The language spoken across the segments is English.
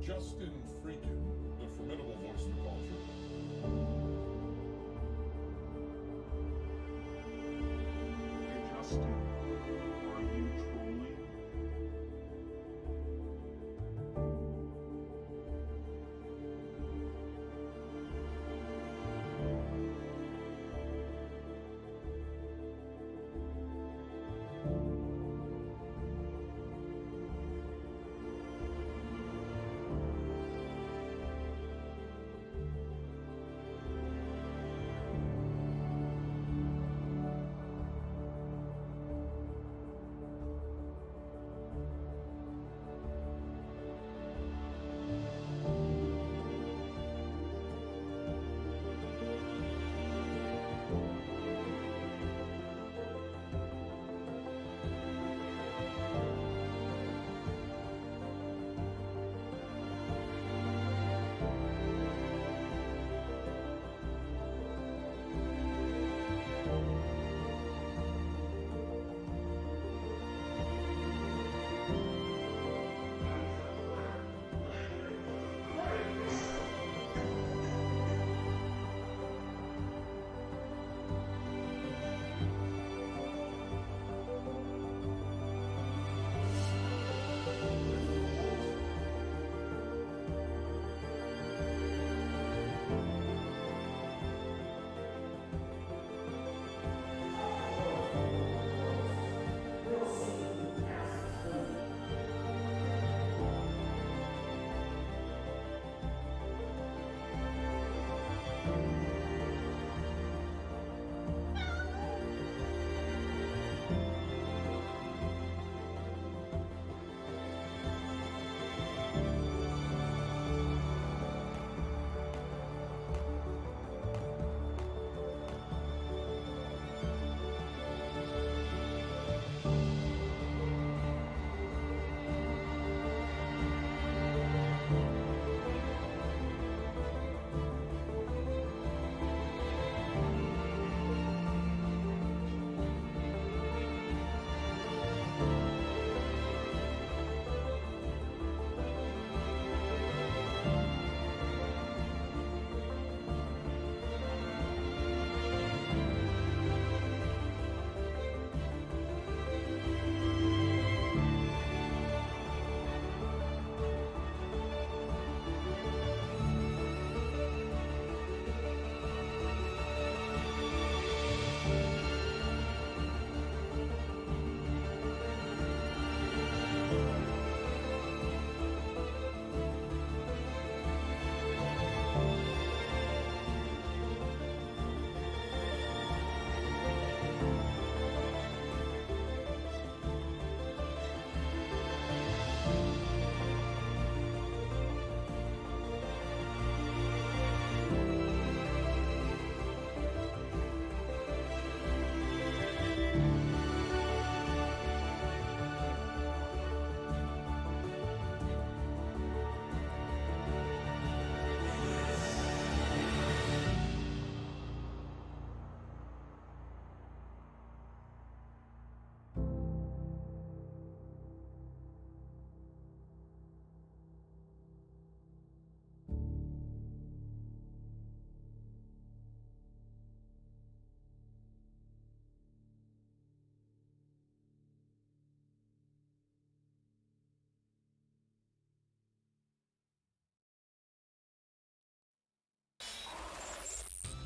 Justin FREAKIN, the formidable voice of culture. Hey Justin, are you trolling?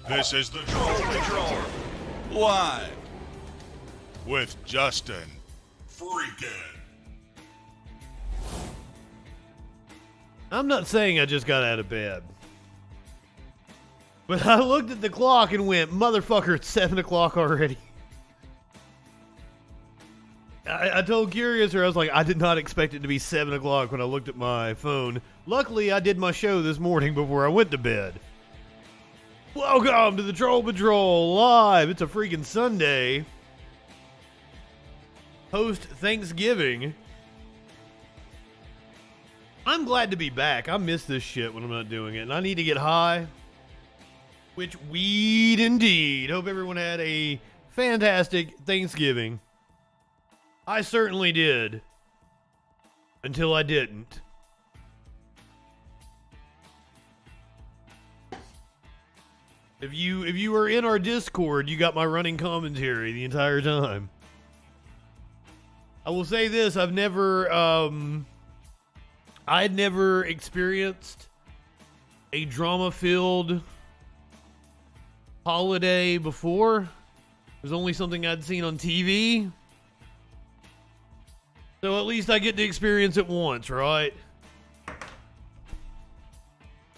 This is the Troll live with Justin FREAKIN. I'm not saying I just got out of bed. But I looked at the clock and went, motherfucker, it's 7 o'clock already. I told Curiouser, I was like, I did not expect it to be 7 o'clock when I looked at my phone. Luckily, I did my show this morning before I went to bed. Welcome to the Troll Patrol live. It's a freaking Sunday. Post Thanksgiving. I'm glad to be back. I miss this shit when I'm not doing it. And I need to get high. Which, weed indeed. Hope everyone had a fantastic Thanksgiving. I certainly did. Until I didn't. If you were in our Discord, you got my running commentary the entire time. I will say this, I had never experienced a drama-filled holiday before. It was only something I'd seen on TV. So at least I get to experience it once, right?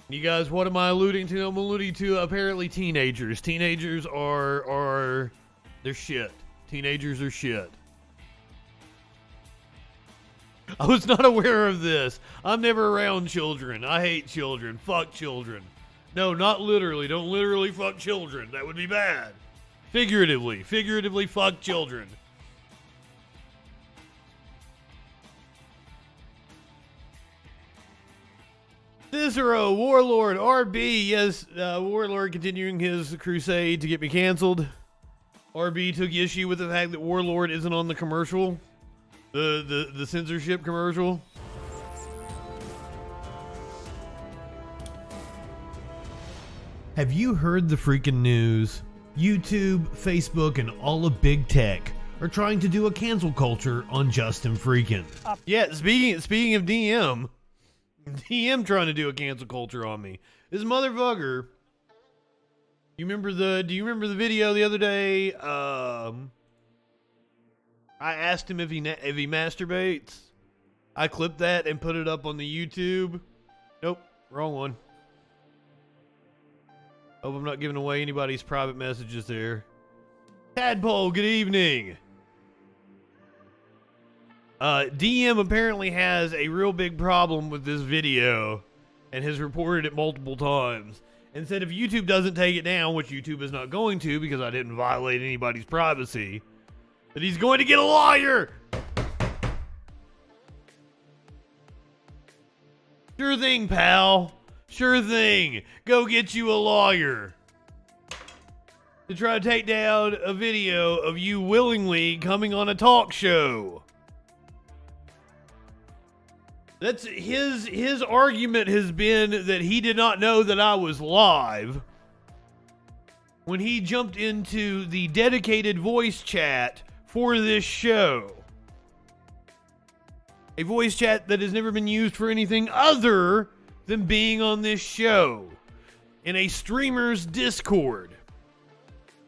You guys, what am I alluding to? I'm alluding to apparently teenagers. Teenagers are they're shit. Teenagers are shit. I was not aware of this. I'm never around children. I hate children. Fuck children. No, not literally. Don't literally fuck children. That would be bad. Figuratively. Figuratively fuck children. Cicero, Warlord, RB, yes, Warlord continuing his crusade to get me canceled. RB took issue with the fact that Warlord isn't on the commercial, the censorship commercial. Have you heard the freaking news? YouTube, Facebook, and all of big tech are trying to do a cancel culture on Justin Freakin. Yeah, speaking of DM trying to do a cancel culture on me. This motherfucker. Do you remember the video the other day? I asked him if he masturbates. I clipped that and put it up on the YouTube. Nope, wrong one. Hope I'm not giving away anybody's private messages there. Tadpole, good evening. DM apparently has a real big problem with this video and has reported it multiple times and said if YouTube doesn't take it down, which YouTube is not going to because I didn't violate anybody's privacy, that he's going to get a lawyer. Sure thing, pal. Sure thing. Go get you a lawyer. To try to take down a video of you willingly coming on a talk show. That's his argument has been that he did not know that I was live when he jumped into the dedicated voice chat for this show. A voice chat that has never been used for anything other than being on this show in a streamer's Discord.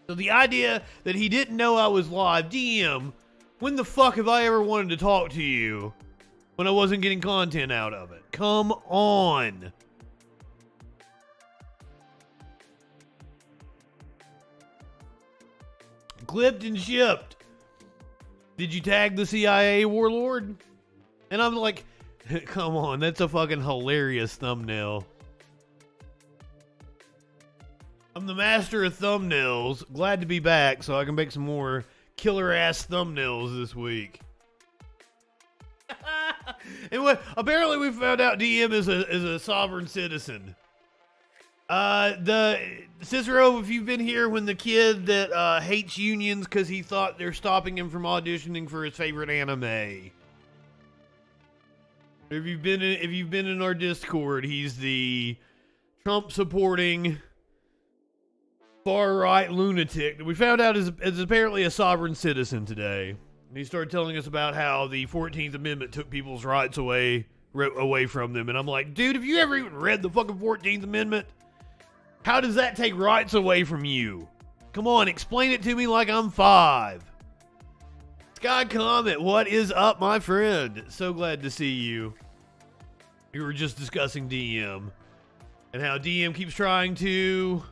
So the idea that he didn't know I was live, DM, when the fuck have I ever wanted to talk to you when I wasn't getting content out of it? Come on. Clipped and shipped. Did you tag the CIA, Warlord? And I'm like, come on, that's a fucking hilarious thumbnail. I'm the master of thumbnails. Glad to be back so I can make some more killer ass thumbnails this week. And apparently we found out DM is a sovereign citizen. The Cicero, if you've been here when the kid that hates unions because he thought they're stopping him from auditioning for his favorite anime. If you've been in our Discord, he's the Trump supporting far right lunatic that we found out is apparently a sovereign citizen today. And he started telling us about how the 14th Amendment took people's rights away from them. And I'm like, dude, have you ever even read the fucking 14th Amendment? How does that take rights away from you? Come on, explain it to me like I'm 5. Sky Comet, what is up, my friend? So glad to see you. We were just discussing DM and how DM keeps trying to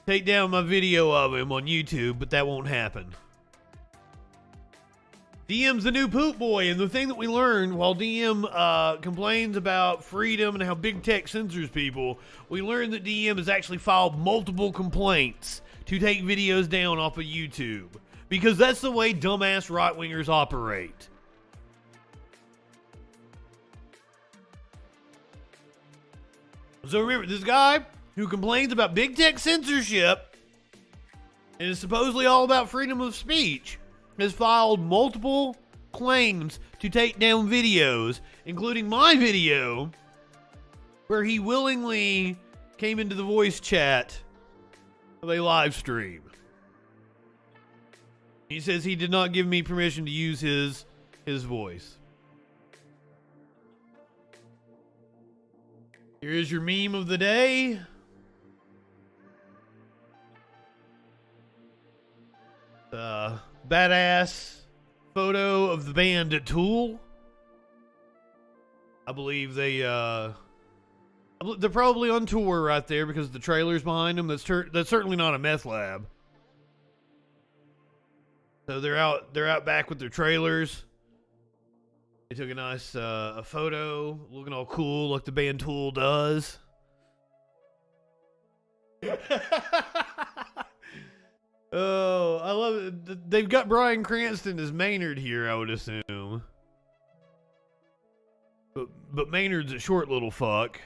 take down my video of him on YouTube, but that won't happen. DM's the new poop boy, and the thing that we learned while DM complains about freedom and how big tech censors people, we learned that DM has actually filed multiple complaints to take videos down off of YouTube. Because that's the way dumbass right-wingers operate. So remember, this guy who complains about big tech censorship and is supposedly all about freedom of speech has filed multiple claims to take down videos, including my video, where he willingly came into the voice chat of a live stream. He says he did not give me permission to use his voice. Here is your meme of the day. Badass photo of the band Tool. I believe they're probably on tour right there because the trailer's behind them. That's certainly not a meth lab. So they're out back with their trailers. They took a nice a photo, looking all cool like the band Tool does. Oh, I love it. They've got Bryan Cranston as Maynard here, I would assume. But Maynard's a short little fuck.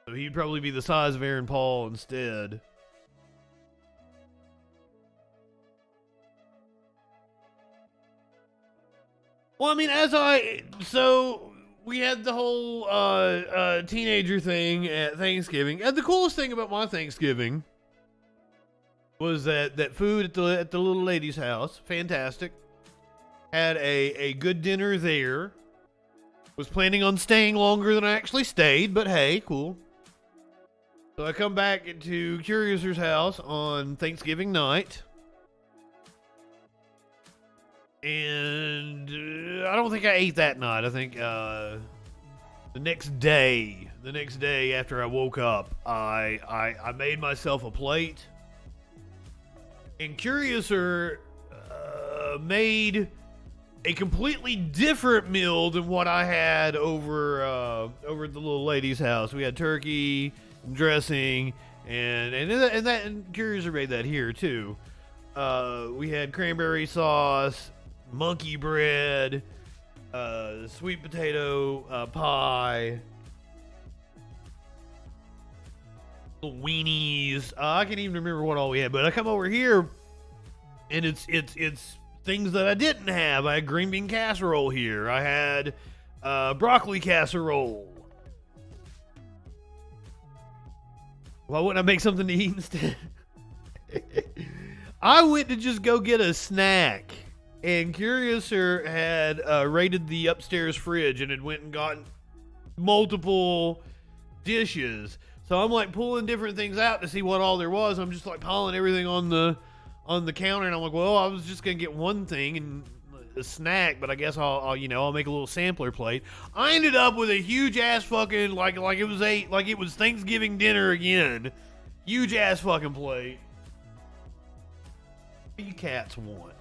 So he'd probably be the size of Aaron Paul instead. Well, I mean, so we had the whole teenager thing at Thanksgiving. And the coolest thing about my Thanksgiving was that food at the little lady's house. Fantastic. Had a good dinner there. Was planning on staying longer than I actually stayed, but hey, cool. So I come back to Curious's house on Thanksgiving night. And I don't think I ate that night. I think the next day after I woke up, I made myself a plate. And Curiouser made a completely different meal than what I had over at the little lady's house. We had turkey and dressing, and Curiouser made that here too. We had cranberry sauce, monkey bread, sweet potato pie, little weenies. I can't even remember what all we had, but I come over here, and it's things that I didn't have. I had green bean casserole here. I had broccoli casserole. Why wouldn't I make something to eat instead? I went to just go get a snack, and Curiouser had raided the upstairs fridge and had went and gotten multiple dishes. So I'm like pulling different things out to see what all there was. I'm just like piling everything on the counter, and I'm like, well, I was just gonna get one thing and a snack, but I guess I'll make a little sampler plate. I ended up with a huge ass fucking like it was Thanksgiving dinner again. Huge ass fucking plate. What do you cats want?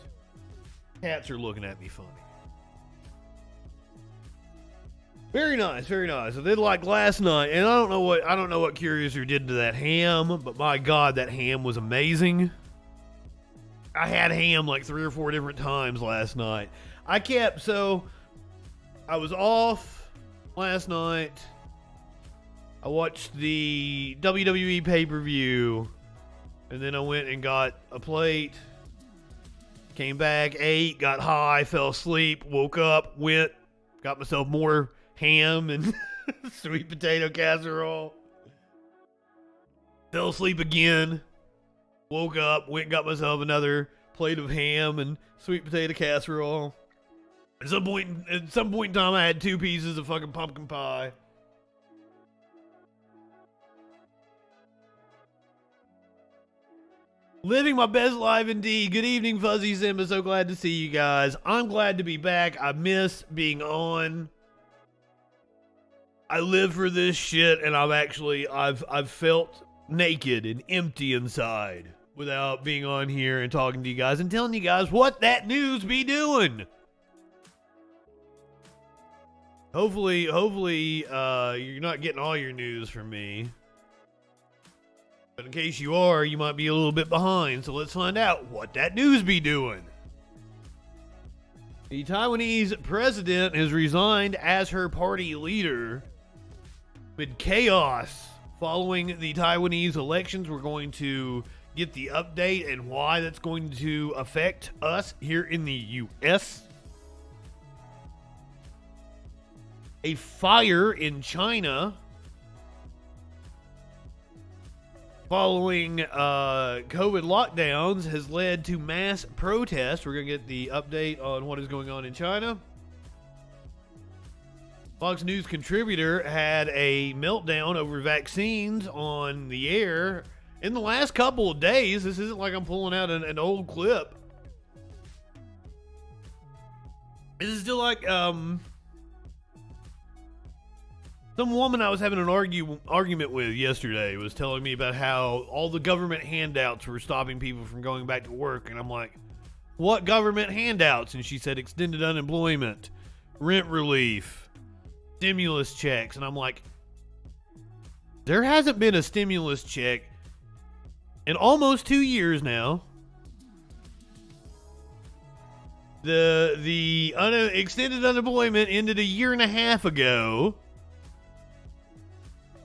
Cats are looking at me funny. Very nice, very nice. I did like last night, and I don't know what Curiouser did to that ham, but my God, that ham was amazing. I had ham like 3 or 4 different times last night. I was off last night. I watched the WWE pay-per-view, and then I went and got a plate, came back, ate, got high, fell asleep, woke up, went, got myself more ham and sweet potato casserole, fell asleep again, woke up, went and got myself another plate of ham and sweet potato casserole. At some point in time, I had 2 pieces of fucking pumpkin pie. Living my best life indeed. Good evening, Fuzzy Simba. So glad to see you guys. I'm glad to be back. I miss being on. I live for this shit, and I've felt naked and empty inside without being on here and talking to you guys and telling you guys what that news be doing. Hopefully, you're not getting all your news from me. But in case you are, you might be a little bit behind, so let's find out what that news be doing. The Taiwanese president has resigned as her party leader. With chaos following the Taiwanese elections, we're going to get the update and why that's going to affect us here in the U.S. A fire in China following COVID lockdowns has led to mass protests. We're going to get the update on what is going on in China. Fox News contributor had a meltdown over vaccines on the air in the last couple of days. This isn't like I'm pulling out an old clip. This is still like some woman I was having an argument with yesterday was telling me about how all the government handouts were stopping people from going back to work. And I'm like, what government handouts? And she said extended unemployment, rent relief, stimulus checks. And I'm like, there hasn't been a stimulus check in almost 2 years now. The extended unemployment ended a year and a half ago.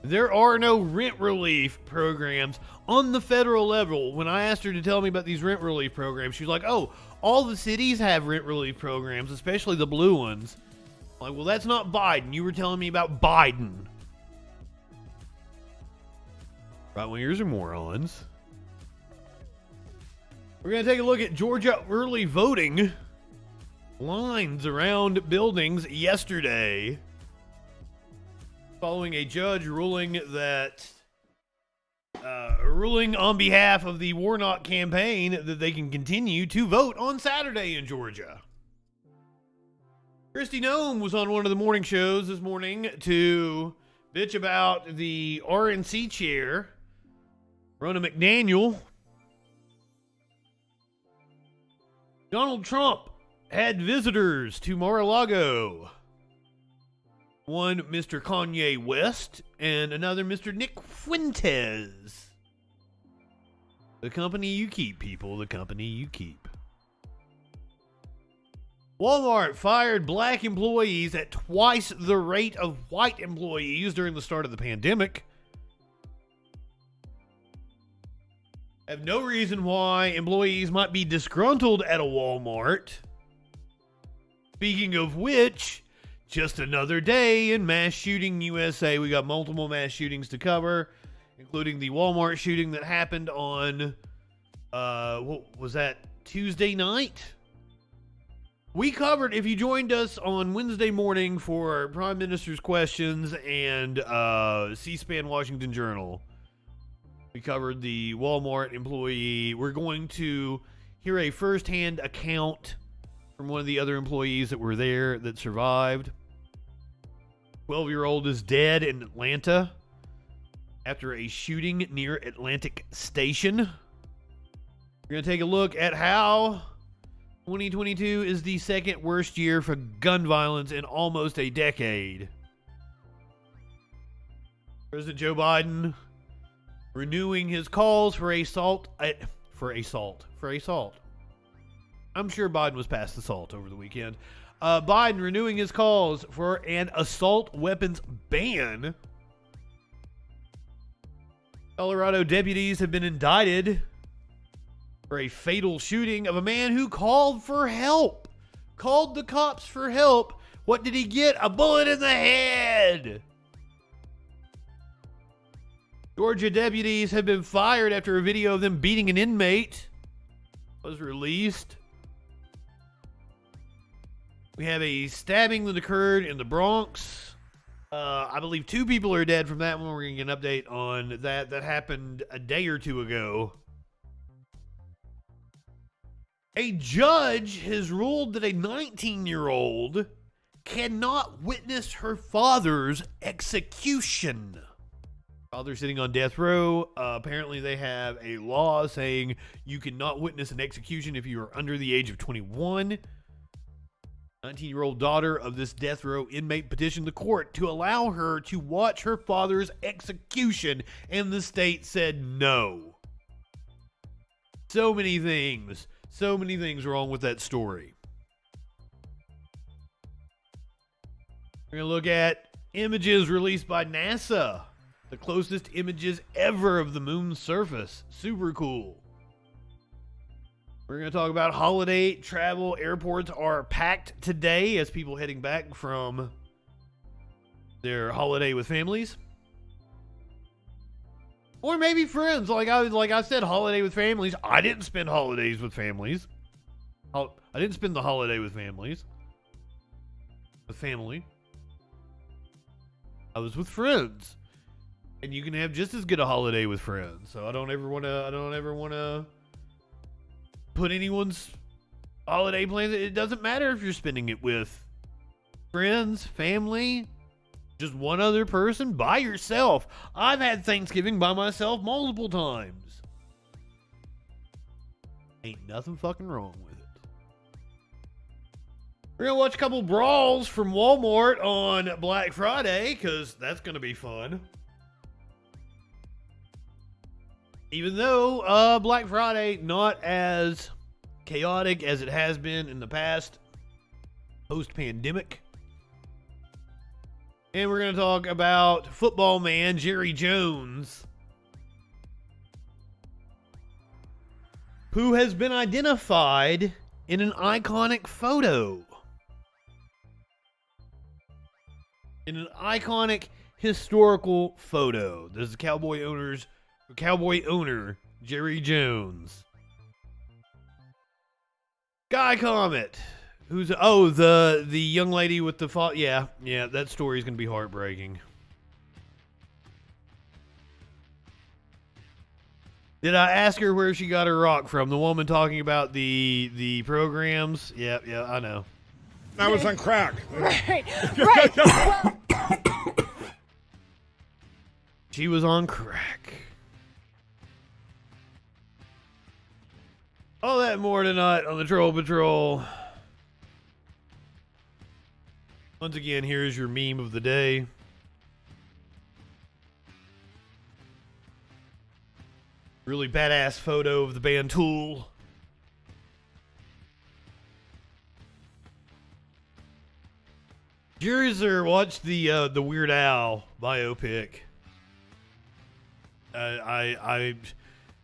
There are no rent relief programs on the federal level. When I asked her to tell me about these rent relief programs, she was like, oh, all the cities have rent relief programs, especially the blue ones. I'm like, well, that's not Biden. You were telling me about Biden. Right-wingers are morons. We're going to take a look at Georgia early voting. Lines around buildings yesterday. Following a judge ruling that, ruling on behalf of the Warnock campaign that they can continue to vote on Saturday in Georgia. Kristi Noem was on one of the morning shows this morning to bitch about the RNC chair, Ronna McDaniel. Donald Trump had visitors to Mar-a-Lago. One Mr. Kanye West and another Mr. Nick Fuentes. The company you keep, people. The company you keep. Walmart fired black employees at twice the rate of white employees during the start of the pandemic. I have no reason why employees might be disgruntled at a Walmart. Speaking of which, just another day in mass shooting USA. We got multiple mass shootings to cover, including the Walmart shooting that happened on, what was that, Tuesday night? We covered, if you joined us on Wednesday morning for Prime Minister's Questions and C-SPAN Washington Journal, we covered the Walmart employee. We're going to hear a firsthand account from one of the other employees that were there that survived. 12-year-old is dead in Atlanta after a shooting near Atlantic Station. We're going to take a look at how 2022 is the second worst year for gun violence in almost a decade. President Joe Biden renewing his calls for assault. I'm sure Biden was past assault over the weekend. Biden renewing his calls for an assault weapons ban. Colorado deputies have been indicted for a fatal shooting of a man who called for help. Called the cops for help. What did he get? A bullet in the head. Georgia deputies have been fired after a video of them beating an inmate was released. We have a stabbing that occurred in the Bronx. I believe 2 people are dead from that one. We're going to get an update on that. That happened a day or 2 ago. A judge has ruled that a 19-year-old cannot witness her father's execution. Father sitting on death row. Apparently they have a law saying you cannot witness an execution if you are under the age of 21. 19-year-old daughter of this death row inmate petitioned the court to allow her to watch her father's execution, and the state said no. So many things wrong with that story. We're going to look at images released by NASA. The closest images ever of the moon's surface. Super cool. We're going to talk about holiday travel. Airports are packed today as people heading back from their holiday with families. Or maybe friends. Like I said, holiday with families. I didn't spend holidays with families. I didn't spend the holiday with families. With family. I was with friends. And you can have just as good a holiday with friends. So I don't ever want to put anyone's holiday plans. It doesn't matter if you're spending it with friends, family, just one other person, by yourself. I've had Thanksgiving by myself multiple times. Ain't nothing fucking wrong with it. We're going to watch a couple brawls from Walmart on Black Friday, because that's going to be fun. Even though Black Friday not as chaotic as it has been in the past, post-pandemic. And we're going to talk about football man Jerry Jones, who has been identified in an iconic photo. In an iconic historical photo. This is Cowboy owner Jerry Jones. Guy Comet, who's the young lady with the yeah, that story is gonna be heartbreaking. Did I ask her where she got her rock from? The woman talking about the programs? Yeah, I know. I was on crack. Right. Well, She was on crack. All that and more tonight on the Troll Patrol. Once again, here's your meme of the day. Really badass photo of the band Tool. Jerry's watched the Weird Al biopic.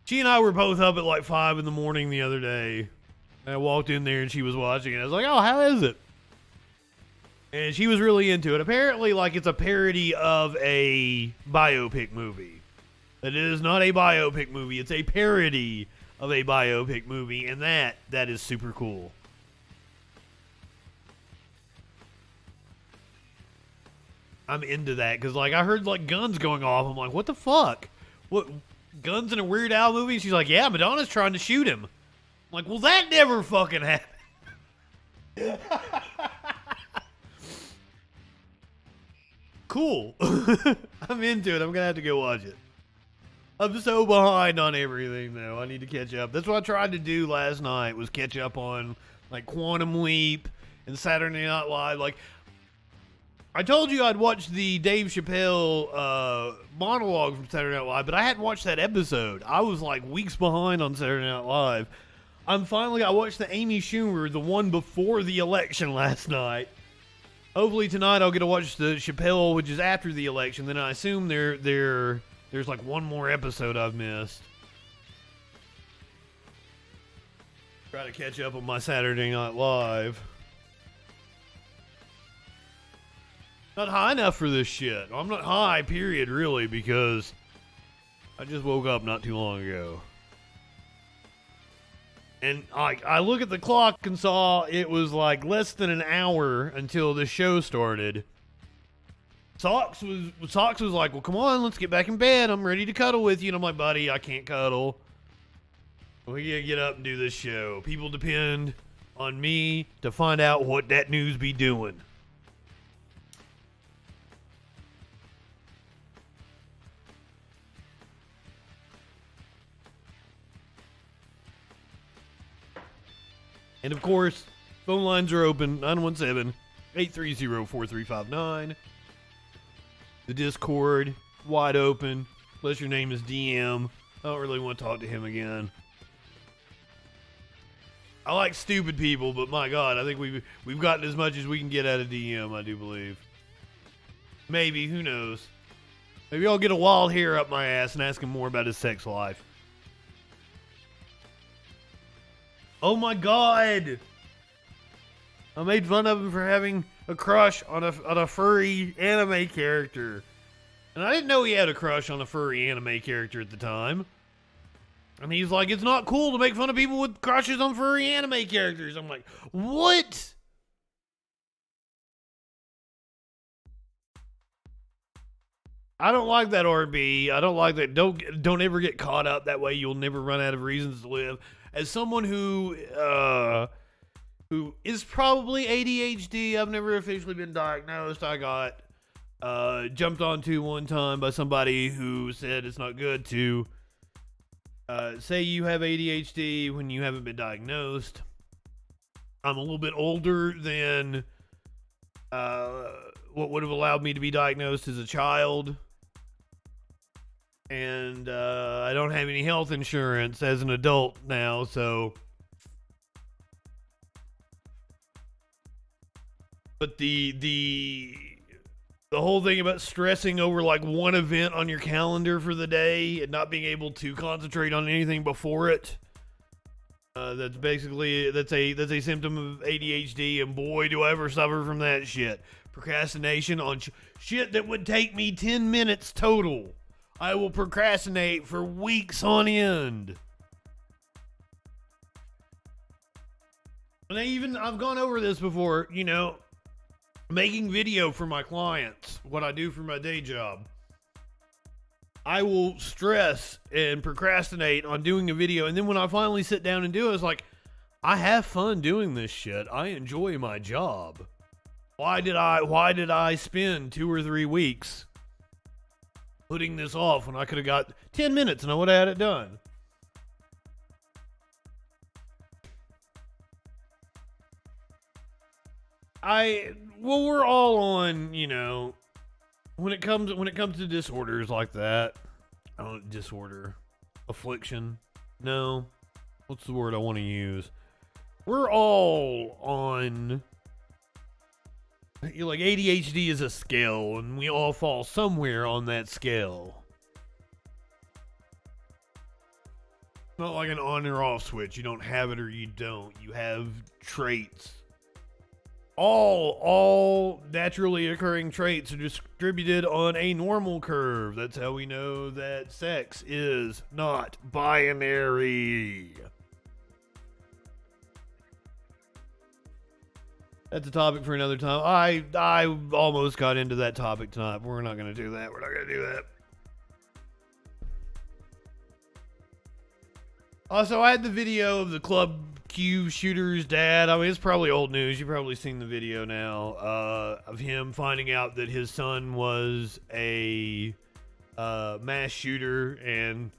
She and I were both up at like 5 in the morning the other day. I walked in there and she was watching it. I was like, oh, how is it? And she was really into it. Apparently, like, it's a parody of a biopic movie. It is not a biopic movie. It's a parody of a biopic movie. And that is super cool. I'm into that because, like, I heard, like, guns going off. I'm like, what the fuck? What, guns in a Weird Al movie? She's like, yeah, Madonna's trying to shoot him. I'm like, well, that never fucking happened. Cool. I'm into it. I'm going to have to go watch it. I'm so behind on everything, though. I need to catch up. That's what I tried to do last night, was catch up on, like, Quantum Leap and Saturday Night Live. Like, I told you I'd watched the Dave Chappelle monologue from Saturday Night Live, but I hadn't watched that episode. I was like weeks behind on Saturday Night Live. I watched the Amy Schumer, the one before the election last night. Hopefully tonight I'll get to watch the Chappelle, which is after the election. Then I assume there's like one more episode I've missed. Try to catch up on my Saturday Night Live. Not high enough for this shit. I'm not high, period, really, because I just woke up not too long ago. And I look at the clock and saw it was like less than an hour until the show started. Socks was like, well, come on, let's get back in bed. I'm ready to cuddle with you. And I'm like, buddy, I can't cuddle. We gotta get up and do this show. People depend on me to find out what that news be doing. And of course, phone lines are open, 917-830-4359. The Discord, wide open, unless your name is DM. I don't really want to talk to him again. I like stupid people, but my God, I think we've gotten as much as we can get out of DM, I do believe. Maybe, who knows? Maybe I'll get a wild hair up my ass and ask him more about his sex life. Oh my God! I made fun of him for having a crush on a furry anime character. And I didn't know he had a crush on a furry anime character at the time. And he's like, it's not cool to make fun of people with crushes on furry anime characters. I'm like, what? I don't like that, RB. I don't like that. Don't ever get caught up. That way you'll never run out of reasons to live. As someone who is probably ADHD, I've never officially been diagnosed. I got jumped onto one time by somebody who said it's not good to say you have ADHD when you haven't been diagnosed. I'm a little bit older than what would have allowed me to be diagnosed as a child. And I don't have any health insurance as an adult now, so. But the whole thing about stressing over like one event on your calendar for the day and not being able to concentrate on anything before it. That's a symptom of ADHD, and boy, do I ever suffer from that shit. Procrastination on shit that would take me 10 minutes total. I will procrastinate for weeks on end. And I've gone over this before, you know, making video for my clients, what I do for my day job. I will stress and procrastinate on doing a video, and then when I finally sit down and do it, it's like, I have fun doing this shit. I enjoy my job. Why did I spend 2 or 3 weeks putting this off when I could have got 10 minutes and I would have had it done? We're all on, you know, when it comes to disorders like that. Affliction. No. What's the word I want to use? We're all on, like, ADHD is a scale, and we all fall somewhere on that scale. It's not like an on or off switch. You don't have it or you don't. You have traits. All naturally occurring traits are distributed on a normal curve. That's how we know that sex is not binary. That's a topic for another time. I almost got into that topic tonight. We're not going to do that. We're not going to do that. Also, I had the video of the Club Q shooter's dad. I mean, it's probably old news. You've probably seen the video now of him finding out that his son was a mass shooter, and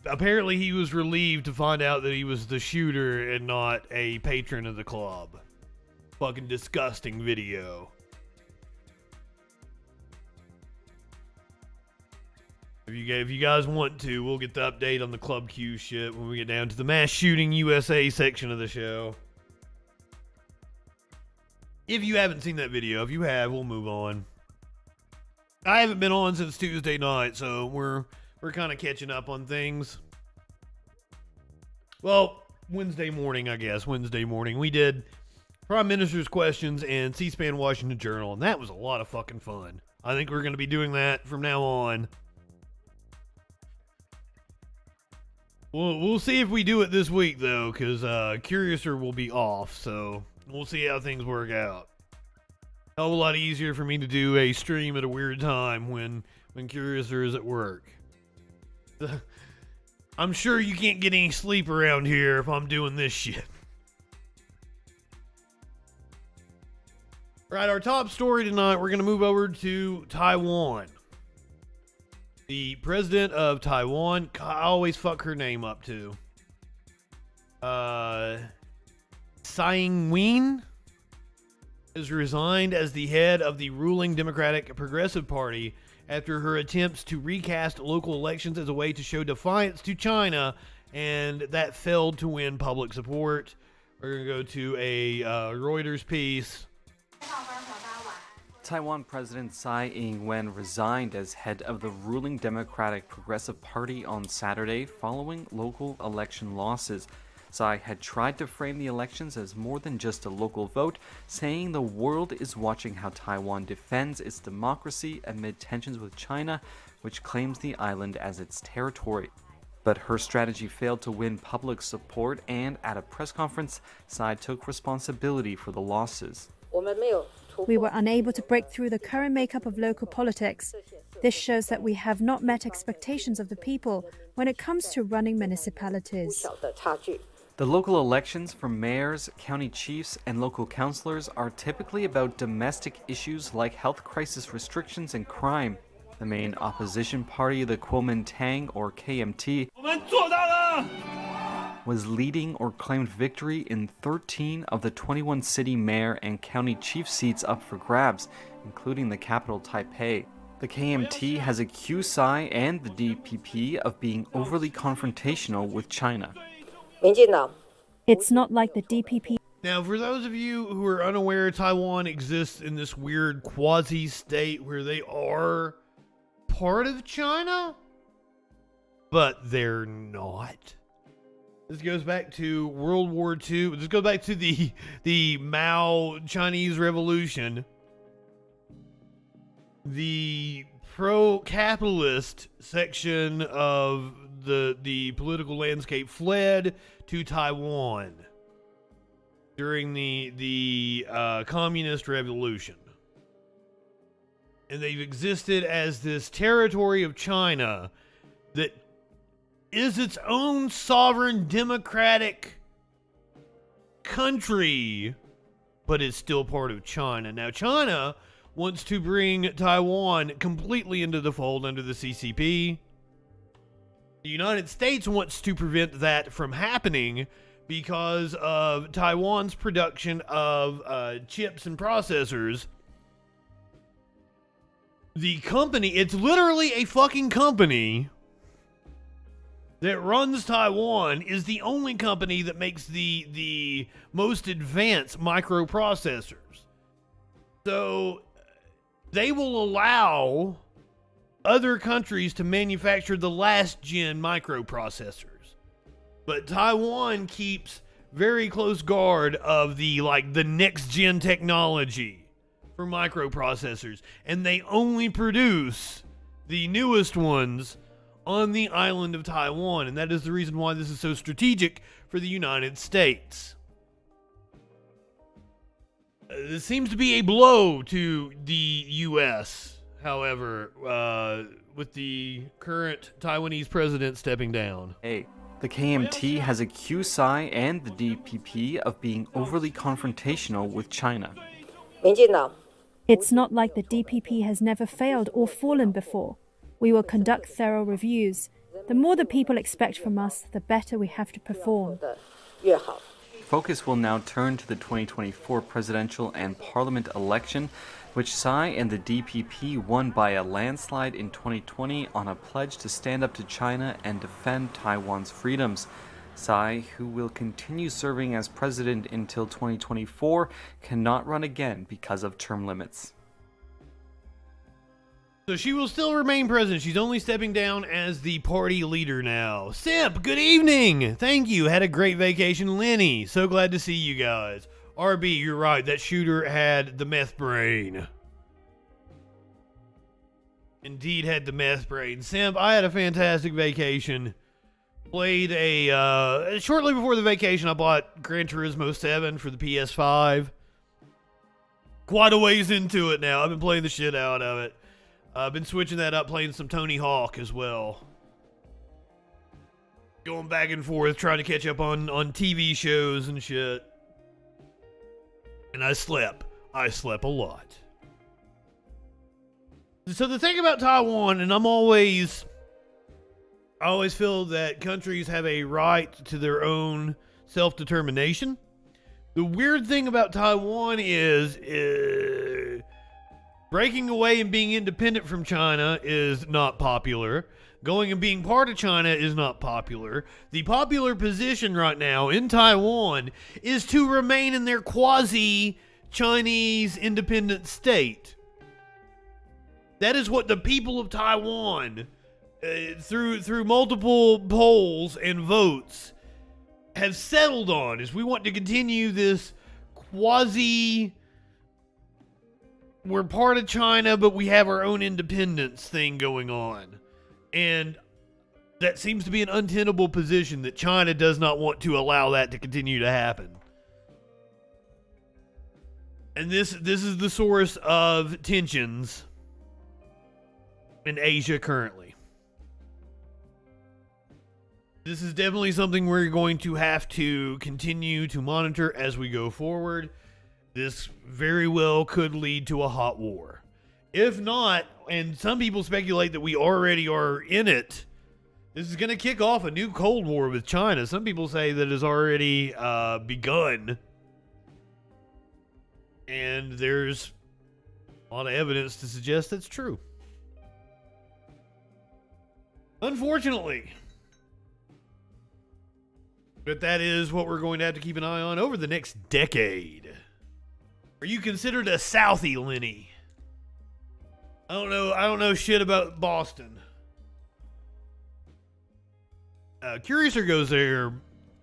apparently he was relieved to find out that he was the shooter and not a patron of the club. Fucking disgusting video. If you guys want to, we'll get the update on the Club Q shit when we get down to the Mass Shooting USA section of the show. If you haven't seen that video, if you have, we'll move on. I haven't been on since Tuesday night, so we're kind of catching up on things. Well, Wednesday morning, I guess. Wednesday morning. We did Prime Minister's Questions and C-SPAN Washington Journal, and that was a lot of fucking fun. I think we're going to be doing that from now on. We'll see if we do it this week, though, because Curiouser will be off, so we'll see how things work out. A whole lot easier for me to do a stream at a weird time when Curiouser is at work. I'm sure you can't get any sleep around here if I'm doing this shit. Right, our top story tonight, we're going to move over to Taiwan. The president of Taiwan, I always fuck her name up too. Tsai Ing-wen has resigned as the head of the ruling Democratic Progressive Party after her attempts to recast local elections as a way to show defiance to China, and that failed to win public support. We're going to go to a Reuters piece. Taiwan President Tsai Ing-wen resigned as head of the ruling Democratic Progressive Party on Saturday following local election losses. Tsai had tried to frame the elections as more than just a local vote, saying the world is watching how Taiwan defends its democracy amid tensions with China, which claims the island as its territory. But her strategy failed to win public support, and at a press conference, Tsai took responsibility for the losses. We were unable to break through the current makeup of local politics. This shows that we have not met expectations of the people when it comes to running municipalities. The local elections for mayors, county chiefs, and local councillors are typically about domestic issues like health crisis restrictions and crime. The main opposition party, the Kuomintang or KMT, was leading or claimed victory in 13 of the 21 city mayor and county chief seats up for grabs, including the capital Taipei. The KMT has accused Tsai and the DPP of being overly confrontational with China. It's not like the DPP. Now, for those of you who are unaware, Taiwan exists in this weird quasi-state where they are part of China, but they're not. This goes back to World War II. This goes back to the Mao Chinese Revolution. The pro-capitalist section of the political landscape fled to Taiwan during the communist revolution. And they've existed as this territory of China that is its own sovereign democratic country, but is still part of China. Now, China wants to bring Taiwan completely into the fold under the CCP. The United States wants to prevent that from happening because of Taiwan's production of chips and processors. The company, it's literally a fucking company that runs Taiwan, is the only company that makes the most advanced microprocessors. So they will allow other countries to manufacture the last gen microprocessors. But Taiwan keeps very close guard of the next gen technology for microprocessors, and they only produce the newest ones on the island of Taiwan, and that is the reason why this is so strategic for the United States. This seems to be a blow to the U.S., however, with the current Taiwanese president stepping down. The KMT has accused Tsai and the DPP of being overly confrontational with China. It's not like the DPP has never failed or fallen before. We will conduct thorough reviews. The more the people expect from us, the better we have to perform. Focus will now turn to the 2024 presidential and parliament election, which Tsai and the DPP won by a landslide in 2020 on a pledge to stand up to China and defend Taiwan's freedoms. Tsai, who will continue serving as president until 2024, cannot run again because of term limits. So she will still remain president. She's only stepping down as the party leader now. Simp, good evening. Thank you. Had a great vacation. Lenny, so glad to see you guys. RB, you're right. That shooter had the meth brain. Indeed had the meth brain. Simp, I had a fantastic vacation. Played shortly before the vacation, I bought Gran Turismo 7 for the PS5. Quite a ways into it now. I've been playing the shit out of it. I've been switching that up, playing some Tony Hawk as well. Going back and forth, trying to catch up on TV shows and shit. And I slept a lot. So the thing about Taiwan, and I always feel that countries have a right to their own self-determination. The weird thing about Taiwan is breaking away and being independent from China is not popular. Going and being part of China is not popular. The popular position right now in Taiwan is to remain in their quasi-Chinese independent state. That is what the people of Taiwan, through multiple polls and votes, have settled on is we want to continue this quasi, we're part of China, but we have our own independence thing going on. And that seems to be an untenable position that China does not want to allow that to continue to happen. And this is the source of tensions in Asia currently. This is definitely something we're going to have to continue to monitor as we go forward. This very well could lead to a hot war. If not, and some people speculate that we already are in it, this is going to kick off a new Cold War with China. Some people say that it's already begun. And there's a lot of evidence to suggest that's true. Unfortunately. But that is what we're going to have to keep an eye on over the next decade. Are you considered a Southie, Lenny? I don't know shit about Boston. Curiouser goes there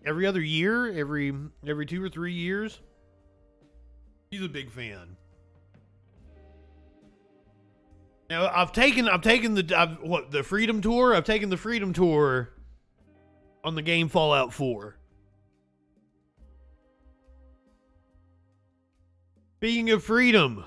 every other year, every 2 or 3 years. He's a big fan. Now I've taken the Freedom Tour. I've taken the Freedom Tour on the game Fallout 4. Speaking of freedom,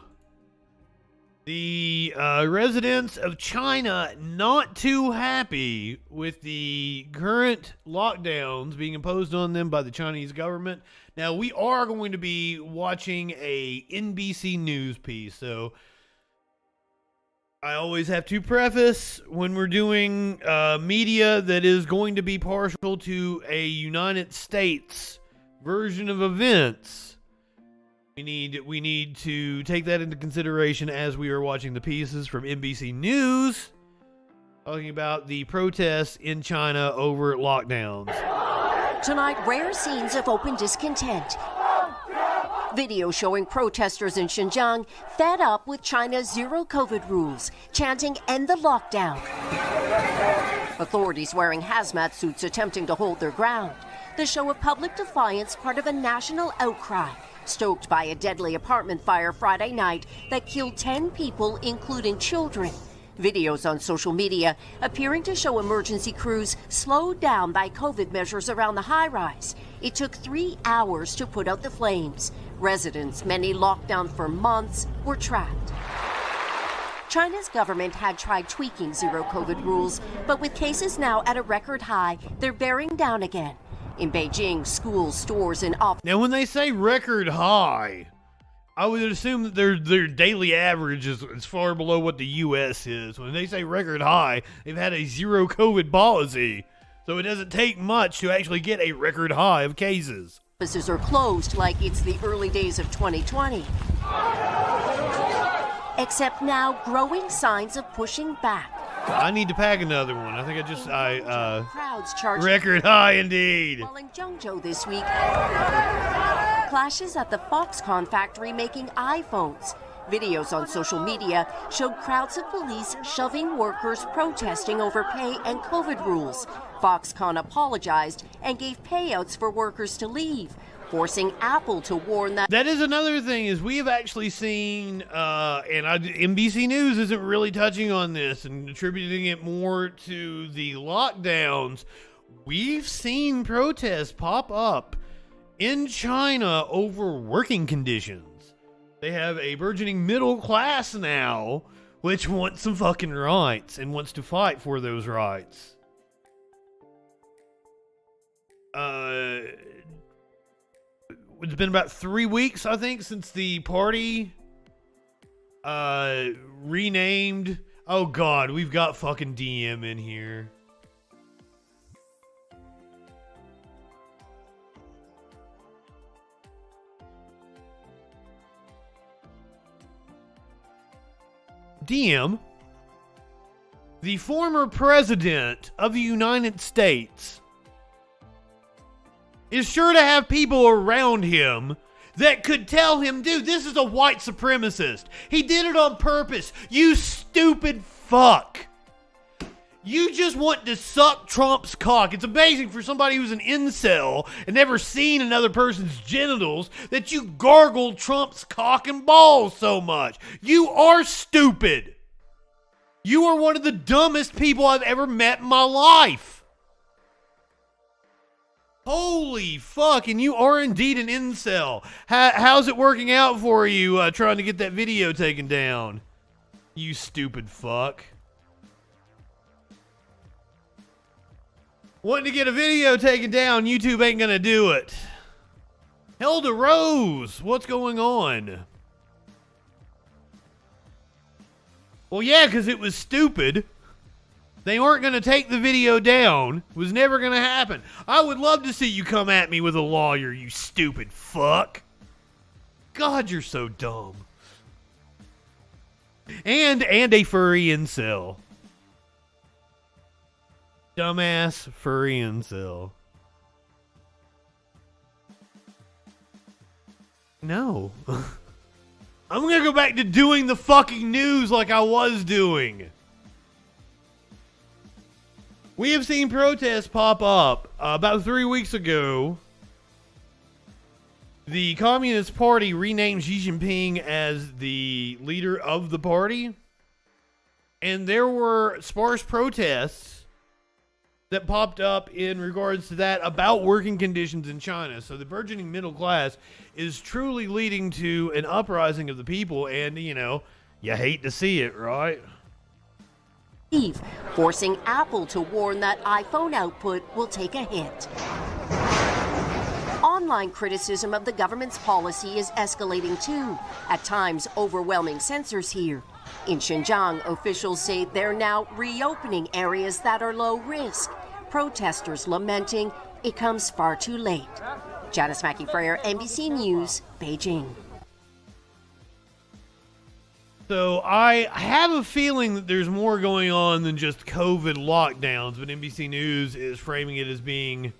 the residents of China not too happy with the current lockdowns being imposed on them by the Chinese government. Now, we are going to be watching a NBC News piece, so I always have to preface when we're doing media that is going to be partial to a United States version of events. We need to take that into consideration as we are watching the pieces from NBC News talking about the protests in China over lockdowns. Tonight, rare scenes of open discontent. Video showing protesters in Xinjiang fed up with China's zero COVID rules, chanting "End the lockdown." Authorities wearing hazmat suits attempting to hold their ground. The show of public defiance, part of a national outcry, stoked by a deadly apartment fire Friday night that killed 10 people, including children. Videos on social media appearing to show emergency crews slowed down by COVID measures around the high-rise. It took 3 hours to put out the flames. Residents, many locked down for months, were trapped. China's government had tried tweaking zero COVID rules, but with cases now at a record high, they're bearing down again. In Beijing, schools, stores, and offices. Now, when they say record high, I would assume that their daily average is far below what the U.S. is. When they say record high, they've had a zero COVID policy. So it doesn't take much to actually get a record high of cases. Offices are closed like it's the early days of 2020. Except now, growing signs of pushing back. I need to pack another one. I think crowds charged record high indeed. While in Zhengzhou this week, clashes at the Foxconn factory making iPhones. Videos on social media showed crowds of police shoving workers protesting over pay and COVID rules. Foxconn apologized and gave payouts for workers to leave, forcing Apple to warn that. That is another thing, is we have actually seen, NBC News isn't really touching on this and attributing it more to the lockdowns. We've seen protests pop up in China over working conditions. They have a burgeoning middle class now, which wants some fucking rights and wants to fight for those rights. It's been about 3 weeks, I think, since the party renamed. Oh God, we've got fucking DM in here. DM, the former president of the United States, is sure to have people around him that could tell him, dude, this is a white supremacist. He did it on purpose. You stupid fuck. You just want to suck Trump's cock. It's amazing for somebody who's an incel and never seen another person's genitals that you gargle Trump's cock and balls so much. You are stupid. You are one of the dumbest people I've ever met in my life. Holy fuck, and you are indeed an incel. How's it working out for you trying to get that video taken down? You stupid fuck. Wanting to get a video taken down, YouTube ain't gonna do it. Hilda Rose, what's going on? Well, yeah, because it was stupid. They weren't gonna take the video down. It was never gonna happen. I would love to see you come at me with a lawyer, you stupid fuck. God, you're so dumb. And a furry incel. Dumbass furry incel. No. I'm gonna go back to doing the fucking news like I was doing. We have seen protests pop up. About 3 weeks ago, the Communist Party renamed Xi Jinping as the leader of the party. And there were sparse protests that popped up in regards to that about working conditions in China. So the burgeoning middle class is truly leading to an uprising of the people, and, you know, you hate to see it, right? Forcing Apple to warn that iPhone output will take a hit. Online criticism of the government's policy is escalating too, at times overwhelming censors here. In Xinjiang, officials say they're now reopening areas that are low risk. Protesters lamenting it comes far too late. Janice Mackey-Freyer, NBC News, Beijing. So I have a feeling that there's more going on than just COVID lockdowns, but NBC News is framing it as being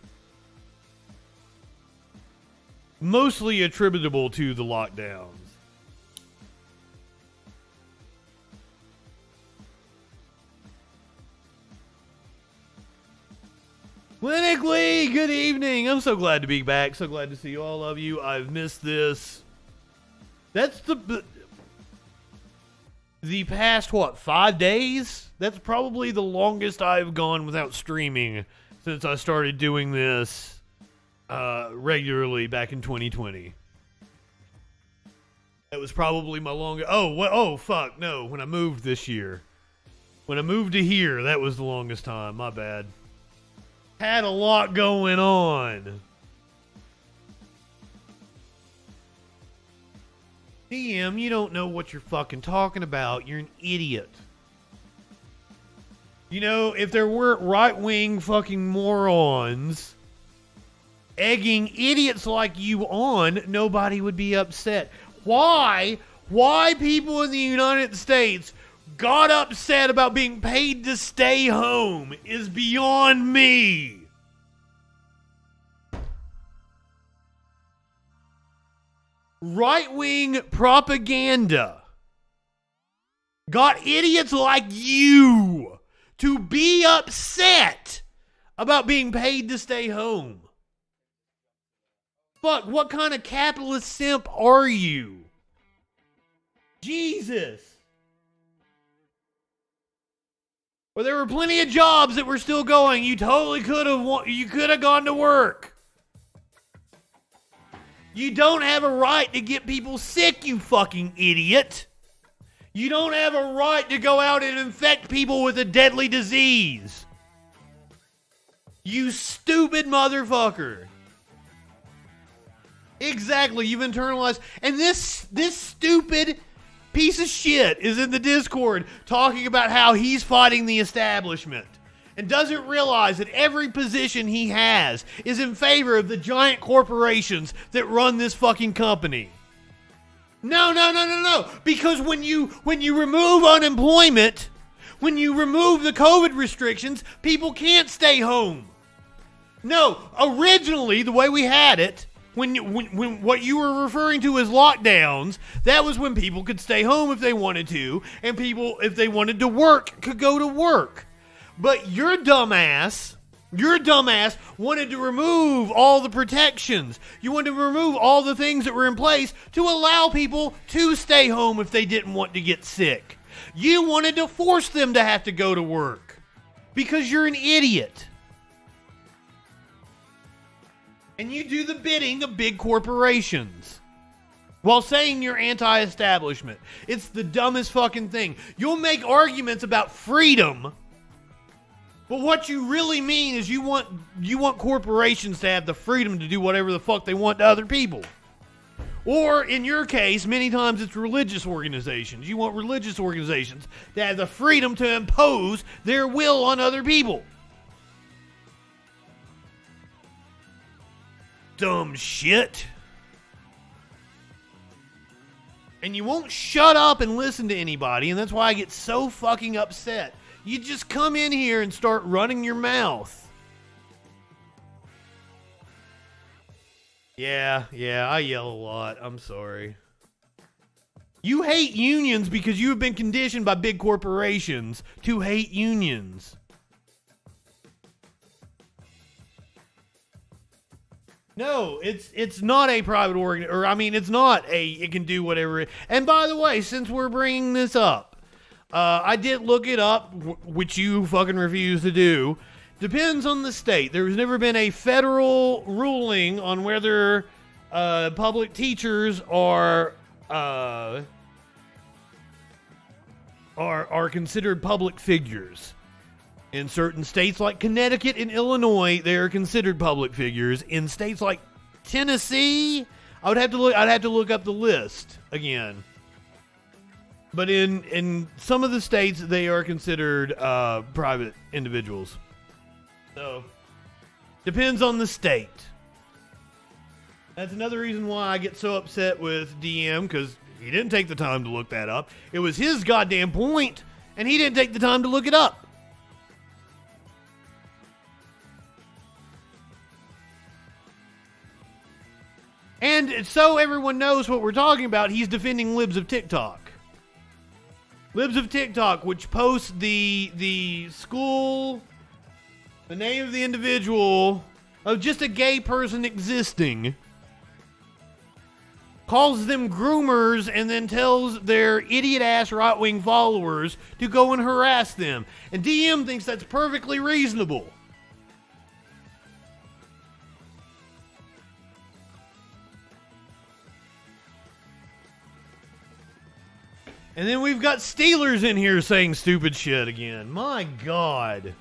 mostly attributable to the lockdowns. Clinically, good evening. I'm so glad to be back. So glad to see all of you. I've missed this. That's the past, 5 days? That's probably the longest I've gone without streaming since I started doing this regularly back in 2020. That was probably my longest. Oh, fuck, no. When I moved this year. When I moved to here, that was the longest time. My bad. Had a lot going on. DM, you don't know what you're fucking talking about. You're an idiot. You know, if there weren't right-wing fucking morons egging idiots like you on, nobody would be upset. Why people in the United States got upset about being paid to stay home is beyond me. Right-wing propaganda got idiots like you to be upset about being paid to stay home. Fuck, what kind of capitalist simp are you? Jesus. Well, there were plenty of jobs that were still going. You totally could have gone to work. You don't have a right to get people sick, you fucking idiot. You don't have a right to go out and infect people with a deadly disease. You stupid motherfucker. Exactly, you've internalized. And this stupid piece of shit is in the Discord talking about how he's fighting the establishment and doesn't realize that every position he has is in favor of the giant corporations that run this fucking company. No. Because when you remove unemployment, when you remove the COVID restrictions, people can't stay home. No, originally the way we had it, when what you were referring to as lockdowns, that was when people could stay home if they wanted to, and people, if they wanted to work, could go to work. But your dumbass wanted to remove all the protections. You wanted to remove all the things that were in place to allow people to stay home if they didn't want to get sick. You wanted to force them to have to go to work because you're an idiot. And you do the bidding of big corporations while saying you're anti-establishment. It's the dumbest fucking thing. You'll make arguments about freedom, but what you really mean is you want corporations to have the freedom to do whatever the fuck they want to other people. Or, in your case, many times it's religious organizations. You want religious organizations to have the freedom to impose their will on other people. Dumb shit. And you won't shut up and listen to anybody, and that's why I get so fucking upset. You just come in here and start running your mouth. Yeah, I yell a lot. I'm sorry. You hate unions because you have been conditioned by big corporations to hate unions. No, it's not a private organ, or I mean, it's not it can do whatever. And by the way, since we're bringing this up, I did look it up, which you fucking refuse to do. Depends on the state. There's never been a federal ruling on whether public teachers are considered public figures. In certain states like Connecticut and Illinois, they are considered public figures. In states like Tennessee, I'd have to look up the list again. But in some of the states, they are considered private individuals. So, depends on the state. That's another reason why I get so upset with DM, because he didn't take the time to look that up. It was his goddamn point, and he didn't take the time to look it up. And so everyone knows what we're talking about, he's defending Libs of TikTok. Libs of TikTok, which posts the school, the name of the individual, of just a gay person existing, calls them groomers, and then tells their idiot-ass right-wing followers to go and harass them. And DM thinks that's perfectly reasonable. And then we've got Steelers in here saying stupid shit again. My God.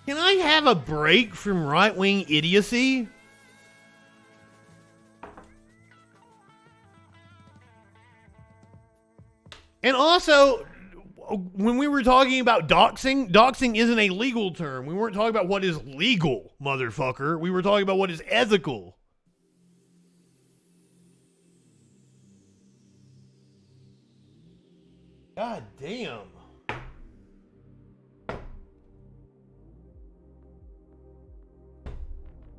Can I have a break from right-wing idiocy? And also, when we were talking about doxing isn't a legal term. We weren't talking about what is legal, motherfucker. We were talking about what is ethical. God damn.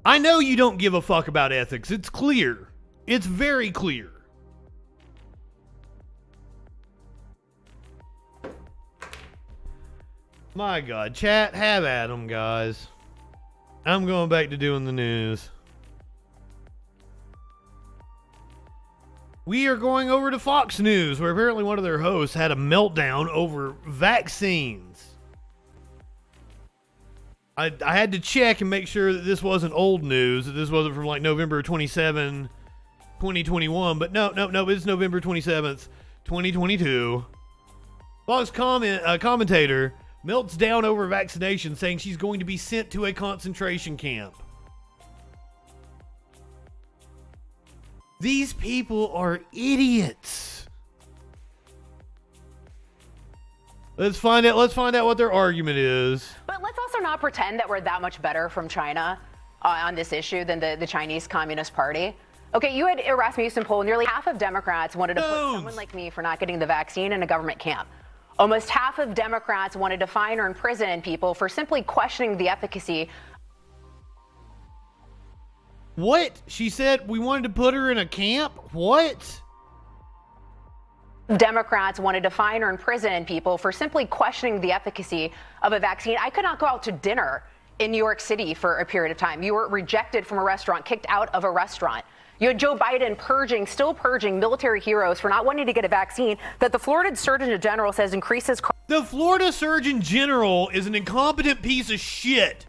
I know you don't give a fuck about ethics. It's clear. It's very clear. My God. Chat, have at 'em, guys. I'm going back to doing the news. We are going over to Fox News, where apparently one of their hosts had a meltdown over vaccines. I had to check and make sure that this wasn't old news, that this wasn't from like November 27, 2021, but no, it's November 27th, 2022. Fox commentator melts down over vaccination, saying she's going to be sent to a concentration camp. These people are idiots. Let's find out what their argument is. But let's also not pretend that we're that much better from China on this issue than the Chinese Communist Party. Okay, you had a Rasmussen poll. Nearly half of Democrats wanted to put someone like me for not getting the vaccine in a government camp. Almost half of Democrats wanted to fine or imprison people for simply questioning the efficacy. What? She said we wanted to put her in a camp? What? Democrats wanted to fine or imprison people for simply questioning the efficacy of a vaccine. I could not go out to dinner in New York City for a period of time. You were rejected from a restaurant, kicked out of a restaurant. You had Joe Biden still purging military heroes for not wanting to get a vaccine that the Florida Surgeon General says increases. The Florida Surgeon General is an incompetent piece of shit.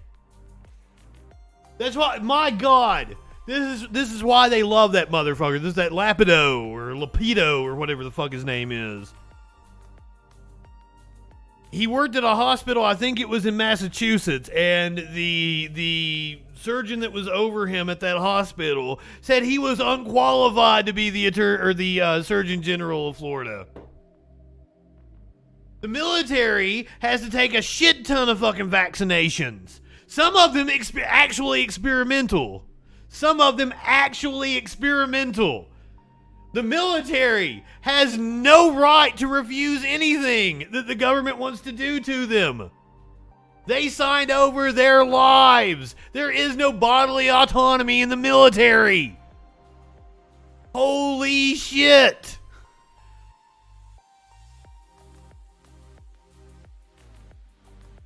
That's why, my God, this is why they love that motherfucker. This is that Lapido or Lapido or whatever the fuck his name is. He worked at a hospital, I think it was in Massachusetts, and the surgeon that was over him at that hospital said he was unqualified to be the Surgeon General of Florida. The military has to take a shit ton of fucking vaccinations. Some of them actually experimental. The military has no right to refuse anything that the government wants to do to them. They signed over their lives. There is no bodily autonomy in the military. Holy shit.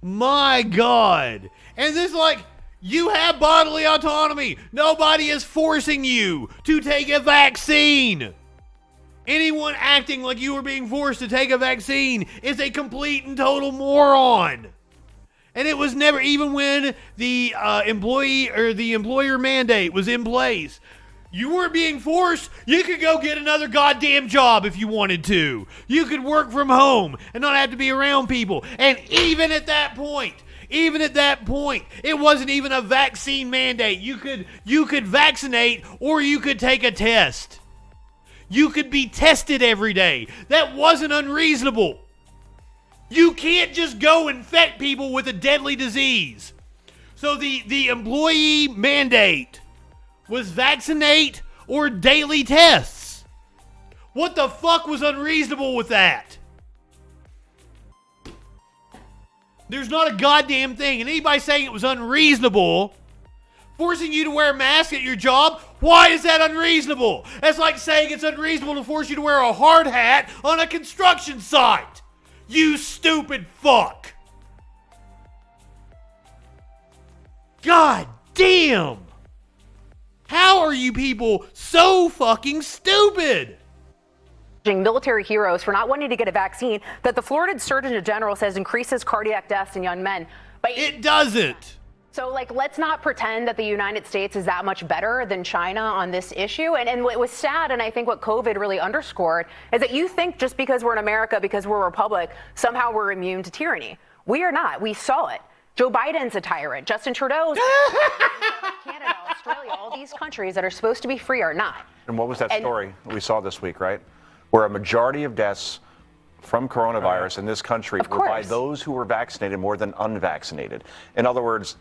My God. And this, like, you have bodily autonomy. Nobody is forcing you to take a vaccine. Anyone acting like you are being forced to take a vaccine is a complete and total moron. And it was never, even when the employer mandate was in place, you weren't being forced. You could go get another goddamn job if you wanted to. You could work from home and not have to be around people. And even at that point, it wasn't even a vaccine mandate. You could vaccinate or you could take a test. You could be tested every day. That wasn't unreasonable. You can't just go infect people with a deadly disease. So the employee mandate was vaccinate or daily tests. What the fuck was unreasonable with that? There's not a goddamn thing. And anybody saying it was unreasonable, forcing you to wear a mask at your job, why is that unreasonable? That's like saying it's unreasonable to force you to wear a hard hat on a construction site. You stupid fuck. God damn. How are you people so fucking stupid? Military heroes for not wanting to get a vaccine that the Florida Surgeon General says increases cardiac deaths in young men. But it doesn't. So, like, let's not pretend that the United States is that much better than China on this issue. And what was sad, and I think what COVID really underscored, is that you think just because we're in America, because we're a republic, somehow we're immune to tyranny. We are not. We saw it. Joe Biden's a tyrant. Justin Trudeau's Canada, Australia, all these countries that are supposed to be free are not. And what was that story we saw this week, right? Where a majority of deaths from coronavirus in this country were by those who were vaccinated more than unvaccinated. In other words,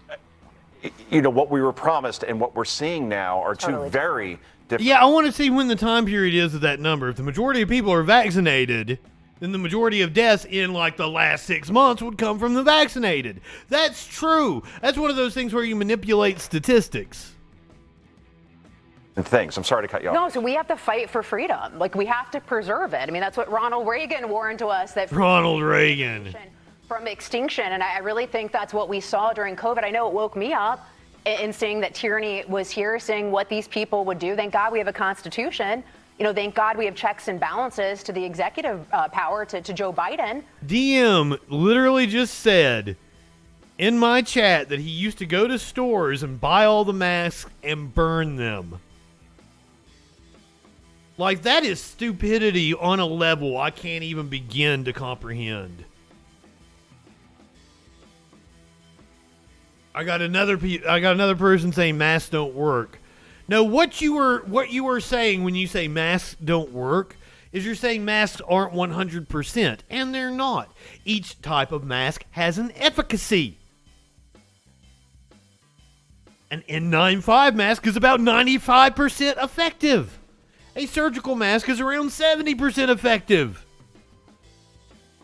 you know, what we were promised and what we're seeing now are two very different. Yeah, I want to see when the time period is of that number. If the majority of people are vaccinated, then the majority of deaths in like the last 6 months would come from the vaccinated. That's true. That's one of those things where you manipulate statistics. And things. I'm sorry to cut you off. No, so we have to fight for freedom. Like, we have to preserve it. I mean, that's what Ronald Reagan warned to us. That Ronald Reagan. From extinction. And I really think that's what we saw during COVID. I know it woke me up in seeing that tyranny was here, seeing what these people would do. Thank God we have a constitution. You know, thank God we have checks and balances to the executive power, to Joe Biden. DM literally just said in my chat that he used to go to stores and buy all the masks and burn them. Like, that is stupidity on a level I can't even begin to comprehend. I got another person saying masks don't work. No, what you were saying when you say masks don't work is you're saying masks aren't 100%, and they're not. Each type of mask has an efficacy. An N95 mask is about 95% effective. A surgical mask is around 70% effective.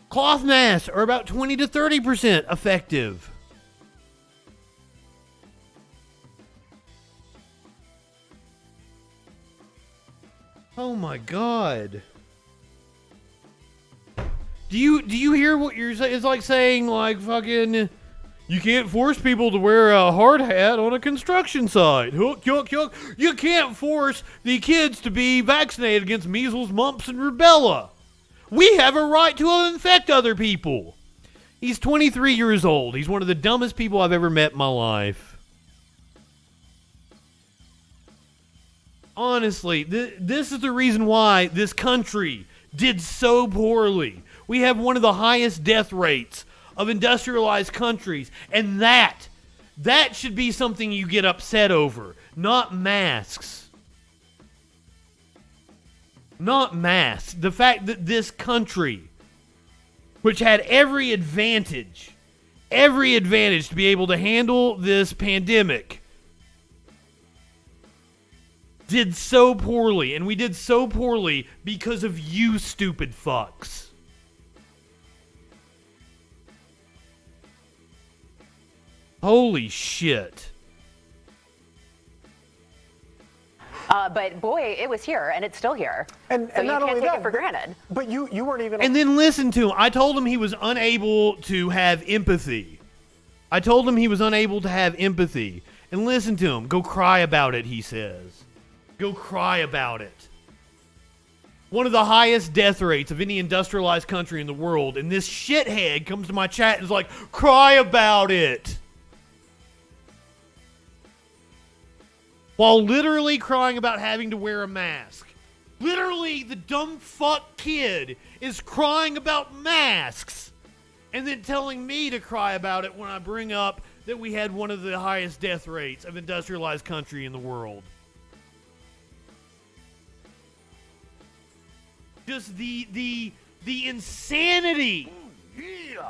Cloth masks are about 20 to 30% effective. Oh my God. Do you hear what you're saying? It's like saying, like, fucking, you can't force people to wear a hard hat on a construction site. Hook. You can't force the kids to be vaccinated against measles, mumps, and rubella. We have a right to infect other people. He's 23 years old. He's one of the dumbest people I've ever met in my life. Honestly, this is the reason why this country did so poorly. We have one of the highest death rates of industrialized countries, and that should be something you get upset over, not masks. Not masks. The fact that this country, which had every advantage to be able to handle this pandemic, did so poorly, and we did so poorly because of you stupid fucks. Holy shit. But boy, it was here, and it's still here. And so not you only can't take that, it for granted. But you weren't even. And then listen to him. I told him he was unable to have empathy. And listen to him. Go cry about it, he says. Go cry about it. One of the highest death rates of any industrialized country in the world. And this shithead comes to my chat and is like, cry about it. While literally crying about having to wear a mask. Literally, the dumb fuck kid is crying about masks. And then telling me to cry about it when I bring up that we had one of the highest death rates of industrialized country in the world. Just the insanity. Yeah.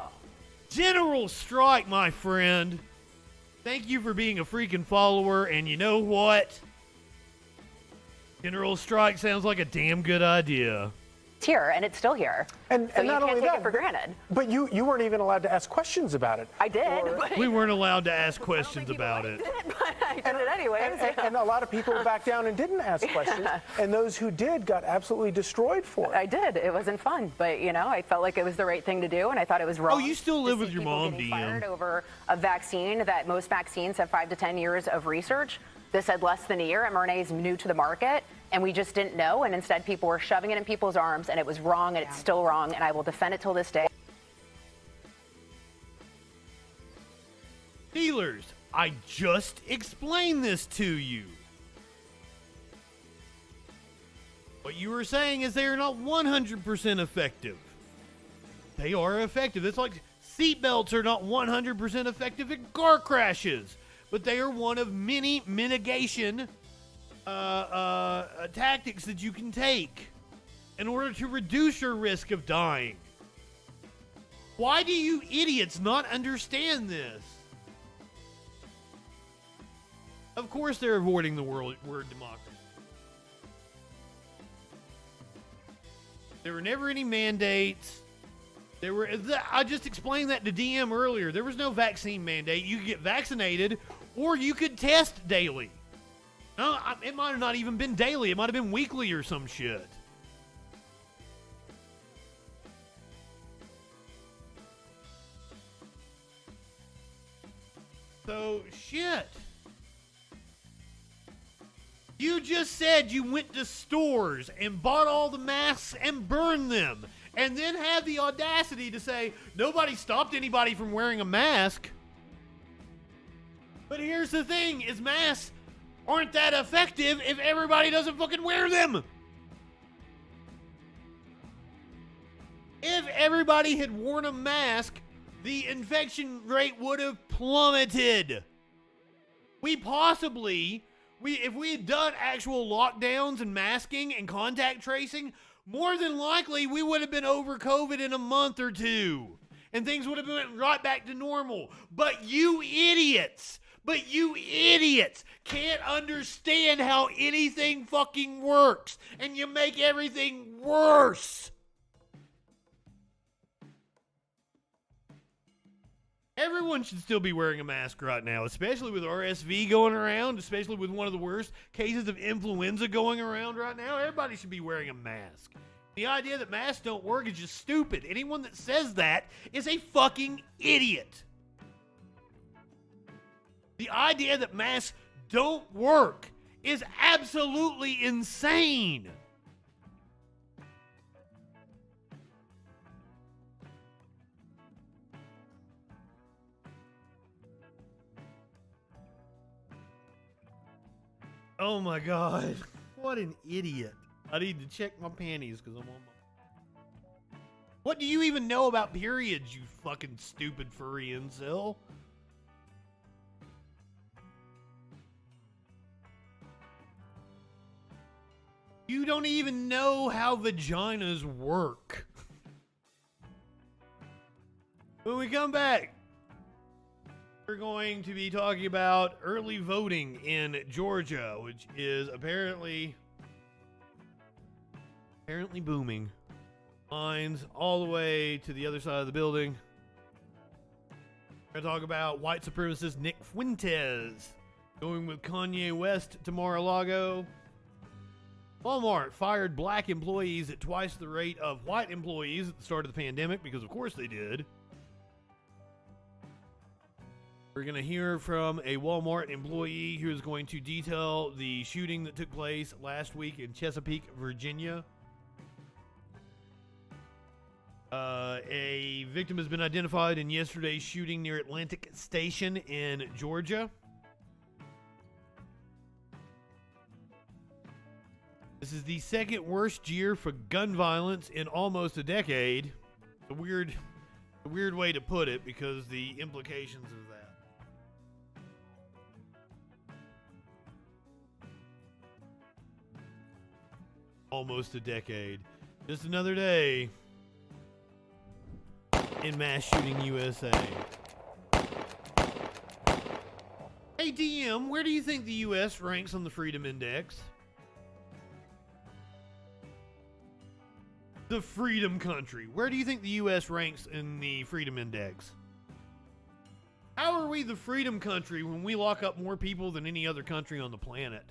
General Strike, my friend. Thank you for being a freaking follower, and you know what? General Strike sounds like a damn good idea. It's here, and it's still here. And so not you only can't take that, it for granted. But you weren't even allowed to ask questions about it. I did. But we weren't allowed to ask questions about it. But I did it anyways. And a lot of people backed down and didn't ask questions. And those who did got absolutely destroyed for it. I did. It wasn't fun. But, you know, I felt like it was the right thing to do, and I thought it was wrong. Oh, you still live with your mom, DM. Fired over a vaccine that most vaccines have 5 to 10 years of research. This had less than a year. mRNA is new to the market, and we just didn't know. And instead, people were shoving it in people's arms, and it was wrong, and it's still wrong. And I will defend it till this day. Dealers, I just explained this to you. What you were saying is they are not 100% effective. They are effective. It's like seatbelts are not 100% effective in car crashes, but they are one of many mitigation tactics that you can take in order to reduce your risk of dying. Why do you idiots not understand this? Of course they're avoiding the word democracy. There were never any mandates. I just explained that to DM earlier. There was no vaccine mandate. You could get vaccinated or you could test daily. No, it might have not even been daily. It might have been weekly or some shit. So, shit. You just said you went to stores and bought all the masks and burned them, and then had the audacity to say nobody stopped anybody from wearing a mask. But here's the thing, is masks aren't that effective if everybody doesn't fucking wear them. If everybody had worn a mask, the infection rate would have plummeted. If we had done actual lockdowns and masking and contact tracing, more than likely we would have been over COVID in a month or two. And things would have been right back to normal. But you idiots can't understand how anything fucking works. And you make everything worse. Everyone should still be wearing a mask right now, especially with RSV going around, especially with one of the worst cases of influenza going around right now. Everybody should be wearing a mask. The idea that masks don't work is just stupid. Anyone that says that is a fucking idiot. The idea that masks don't work is absolutely insane. Oh my God. What an idiot. I need to check my panties because I'm on my... What do you even know about periods, you fucking stupid furry incel? You don't even know how vaginas work. When we come back, we're going to be talking about early voting in Georgia, which is apparently booming. Lines all the way to the other side of the building. We're going to talk about white supremacist Nick Fuentes going with Kanye West to Mar-a-Lago. Walmart fired black employees at twice the rate of white employees at the start of the pandemic, because of course they did. We're going to hear from a Walmart employee who is going to detail the shooting that took place last week in Chesapeake, Virginia. A victim has been identified in yesterday's shooting near Atlantic Station in Georgia. This is the second worst year for gun violence in almost a decade. A weird way to put it, because the implications of that. Almost a decade. Just another day in mass shooting USA. Hey DM, where do you think the US ranks on the Freedom Index? The Freedom Country. Where do you think the US ranks in the Freedom Index? How are we the Freedom Country when we lock up more people than any other country on the planet?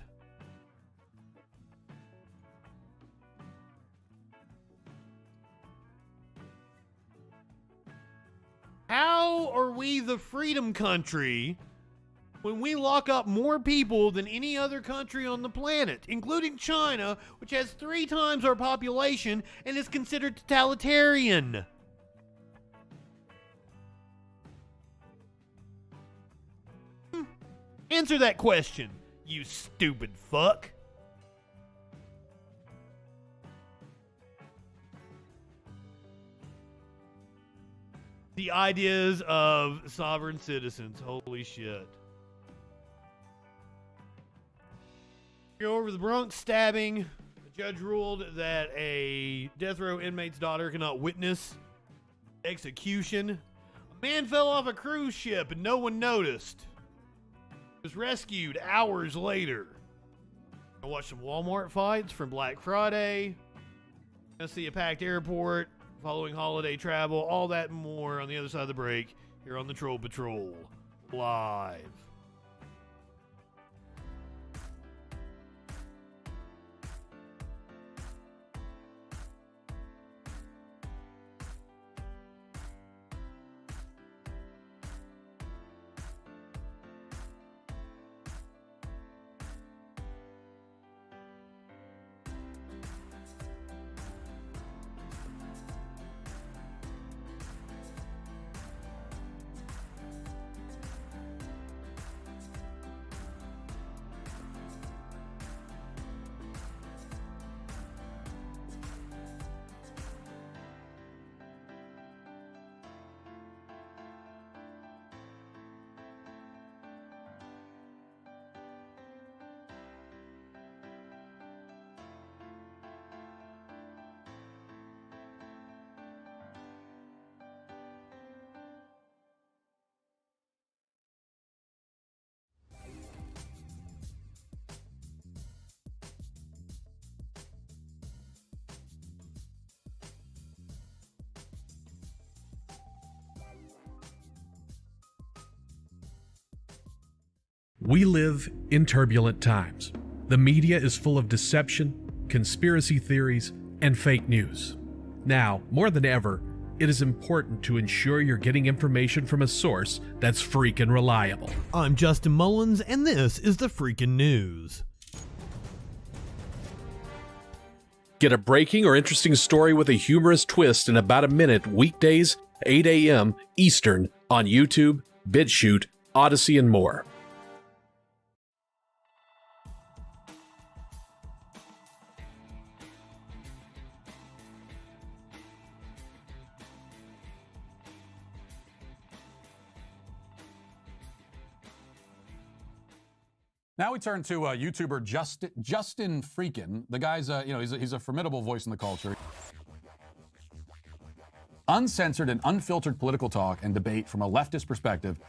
How are we the Freedom Country when we lock up more people than any other country on the planet, including China, which has 3 times our population and is considered totalitarian? Answer that question, you stupid fuck. The ideas of sovereign citizens. Holy shit. Go over the Bronx stabbing. The judge ruled that a death row inmate's daughter cannot witness execution. A man fell off a cruise ship and no one noticed. He was rescued hours later. I watched some Walmart fights from Black Friday. Gonna see a packed airport following holiday travel. All that and more on the other side of the break here on the Troll Patrol live. We live in turbulent times. The media is full of deception, conspiracy theories, and fake news. Now, more than ever, it is important to ensure you're getting information from a source that's freaking reliable. I'm Justin Mullins, and this is the Freakin' News. Get a breaking or interesting story with a humorous twist in about a minute weekdays, 8 a.m. Eastern on YouTube, BitChute, Odyssey, and more. Now we turn to YouTuber Justin FREAKIN. The guy's, he's a formidable voice in the culture. Uncensored and unfiltered political talk and debate from a leftist perspective.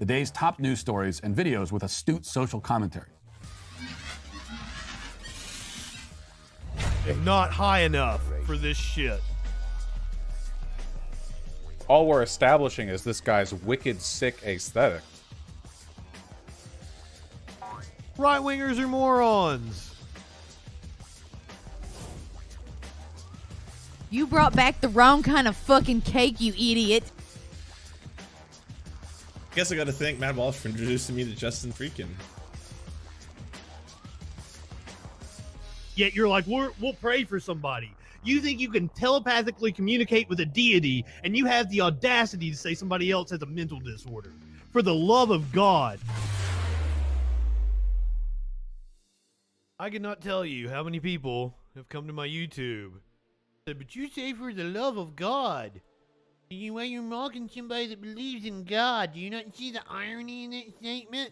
The day's top news stories and videos with astute social commentary. If not high enough for this shit. All we're establishing is this guy's wicked, sick aesthetic. Right-wingers are morons. You brought back the wrong kind of fucking cake, you idiot. I guess I gotta thank Matt Walsh for introducing me to Justin FREAKIN. Yet you're like, we'll pray for somebody. You think you can telepathically communicate with a deity, and you have the audacity to say somebody else has a mental disorder. For the love of God. I cannot tell you how many people have come to my YouTube and said, but you say for the love of God. Why you're mocking somebody that believes in God? Do you not see the irony in that statement?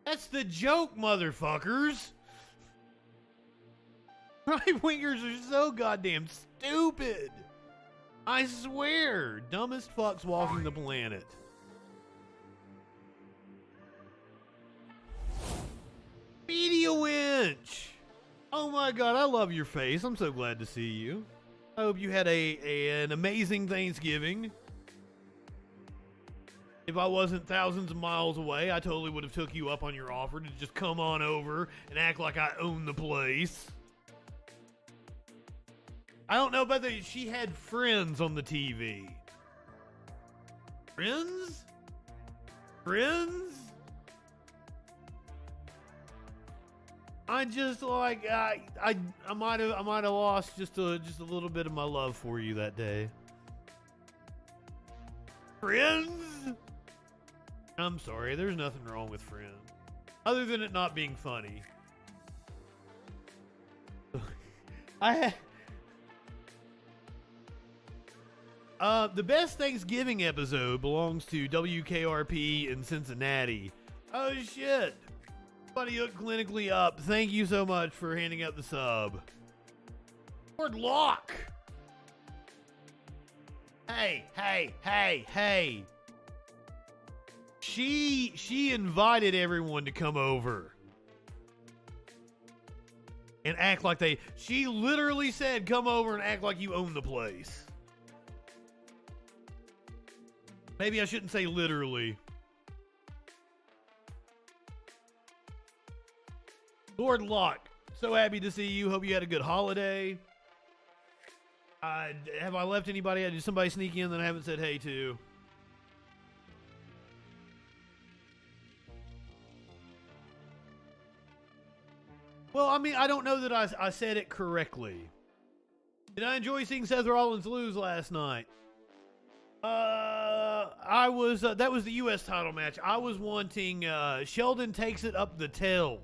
That's the joke, motherfuckers. Right-wingers are so goddamn stupid. I swear, dumbest fucks walking the planet. Media Winch! Oh my god, I love your face. I'm so glad to see you. I hope you had an amazing Thanksgiving. If I wasn't thousands of miles away, I totally would have took you up on your offer to just come on over and act like I own the place. I don't know about that. She had Friends on the TV. Friends? Friends? I just like I might have lost just a little bit of my love for you that day. Friends? I'm sorry, there's nothing wrong with Friends, other than it not being funny. The best Thanksgiving episode belongs to WKRP in Cincinnati. Oh shit. Somebody hooked clinically up. Thank you so much for handing out the sub. Lord Locke. Hey. She invited everyone to come over. And act like she literally said, come over and act like you own the place. Maybe I shouldn't say literally. Lord Locke, so happy to see you. Hope you had a good holiday. Have I left anybody? Did somebody sneak in that I haven't said hey to? Well, I mean, I don't know that I said it correctly. Did I enjoy seeing Seth Rollins lose last night? That was the U.S. title match. I was wanting Sheldon takes it up the tail.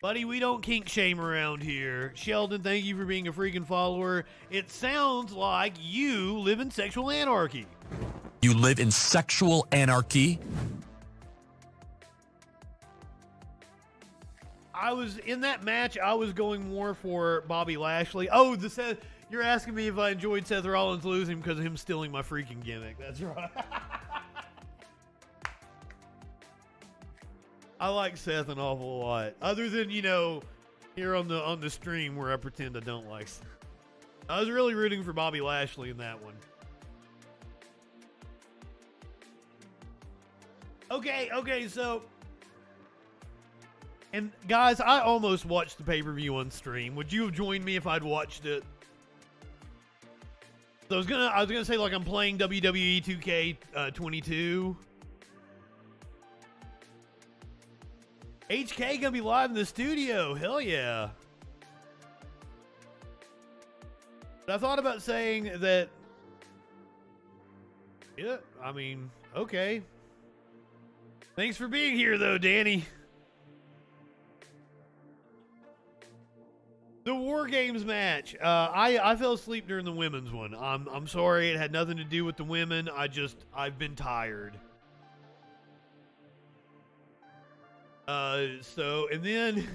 Buddy, we don't kink shame around here. Sheldon, thank you for being a freaking follower. It sounds like you live in sexual anarchy. You live in sexual anarchy? I was in that match. I was going more for Bobby Lashley. Oh, you're asking me if I enjoyed Seth Rollins losing because of him stealing my freaking gimmick. That's right. I like Seth an awful lot. Other than, here on the stream where I pretend I don't like Seth. I was really rooting for Bobby Lashley in that one. Okay, so And guys, I almost watched the pay-per-view on stream. Would you have joined me if I'd watched it? So I was gonna say, like, I'm playing WWE 2K22. HK gonna be live in the studio. Hell yeah. But I thought about saying that. Yeah, I mean, okay. Thanks for being here, though, Danny. The War Games match. I fell asleep during the women's one. I'm sorry. It had nothing to do with the women. I've been tired. And then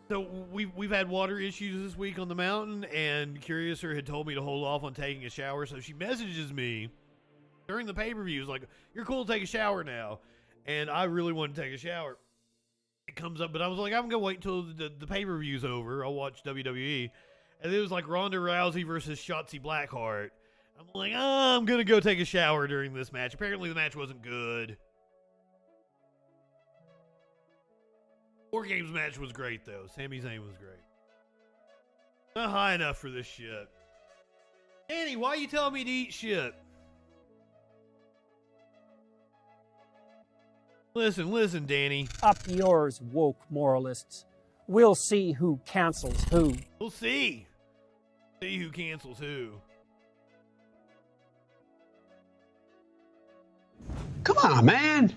so we've had water issues this week on the mountain, and Curiouser had told me to hold off on taking a shower, so she messages me during the pay-per-view, like, you're cool to take a shower now. And I really wanted to take a shower. It comes up, but I was like, I'm gonna wait until the pay-per-view's over. I'll watch WWE. And it was like Ronda Rousey versus Shotzi Blackheart. I'm like, I'm gonna go take a shower during this match. Apparently the match wasn't good. War Games match was great, though. Sami Zayn was great. Not high enough for this shit. Danny, why you telling me to eat shit? Listen, Danny. Up yours, woke moralists. We'll see who cancels who. We'll see. See who cancels who. Come on, man.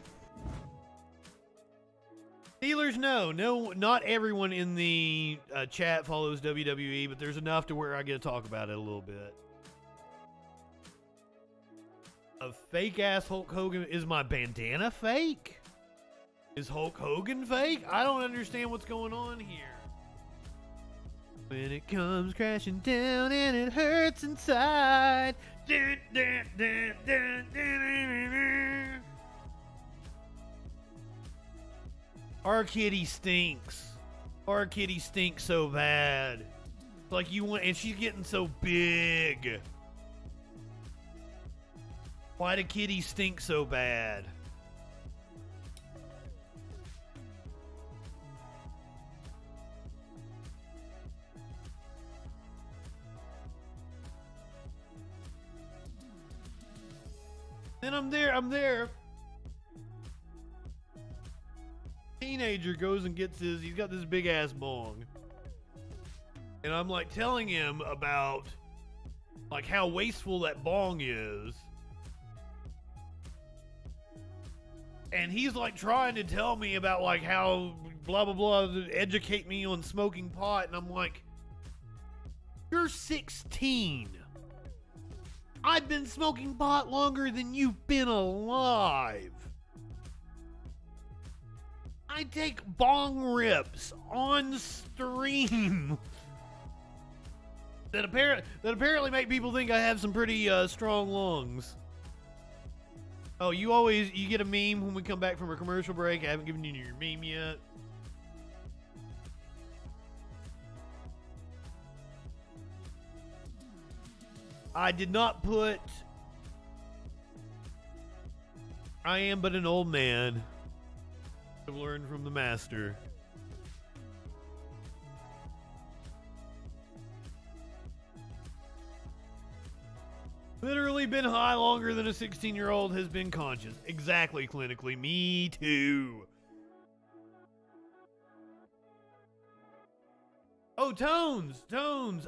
Steelers, no, not everyone in the chat follows WWE, but there's enough to where I get to talk about it a little bit. A fake-ass Hulk Hogan. Is my bandana fake? Is Hulk Hogan fake? I don't understand what's going on here. When it comes crashing down and it hurts inside. Dun, dun, dun, dun, dun, dun, dun. Our kitty stinks. Our kitty stinks so bad. It's like you want, and she's getting so big. Why do kitties stink so bad? Then I'm there. Teenager goes and gets he's got this big ass bong. And I'm like telling him about like how wasteful that bong is. And he's like trying to tell me about like how blah blah blah, educate me on smoking pot, and I'm like, you're 16. I've been smoking pot longer than you've been alive. I take bong rips on stream that apparently make people think I have some pretty strong lungs. Oh, you get a meme when we come back from a commercial break. I haven't given you your meme yet. I did not put I am but an old man. I've learned from the master. Literally been high longer than a 16-year-old has been conscious. Exactly, clinically. Me too. Oh, Tones.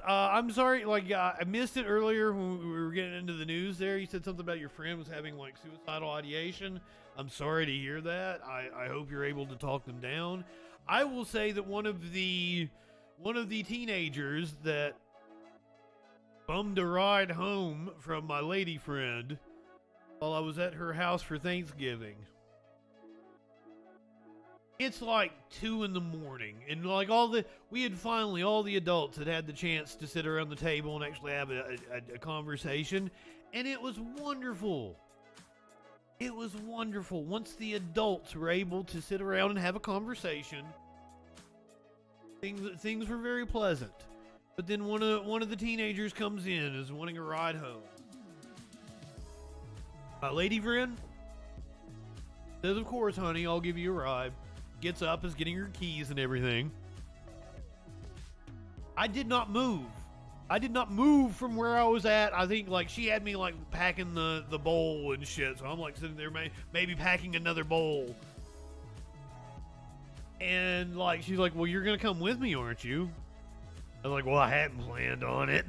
I'm sorry, like, I missed it earlier when we were getting into the news there. You said something about your friend was having, like, suicidal ideation. I'm sorry to hear that. I hope you're able to talk them down. I will say that one of the teenagers that bummed a ride home from my lady friend while I was at her house for Thanksgiving. It's like 2 a.m, and like all the adults had the chance to sit around the table and actually have a conversation, and it was wonderful. It was wonderful. Once the adults were able to sit around and have a conversation, things were very pleasant. But then one of the teenagers comes in is wanting a ride home. My lady friend says, "Of course, honey, I'll give you a ride." gets up, is getting her keys and everything. I did not move. I did not move from where I was at. I think, like, she had me, like, packing the bowl and shit. So I'm, like, sitting there maybe packing another bowl. And, like, she's like, well, you're going to come with me, aren't you? I was like, well, I hadn't planned on it.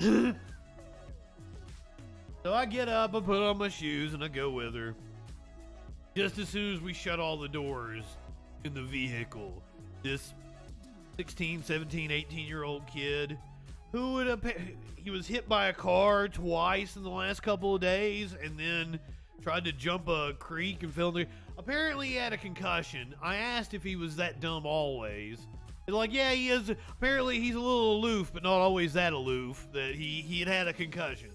So I get up, I put on my shoes, and I go with her. Just as soon as we shut all the doors in the vehicle, this 16, 17, 18-year-old kid who he was hit by a car twice in the last couple of days and then tried to jump a creek and fell in there. Apparently he had a concussion. I asked if he was that dumb always. They're like, yeah, he is. Apparently he's a little aloof, but not always that aloof, that he had a concussion.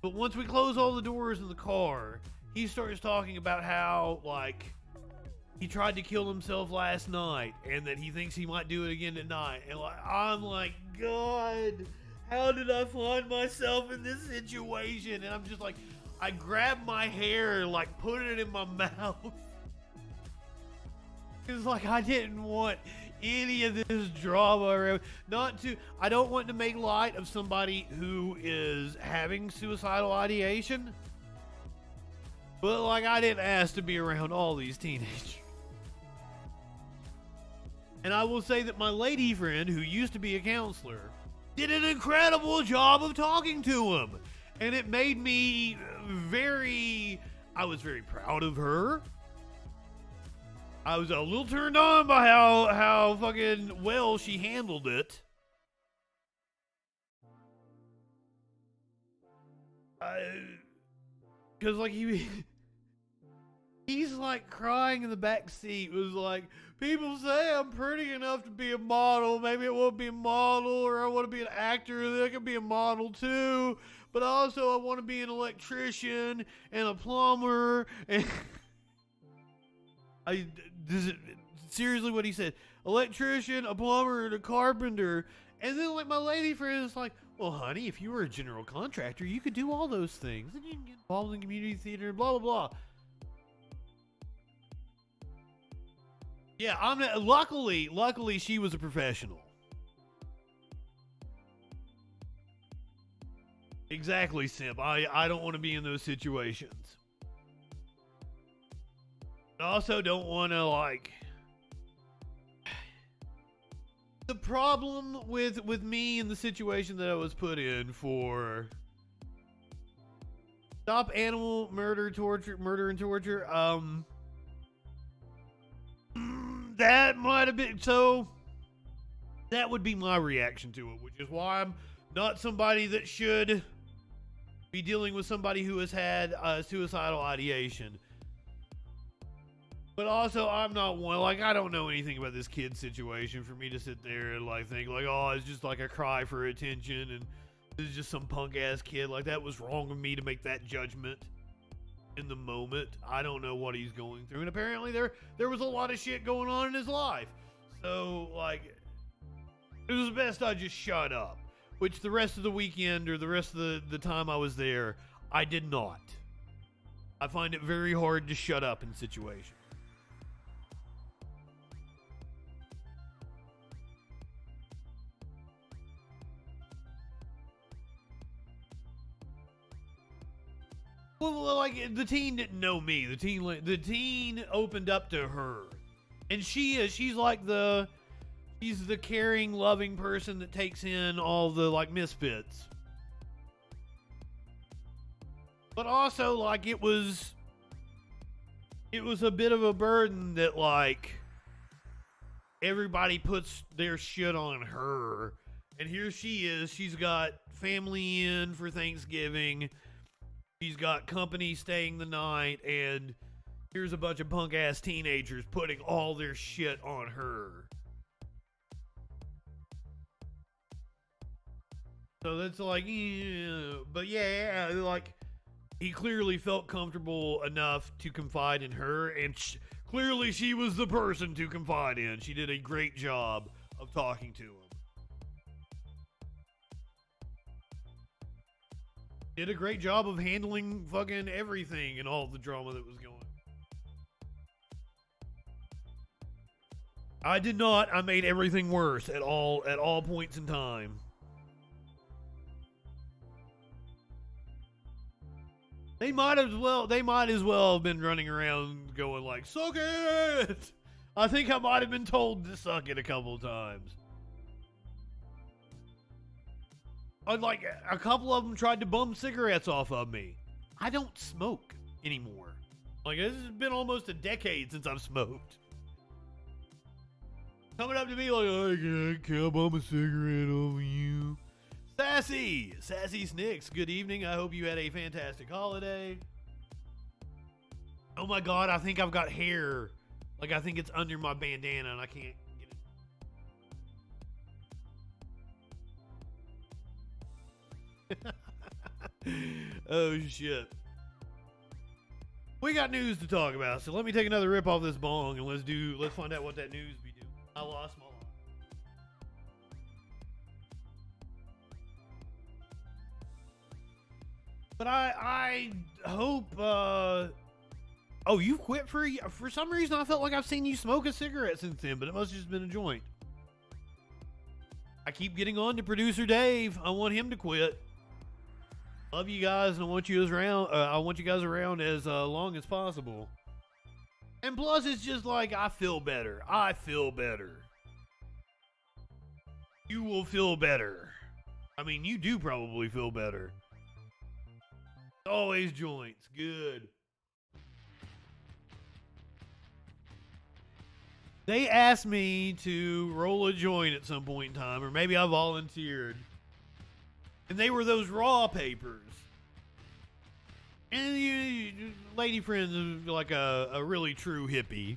But once we close all the doors in the car, he starts talking about how, like, he tried to kill himself last night and that he thinks he might do it again tonight. And, like, I'm like, God, how did I find myself in this situation? And I'm just like, I grabbed my hair, like, put it in my mouth. It's like, I didn't want any of this drama. I don't want to make light of somebody who is having suicidal ideation. But, like, I didn't ask to be around all these teenagers. And I will say that my lady friend, who used to be a counselor, did an incredible job of talking to him. And it made me I was very proud of her. I was a little turned on by how fucking well she handled it. Because, like, he's, like, crying in the back seat. It was like, people say I'm pretty enough to be a model. Maybe I want to be a model, or I want to be an actor. Then I can be a model, too. But also, I want to be an electrician and a plumber. And this is seriously what he said. Electrician, a plumber, and a carpenter. And then, like, my lady friend is like, well, honey, if you were a general contractor, you could do all those things. And you can get involved in community theater and blah, blah, blah. Yeah, luckily she was a professional. Exactly, Simp. I don't want to be in those situations. I also don't want to, like... The problem with me and the situation that I was put in for Stop Animal Murder and Torture, that might have been, so that would be my reaction to it, which is why I'm not somebody that should be dealing with somebody who has had suicidal ideation. But also, I'm not one, like, I don't know anything about this kid situation for me to sit there and, like, think, like, oh, it's just, like, a cry for attention, and this is just some punk-ass kid. Like, that was wrong of me to make that judgment in the moment. I don't know what he's going through, and apparently there was a lot of shit going on in his life. So, like, it was best I just shut up, which the rest of the weekend, or the rest of the time I was there, I did not. I find it very hard to shut up in situations. Well, like, the teen didn't know me. The teen opened up to her, and she's like she's the caring, loving person that takes in all the, like, misfits. But also, like, it was a bit of a burden that, like, everybody puts their shit on her, and here she is. She's got family in for Thanksgiving. She's got company staying the night, and here's a bunch of punk-ass teenagers putting all their shit on her. So that's like, yeah. But yeah, like, he clearly felt comfortable enough to confide in her, and clearly she was the person to confide in. She did a great job of talking to him. Did a great job of handling fucking everything and all the drama that was going on. I did not. I made everything worse at all points in time. They might as well have been running around going like, "Suck it!" I think I might have been told to suck it a couple of times. Like, a couple of them tried to bum cigarettes off of me. I don't smoke anymore. Like, this has been almost a decade since I've smoked. Coming up to me like, I can't bum a cigarette over you. Sassy Snicks, good evening. I hope you had a fantastic holiday. Oh my God, I think I've got hair. Like, I think it's under my bandana and I can't get it. Oh shit. We got news to talk about, so let me take another rip off this bong and let's find out what that news be doing. I lost my line. But I hope oh, you've quit for some reason. I felt like I've seen you smoke a cigarette since then, but it must have just been a joint. I keep getting on to producer Dave. I want him to quit. Love you guys, and I want you guys around as long as possible. And plus, it's just like I feel better. You will feel better. I mean, you do probably feel better. Always joints. Good. They asked me to roll a joint at some point in time, or maybe I volunteered. And they were those raw papers. And you lady friends is like a really true hippie.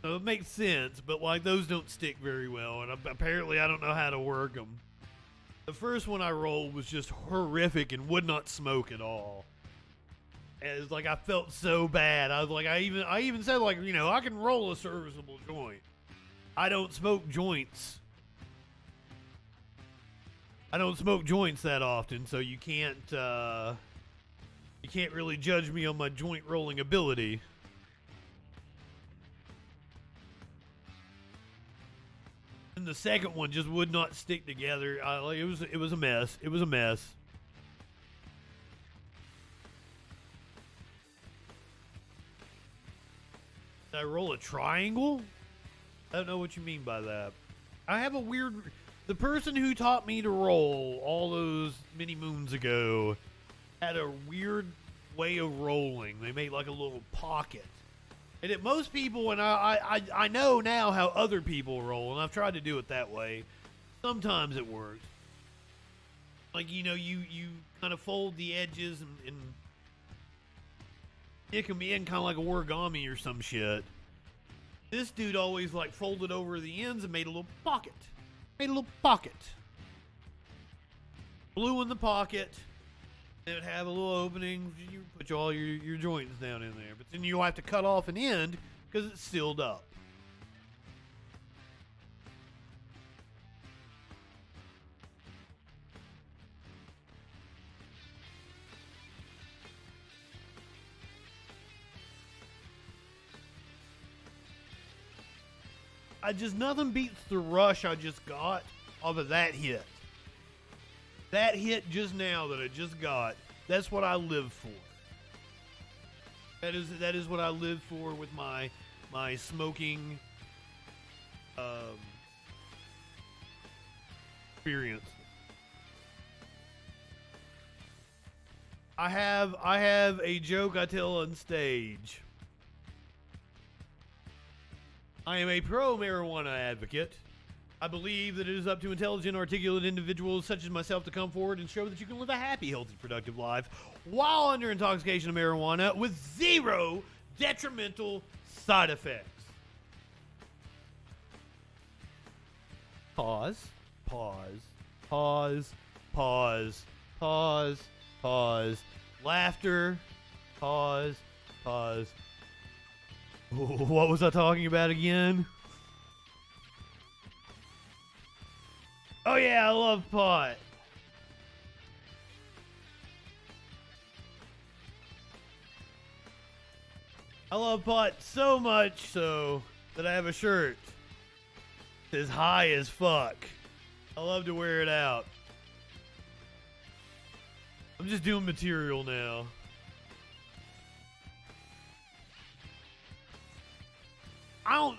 So it makes sense, but like those don't stick very well, and apparently I don't know how to work them. The first one I rolled was just horrific and would not smoke at all. And it's like I felt so bad. I was like, I even said, like, you know, I can roll a serviceable joint. I don't smoke joints. I don't smoke joints that often, so you can't really judge me on my joint rolling ability. And the second one just would not stick together. It was a mess. It was a mess. Did I roll a triangle? I don't know what you mean by that. I have a weird... The person who taught me to roll all those many moons ago had a weird way of rolling. They made like a little pocket. And most people, and I know now how other people roll, and I've tried to do it that way. Sometimes it works. Like, you know, you kind of fold the edges and stick them in kind of like a origami or some shit. This dude always like folded over the ends and made a little pocket. Blew in the pocket. It would have a little opening. You put all your joints down in there. But then you'll have to cut off an end because it's sealed up. Nothing beats the rush I just got off of that hit. That hit just now that I just got, that's what I live for. That is what I live for with my smoking experience. I have a joke I tell on stage. I am a pro-marijuana advocate. I believe that it is up to intelligent, articulate individuals such as myself to come forward and show that you can live a happy, healthy, productive life while under intoxication of marijuana with zero detrimental side effects. Pause. Laughter. Pause. What was I talking about again? Oh yeah, I love pot. I love pot so much so that I have a shirt that's high as fuck. I love to wear it out. I'm just doing material now.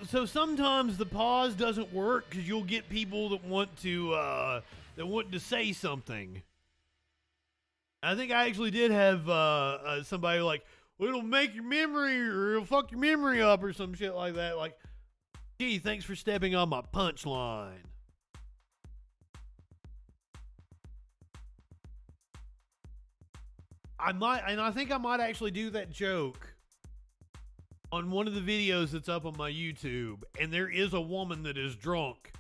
So sometimes the pause doesn't work because you'll get people that want to say something. I think I actually did have somebody like, well, it'll make your memory or it'll fuck your memory up or some shit like that. Like, gee, thanks for stepping on my punchline. I think I might actually do that joke on one of the videos that's up on my YouTube, and there is a woman that is drunk,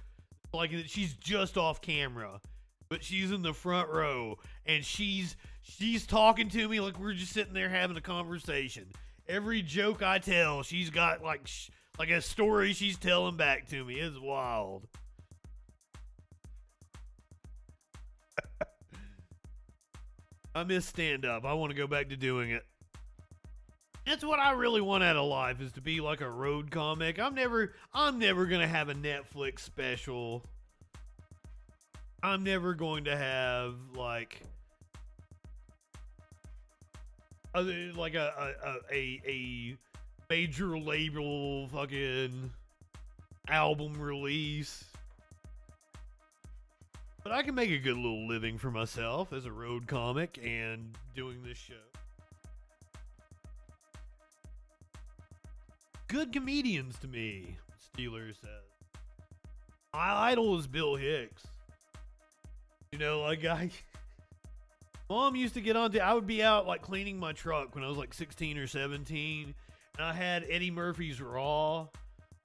like she's just off camera, but she's in the front row, and she's talking to me like we're just sitting there having a conversation. Every joke I tell, she's got like a story she's telling back to me. It's wild. I miss stand-up. I want to go back to doing it. That's what I really want out of life, is to be like a road comic. I'm never gonna have a Netflix special. I'm never going to have like a major label fucking album release. But I can make a good little living for myself as a road comic and doing this show. Good comedians to me, Steeler says. My idol is Bill Hicks. You know, like Mom used to get on I would be out like cleaning my truck when I was like 16 or 17, and I had Eddie Murphy's Raw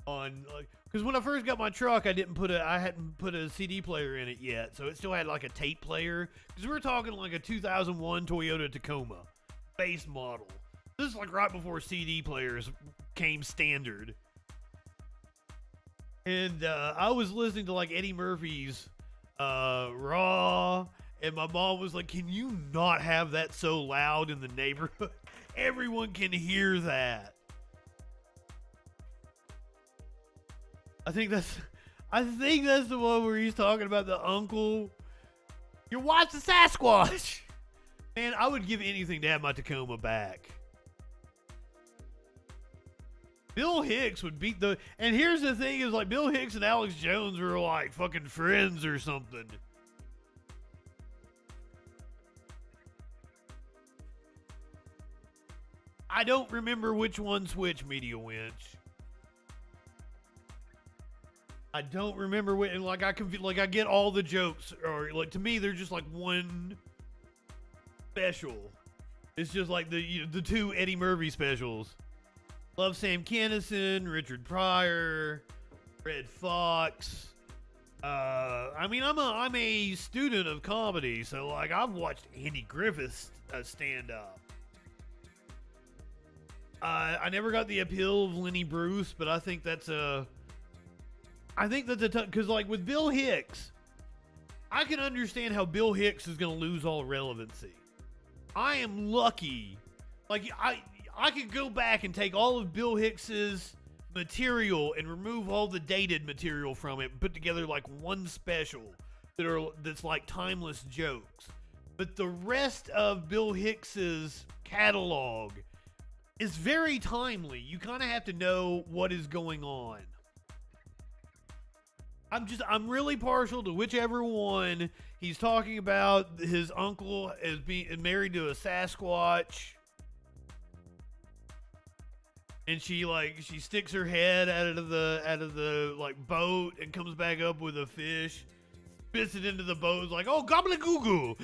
on, like, because when I first got my truck, I hadn't put a CD player in it yet, so it still had like a tape player. Because we were talking like a 2001 Toyota Tacoma base model. This is like right before CD players came standard. And I was listening to like Eddie Murphy's Raw, and my mom was like, "Can you not have that so loud in the neighborhood? Everyone can hear that." I think that's the one where he's talking about the uncle. You watch the Sasquatch. Man, I would give anything to have my Tacoma back. Bill Hicks would beat and here's the thing is like Bill Hicks and Alex Jones were like fucking friends or something. I don't remember which one's which, Media Winch. I don't remember which, and like I get all the jokes, or like to me they're just like one special. It's just like the two Eddie Murphy specials. Love Sam Kinison, Richard Pryor, Red Fox. I mean, I'm a student of comedy, so like I've watched Andy Griffith stand up. I never got the appeal of Lenny Bruce, but I think that's because like with Bill Hicks, I can understand how Bill Hicks is going to lose all relevancy. I am lucky. Like I could go back and take all of Bill Hicks's material and remove all the dated material from it and put together like one special that's like timeless jokes. But the rest of Bill Hicks's catalog is very timely. You kind of have to know what is going on. I'm really partial to whichever one he's talking about. His uncle is being married to a Sasquatch, and she sticks her head out of the like boat and comes back up with a fish, spits it into the boat. It's like, oh, gobbledygoo.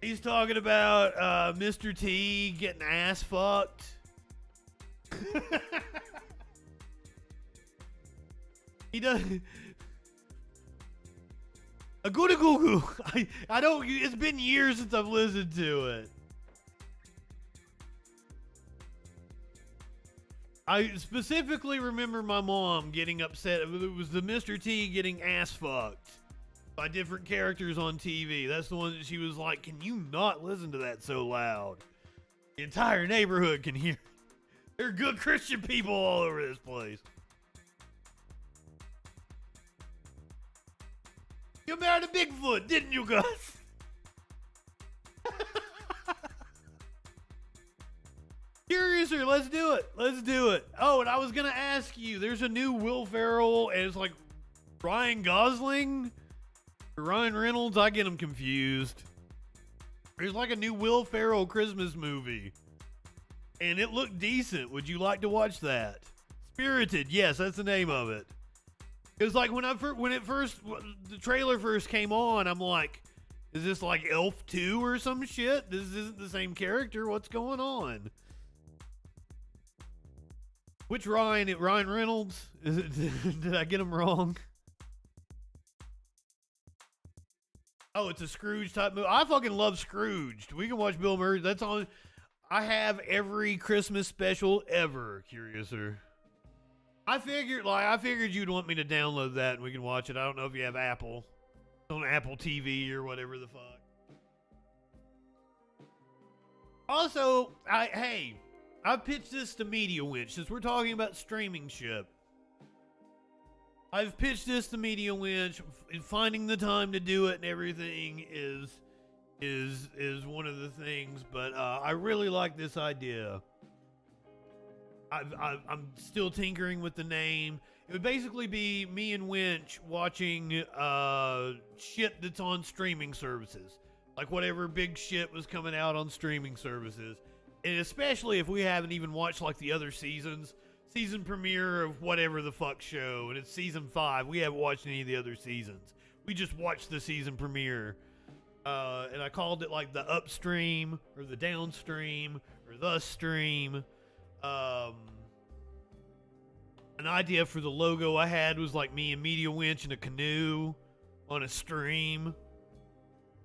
He's talking about Mr. T getting ass fucked. He does a goody goo goo. I don't. It's been years since I've listened to it. I specifically remember my mom getting upset. It was the Mr. T getting ass fucked by different characters on TV. That's the one that she was like, "Can you not listen to that so loud?" The entire neighborhood can hear. There are good Christian people all over this place. You married a Bigfoot, didn't you, Gus? Curiouser, let's do it. Let's do it. Oh, and I was going to ask you, there's a new Will Ferrell, and it's like Ryan Gosling or Ryan Reynolds. I get them confused. There's like a new Will Ferrell Christmas movie, and it looked decent. Would you like to watch that? Spirited, yes, that's the name of it. It was like when the trailer first came on, I'm like, is this like Elf 2 or some shit? This isn't the same character. What's going on? Which Ryan? Ryan Reynolds? Is it? Did I get him wrong? Oh, it's a Scrooge type movie. I fucking love Scrooged. We can watch Bill Murray. That's on. I have every Christmas special ever, Curiouser. I figured you'd want me to download that and we can watch it. I don't know if you have Apple. It's on Apple TV or whatever the fuck. Also, I've pitched this to Media Winch since we're talking about streaming shit. I've pitched this to Media Winch. Finding the time to do it and everything is one of the things, but I really like this idea. I'm still tinkering with the name. It would basically be me and Winch watching shit that's on streaming services, like whatever big shit was coming out on streaming services. And especially if we haven't even watched like the other season premiere of whatever the fuck show, and it's season 5. We haven't watched any of the other seasons. We just watched the season premiere. And I called it like the upstream or the downstream or the stream. An idea for the logo I had was like me and Media Winch in a canoe on a stream.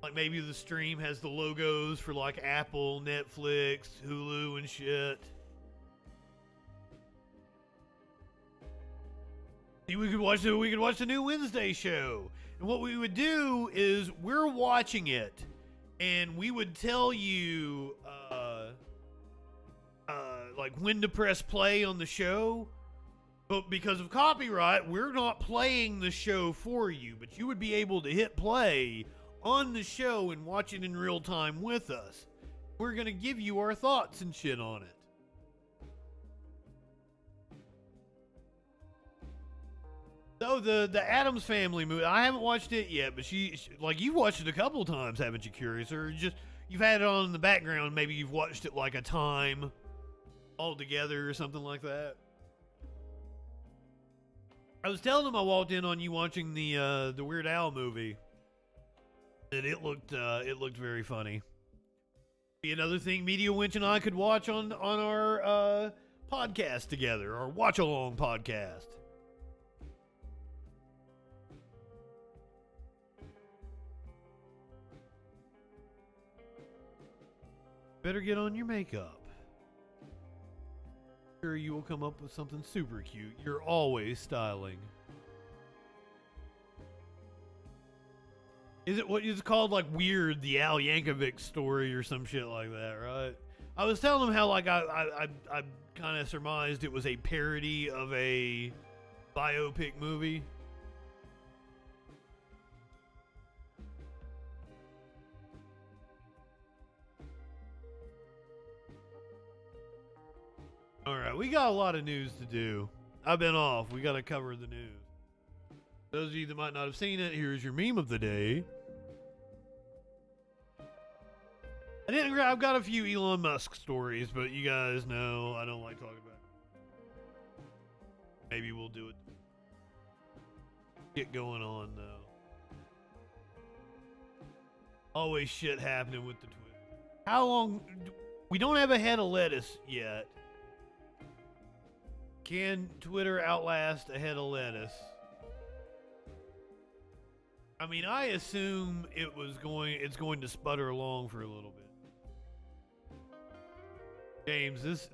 Like maybe the stream has the logos for like Apple, Netflix, Hulu, and shit. See, we could watch the new Wednesday show. And what we would do is we're watching it, and we would tell you like when to press play on the show. But because of copyright, we're not playing the show for you, but you would be able to hit play on the show and watch it in real time with us. We're going to give you our thoughts and shit on it. So the Addams Family movie, I haven't watched it yet, but she like you've watched it a couple times, haven't you, Curious? Or just you've had it on in the background, maybe you've watched it like a time all together or something like that. I was telling him I walked in on you watching the Weird Al movie, and it looked very funny. Be another thing Media Winch and I could watch on our podcast together, our watch along podcast. Better get on your makeup. Sure, you will come up with something super cute. You're always styling. Is it what is called like Weird, the Al Yankovic story or some shit like that, right? I was telling him how like I kind of surmised it was a parody of a biopic movie. Alright, we got a lot of news to do. I've been off. We got to cover the news. Those of you that might not have seen it, here's your meme of the day. I've got a few Elon Musk stories, but you guys know I don't like talking about it. Maybe we'll do it. Get going on, though. Always shit happening with the Twitter. How long... We don't have a head of lettuce yet. Can Twitter outlast a head of lettuce? I mean, I assume it's going to sputter along for a little bit. James, this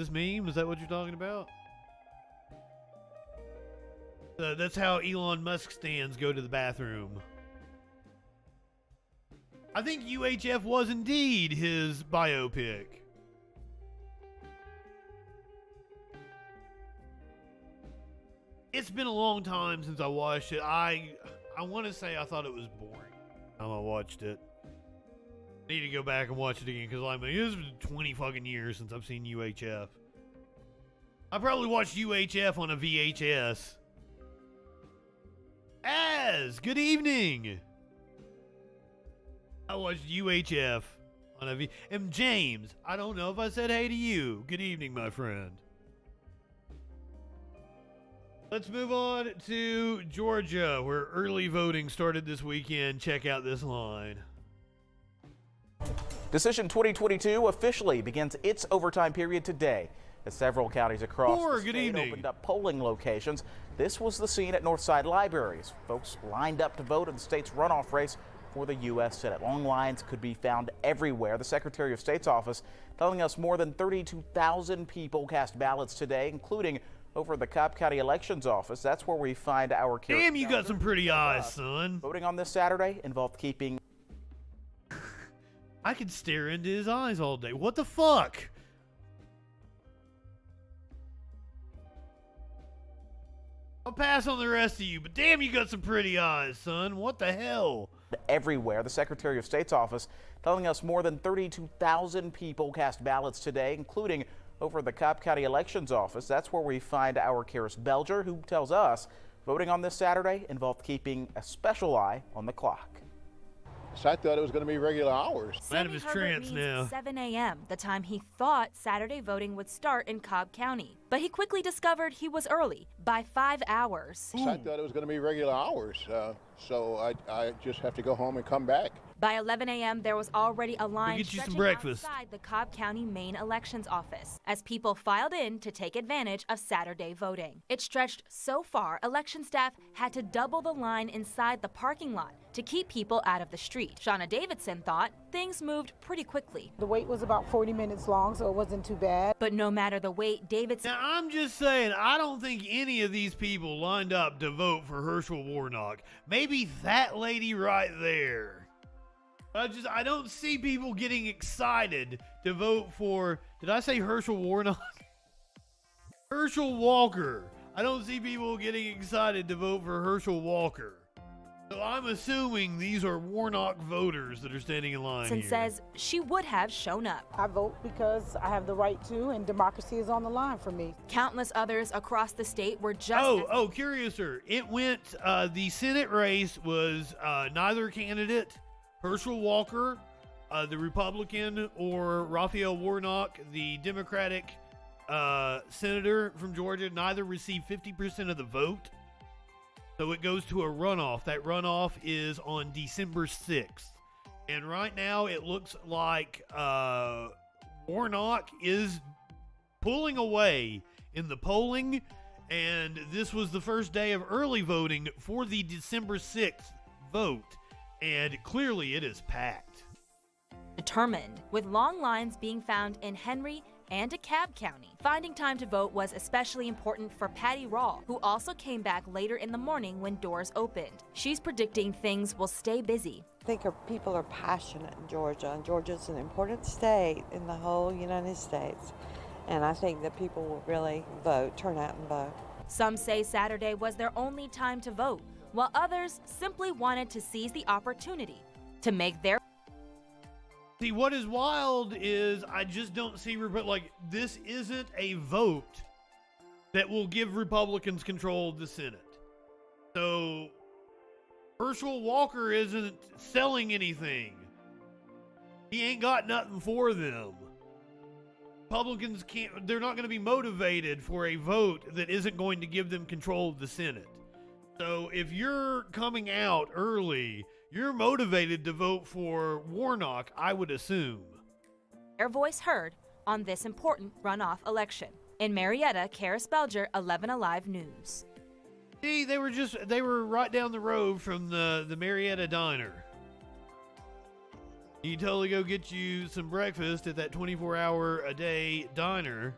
meme, is that what you're talking about? That's how Elon Musk stands go to the bathroom. I think UHF was indeed his biopic. It's been a long time since I watched it. I want to say I thought it was boring. I watched it. Need to go back and watch it again because it's been 20 fucking years since I've seen UHF. I probably watched UHF on a VHS. Good evening. I watched UHF on a V. And James, I don't know if I said hey to you. Good evening, my friend. Let's move on to Georgia, where early voting started this weekend. Check out this line. Decision 2022 officially begins its overtime period today, as several counties across the state opened up polling locations. This was the scene at Northside Libraries. Folks lined up to vote in the state's runoff race for the U.S. Senate. Long lines could be found everywhere. The Secretary of State's office telling us more than 32,000 people cast ballots today, including over the Cobb County Elections Office. That's where we find our Karen. Damn, you got some pretty eyes, son. Voting on this Saturday involved keeping... I could stare into his eyes all day. What the fuck? I'll pass on the rest of you, but damn, you got some pretty eyes, son. What the hell? Everywhere. The Secretary of State's office telling us more than 32,000 people cast ballots today, including over the Cobb County Elections Office. That's where we find our Karis Belger, who tells us voting on this Saturday involved keeping a special eye on the clock. So I thought it was going to be regular hours. Out of his trance now. 7 a.m., the time he thought Saturday voting would start in Cobb County. But he quickly discovered he was early, by 5 hours. So I thought it was going to be regular hours, so I just have to go home and come back. By 11 a.m., there was already a line get you some stretching breakfast outside the Cobb County main elections office as people filed in to take advantage of Saturday voting. It stretched so far, election staff had to double the line inside the parking lot to keep people out of the street. Shauna Davidson thought things moved pretty quickly. The wait was about 40 minutes long, so it wasn't too bad. But no matter the wait, Davidson... Now, I'm just saying, I don't think any of these people lined up to vote for Herschel Warnock. Maybe that lady right there. I don't see people getting excited to vote for, did I say Herschel Warnock? Herschel Walker. I don't see people getting excited to vote for Herschel Walker. So I'm assuming these are Warnock voters that are standing in line here. says she would have shown up. I vote because I have the right to, and democracy is on the line for me. Countless others across the state were just... Curiouser. It went, the Senate race was neither candidate, Herschel Walker, the Republican, or Raphael Warnock, the Democratic senator from Georgia, neither received 50% of the vote. So it goes to a runoff. That runoff is on December 6th. And right now it looks like Warnock is pulling away in the polling. And this was the first day of early voting for the December 6th vote. And clearly it is packed. Determined, with long lines being found in Henry and DeKalb County. Finding time to vote was especially important for Patty Rawl, who also came back later in the morning when doors opened. She's predicting things will stay busy. I think people are passionate in Georgia, and Georgia's an important state in the whole United States. And I think that people will really turn out and vote. Some say Saturday was their only time to vote, while others simply wanted to seize the opportunity to make their... See, what is wild is I just don't see, this isn't a vote that will give Republicans control of the Senate. So, Herschel Walker isn't selling anything. He ain't got nothing for them. Republicans they're not going to be motivated for a vote that isn't going to give them control of the Senate. So if you're coming out early, you're motivated to vote for Warnock, I would assume. Their voice heard on this important runoff election. In Marietta, Karis Belger, 11 Alive News. See, they were right down the road from the Marietta Diner. You can totally go get you some breakfast at that 24-hour-a-day diner.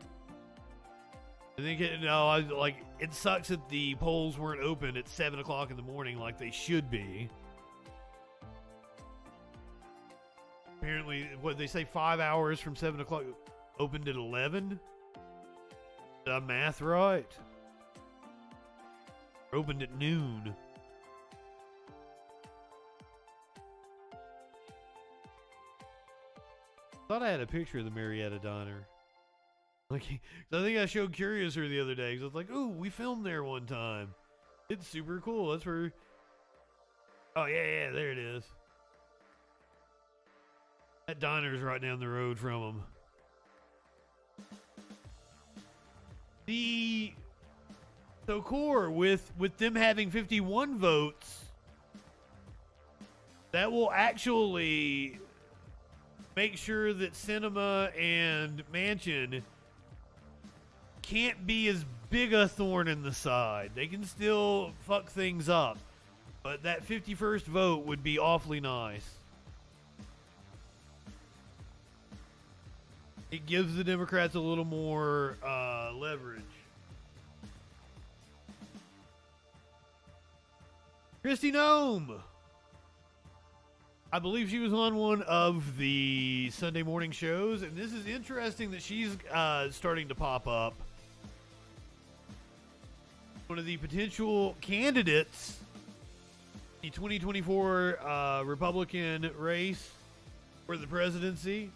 I think it sucks that the polls weren't open at 7 o'clock in the morning like they should be. Apparently, what they say, 5 hours from 7 o'clock, opened at 11? Did I math right? Opened at noon. Thought I had a picture of the Marietta Diner. Like, I think I showed Curious her the other day. 'Cause I was like, "Ooh, we filmed there one time. It's super cool." That's where. Oh yeah, there it is. That diner's right down the road from them. So core with them having 51 votes, that will actually make sure that Cinema and Manchin can't be as big a thorn in the side. They can still fuck things up, but that 51st vote would be awfully nice. It gives the Democrats a little more leverage. Kristi Noem. I believe she was on one of the Sunday morning shows, and this is interesting that she's starting to pop up. One of the potential candidates, the 2024 Republican race for the presidency.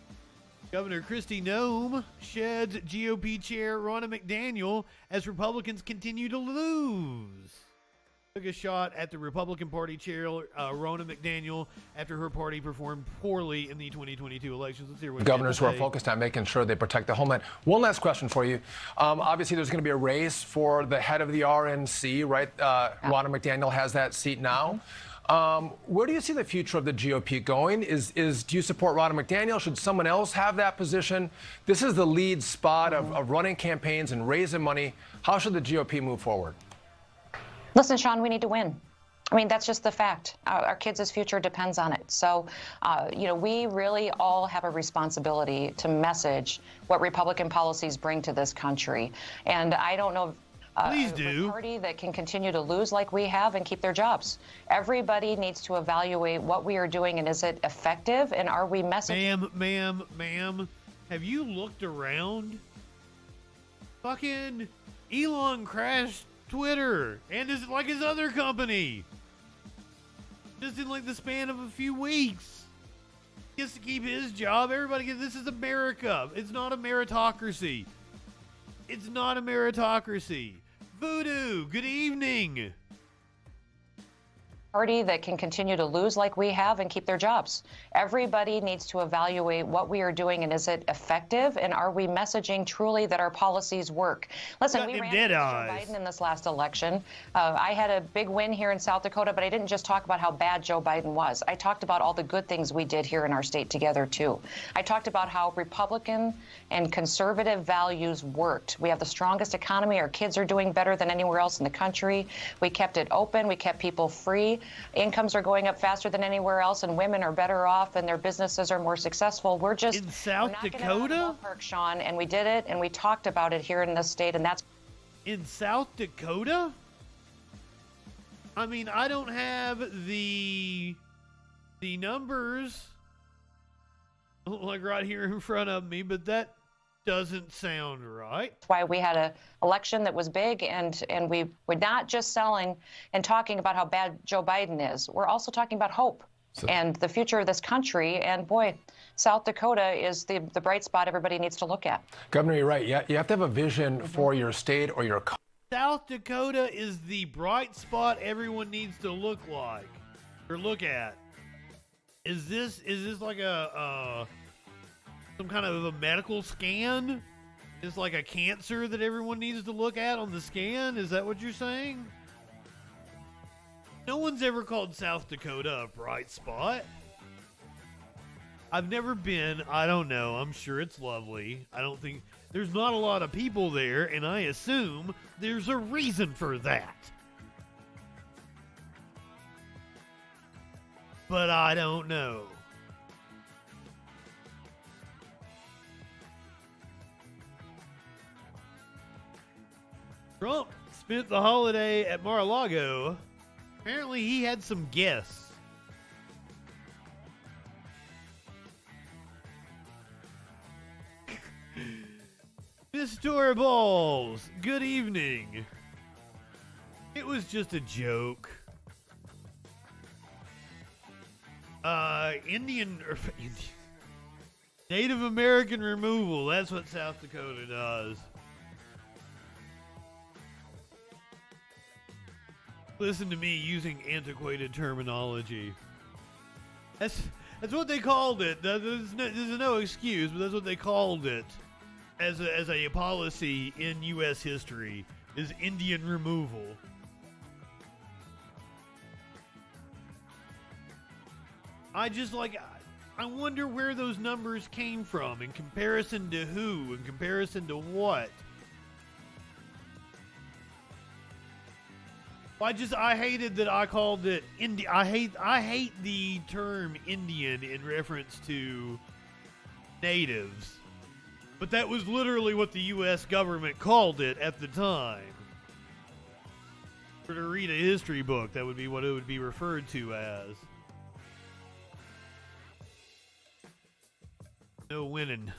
Governor Kristi Noem sheds GOP chair Ronna McDaniel as Republicans continue to lose. Took a shot at the Republican Party chair, Ronna McDaniel, after her party performed poorly in the 2022 elections. Let's hear what governors who are focused on making sure they protect the homeland. One last question for you. Obviously, there's going to be a race for the head of the RNC, right? Ronna McDaniel has that seat now. Where do you see the future of the GOP going? Do you support Ronna McDaniel? Should someone else have that position? This is the lead spot of running campaigns and raising money. How should the GOP move forward? Listen, Sean, we need to win. I mean, that's just the fact. Our kids' future depends on it. So, we really all have a responsibility to message what Republican policies bring to this country. And I don't know Please do. A party that can continue to lose like we have and keep their jobs. Everybody needs to evaluate what we are doing and is it effective and are we messaging? Ma'am, have you looked around? Fucking Elon crashed Twitter and his other company. Just in the span of a few weeks. He gets to keep his job. Everybody gets, this is America. It's not a meritocracy. It's not a meritocracy. Voodoo, good evening. Party that can continue to lose like we have and keep their jobs. Everybody needs to evaluate what we are doing and is it effective and are we messaging truly that our policies work. Listen, we ran against Joe Biden in this last election. I had a big win here in South Dakota, but I didn't just talk about how bad Joe Biden was. I talked about all the good things we did here in our state together too. I talked about how Republican and conservative values worked. We have the strongest economy. Our kids are doing better than anywhere else in the country. We kept it open. We kept people free. Incomes are going up faster than anywhere else, and women are better off, and their businesses are more successful. We're just in South Dakota, Park, Sean, and we did it, and we talked about it here in this state, and that's in South Dakota. I mean, I don't have the numbers right here in front of me, but that doesn't sound right. That's why we had an election that was big, and we were not just selling and talking about how bad Joe Biden is. We're also talking about hope and the future of this country. And boy, South Dakota is the bright spot everybody needs to look at. Governor, you're right. You have to have a vision for your state or your country. South Dakota is the bright spot everyone needs to look at. Is this like some kind of a medical scan? It's like a cancer that everyone needs to look at on the scan? Is that what you're saying? No one's ever called South Dakota a bright spot. I've never been. I don't know. I'm sure it's lovely. I don't think there's not a lot of people there, and I assume there's a reason for that. But I don't know. Trump spent the holiday at Mar-a-Lago. Apparently, he had some guests. Mr. Balls, good evening. It was just a joke. Native American removal. That's what South Dakota does. Listen to me using antiquated terminology. That's what they called it. There's no excuse, but that's what they called it as a policy in U.S. history, is Indian removal. I wonder where those numbers came from, in comparison to who, in comparison to what. I hated that I called it I hate the term Indian in reference to natives. But that was literally what the U.S. government called it at the time. For to read a history book, that would be what it would be referred to as. No winning.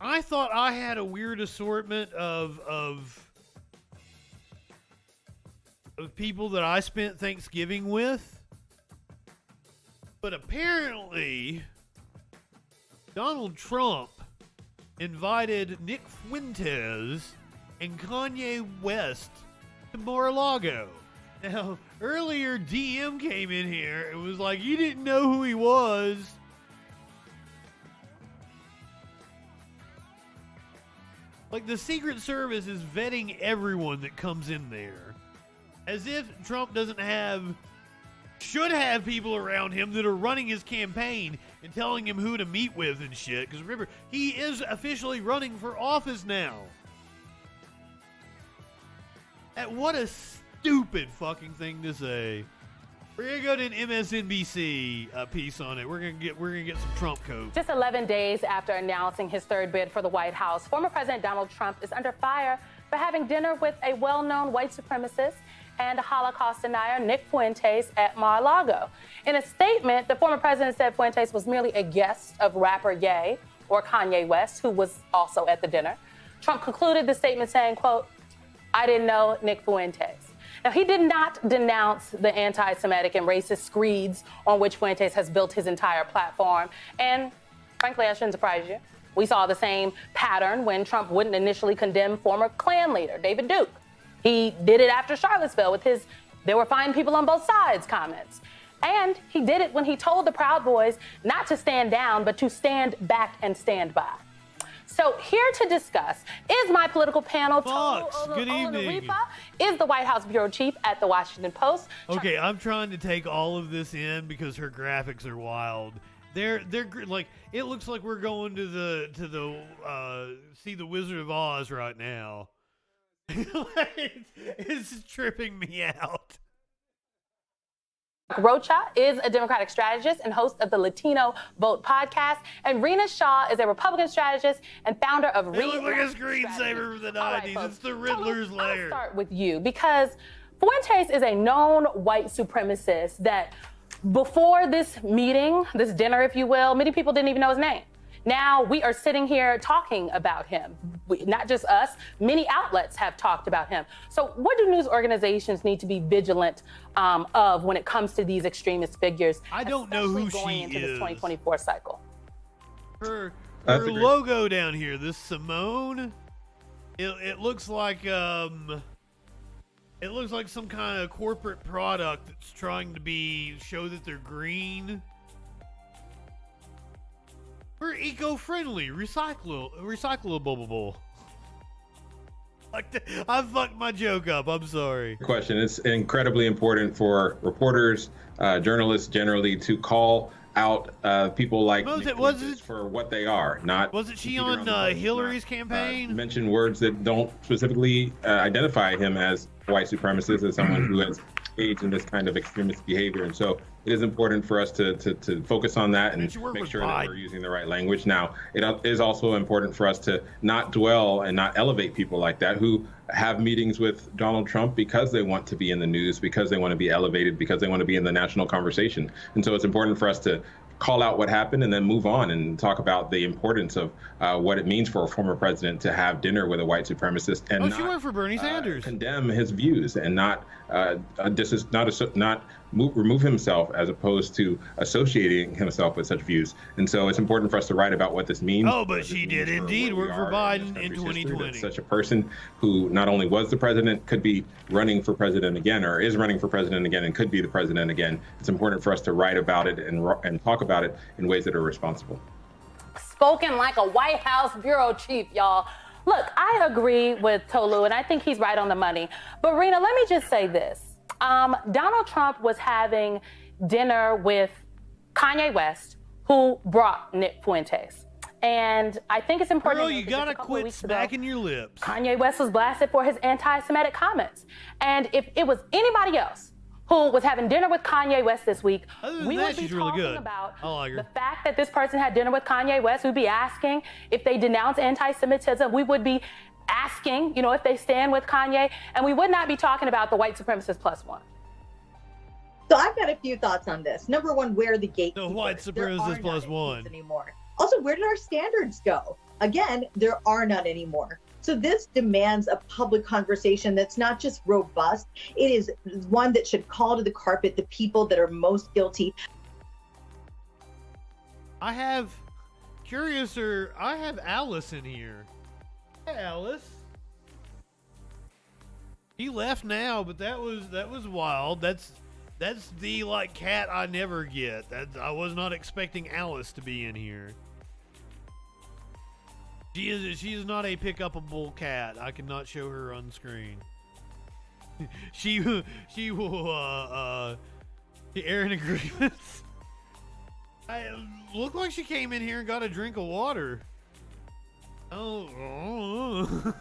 I thought I had a weird assortment of people that I spent Thanksgiving with. But apparently, Donald Trump invited Nick Fuentes and Kanye West to Mar-a-Lago. Now, earlier DM came in here and was like, you didn't know who he was. Like, the Secret Service is vetting everyone that comes in there. As if Trump should have people around him that are running his campaign and telling him who to meet with and shit. Because remember, he is officially running for office now. What a stupid fucking thing to say. We're gonna go to an MSNBC piece on it. We're gonna get some Trump code. Just 11 days after announcing his third bid for the White House, former President Donald Trump is under fire for having dinner with a well-known white supremacist and Holocaust denier, Nick Fuentes, at Mar-a-Lago. In a statement, the former president said Fuentes was merely a guest of rapper Ye, or Kanye West, who was also at the dinner. Trump concluded the statement saying, quote, "I didn't know Nick Fuentes." Now, he did not denounce the anti-Semitic and racist screeds on which Fuentes has built his entire platform. And frankly, I shouldn't surprise you. We saw the same pattern when Trump wouldn't initially condemn former Klan leader David Duke. He did it after Charlottesville with his "there were fine people on both sides" comments. And he did it when he told the Proud Boys not to stand down, but to stand back and stand by. So here to discuss is my political panel, Good evening. is the White House bureau chief at the Washington Post. Okay, I'm trying to take all of this in because her graphics are wild. They're like, it looks like we're going to the see the Wizard of Oz right now. It's tripping me out. Rocha is a Democratic strategist and host of the Latino Vote podcast, and Rena Shaw is a Republican strategist and founder of They look like a screensaver from the 90s. Right, it's the Riddler's lair. I'll start with you because Fuentes is a known white supremacist that before this meeting, this dinner, if you will, many people didn't even know his name. Now we are sitting here talking about him. Not just us, many outlets have talked about him. So what do news organizations need to be vigilant of when it comes to these extremist figures? I don't know who going she into is. This 2024 cycle. Her logo down here, this Simone, it looks like some kind of corporate product that's trying to show that they're green. We're eco-friendly, recyclable. I fucked my joke up. I'm sorry. Question. It's incredibly important for reporters, journalists generally, to call out people like for what they are. Not wasn't she on Hillary's campaign? Mention words that don't specifically identify him as a white supremacist, as someone who has engaged in this kind of extremist behavior, and so it is important for us to focus on that and make sure that we're using the right language. Now, it is also important for us to not dwell and not elevate people like that who have meetings with Donald Trump because they want to be in the news, because they want to be elevated, because they want to be in the national conversation. And so it's important for us to call out what happened and then move on and talk about the importance of what it means for a former president to have dinner with a white supremacist and she worked for Bernie Sanders. Condemn his views and not remove himself as opposed to associating himself with such views. And so it's important for us to write about what this means. Oh, but she did indeed work for Biden in 2020. Such a person who not only was the president, could be running for president again, or is running for president again and could be the president again. It's important for us to write about it and talk about it in ways that are responsible. Spoken like a White House bureau chief, y'all. Look, I agree with Tolu, and I think he's right on the money. But Rena, let me just say this. Donald Trump was having dinner with Kanye West, who brought Nick Fuentes. And I think it's important. Girl, you gotta quit smacking your lips. Kanye West was blasted for his anti-Semitic comments. And if it was anybody else who was having dinner with Kanye West this week, we would be talking about the fact that this person had dinner with Kanye West. We'd be asking if they denounce anti-Semitism. We would be asking, if they stand with Kanye, and we would not be talking about the white supremacist plus one. So I've got a few thoughts on this. Number one, where are the gatekeepers? The white supremacist plus one anymore. Also, where did our standards go? Again, there are none anymore. So this demands a public conversation that's not just robust. It is one that should call to the carpet the people that are most guilty. I have Alice in here. Hey, Alice. He left now, but that was wild. That's the cat I never get. I was not expecting Alice to be in here. She is not a pick-upable cat. I cannot show her on screen. she will airing agreements. Looked like she came in here and got a drink of water. Oh.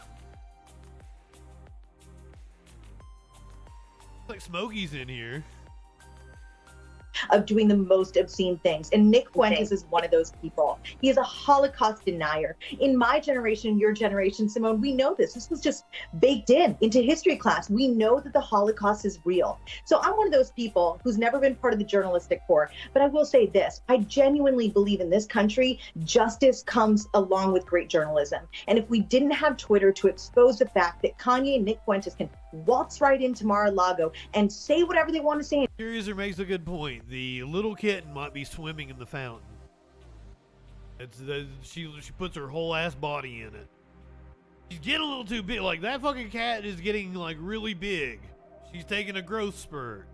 Like Smokey's in here. Of doing the most obscene things. And Nick Fuentes is one of those people. He is a Holocaust denier. In my generation, your generation, Simone, we know this. This was just baked into history class. We know that the Holocaust is real. So I'm one of those people who's never been part of the journalistic corps. But I will say this. I genuinely believe in this country, justice comes along with great journalism. And if we didn't have Twitter to expose the fact that Kanye and Nick Fuentes can waltz right into Mar-a-Lago and say whatever they want to say. Curiouser makes a good point. The little kitten might be swimming in the fountain. She puts her whole ass body in it. She's getting a little too big. Like, that fucking cat is getting really big. She's taking a growth spurt.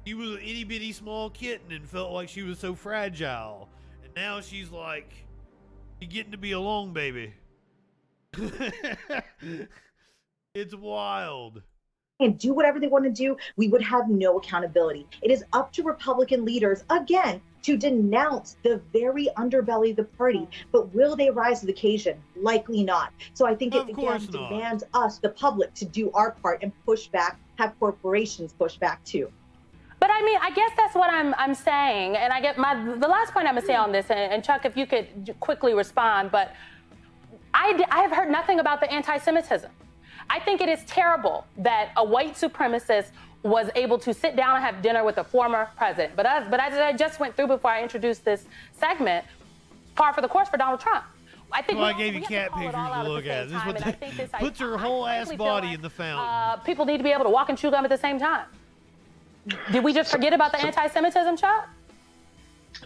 She was an itty bitty small kitten and felt like she was so fragile. And now she's getting to be a long baby. It's wild. And do whatever they want to do, we would have no accountability. It is up to Republican leaders, again, to denounce the very underbelly of the party. But will they rise to the occasion? Likely not. So I think it again demands us, the public, to do our part and push back, have corporations push back too. But I mean, I guess that's what I'm saying. And I get the last point I'm gonna say on this, and Chuck, if you could quickly respond, but I have heard nothing about the anti-Semitism. I think it is terrible that a white supremacist was able to sit down and have dinner with a former president. But as I just went through before I introduced this segment, par for the course for Donald Trump. I think I gave you cat pictures to look at. This is what puts her whole ass body in the fountain. People need to be able to walk and chew gum at the same time. Did we just forget about the anti-Semitism, Chuck?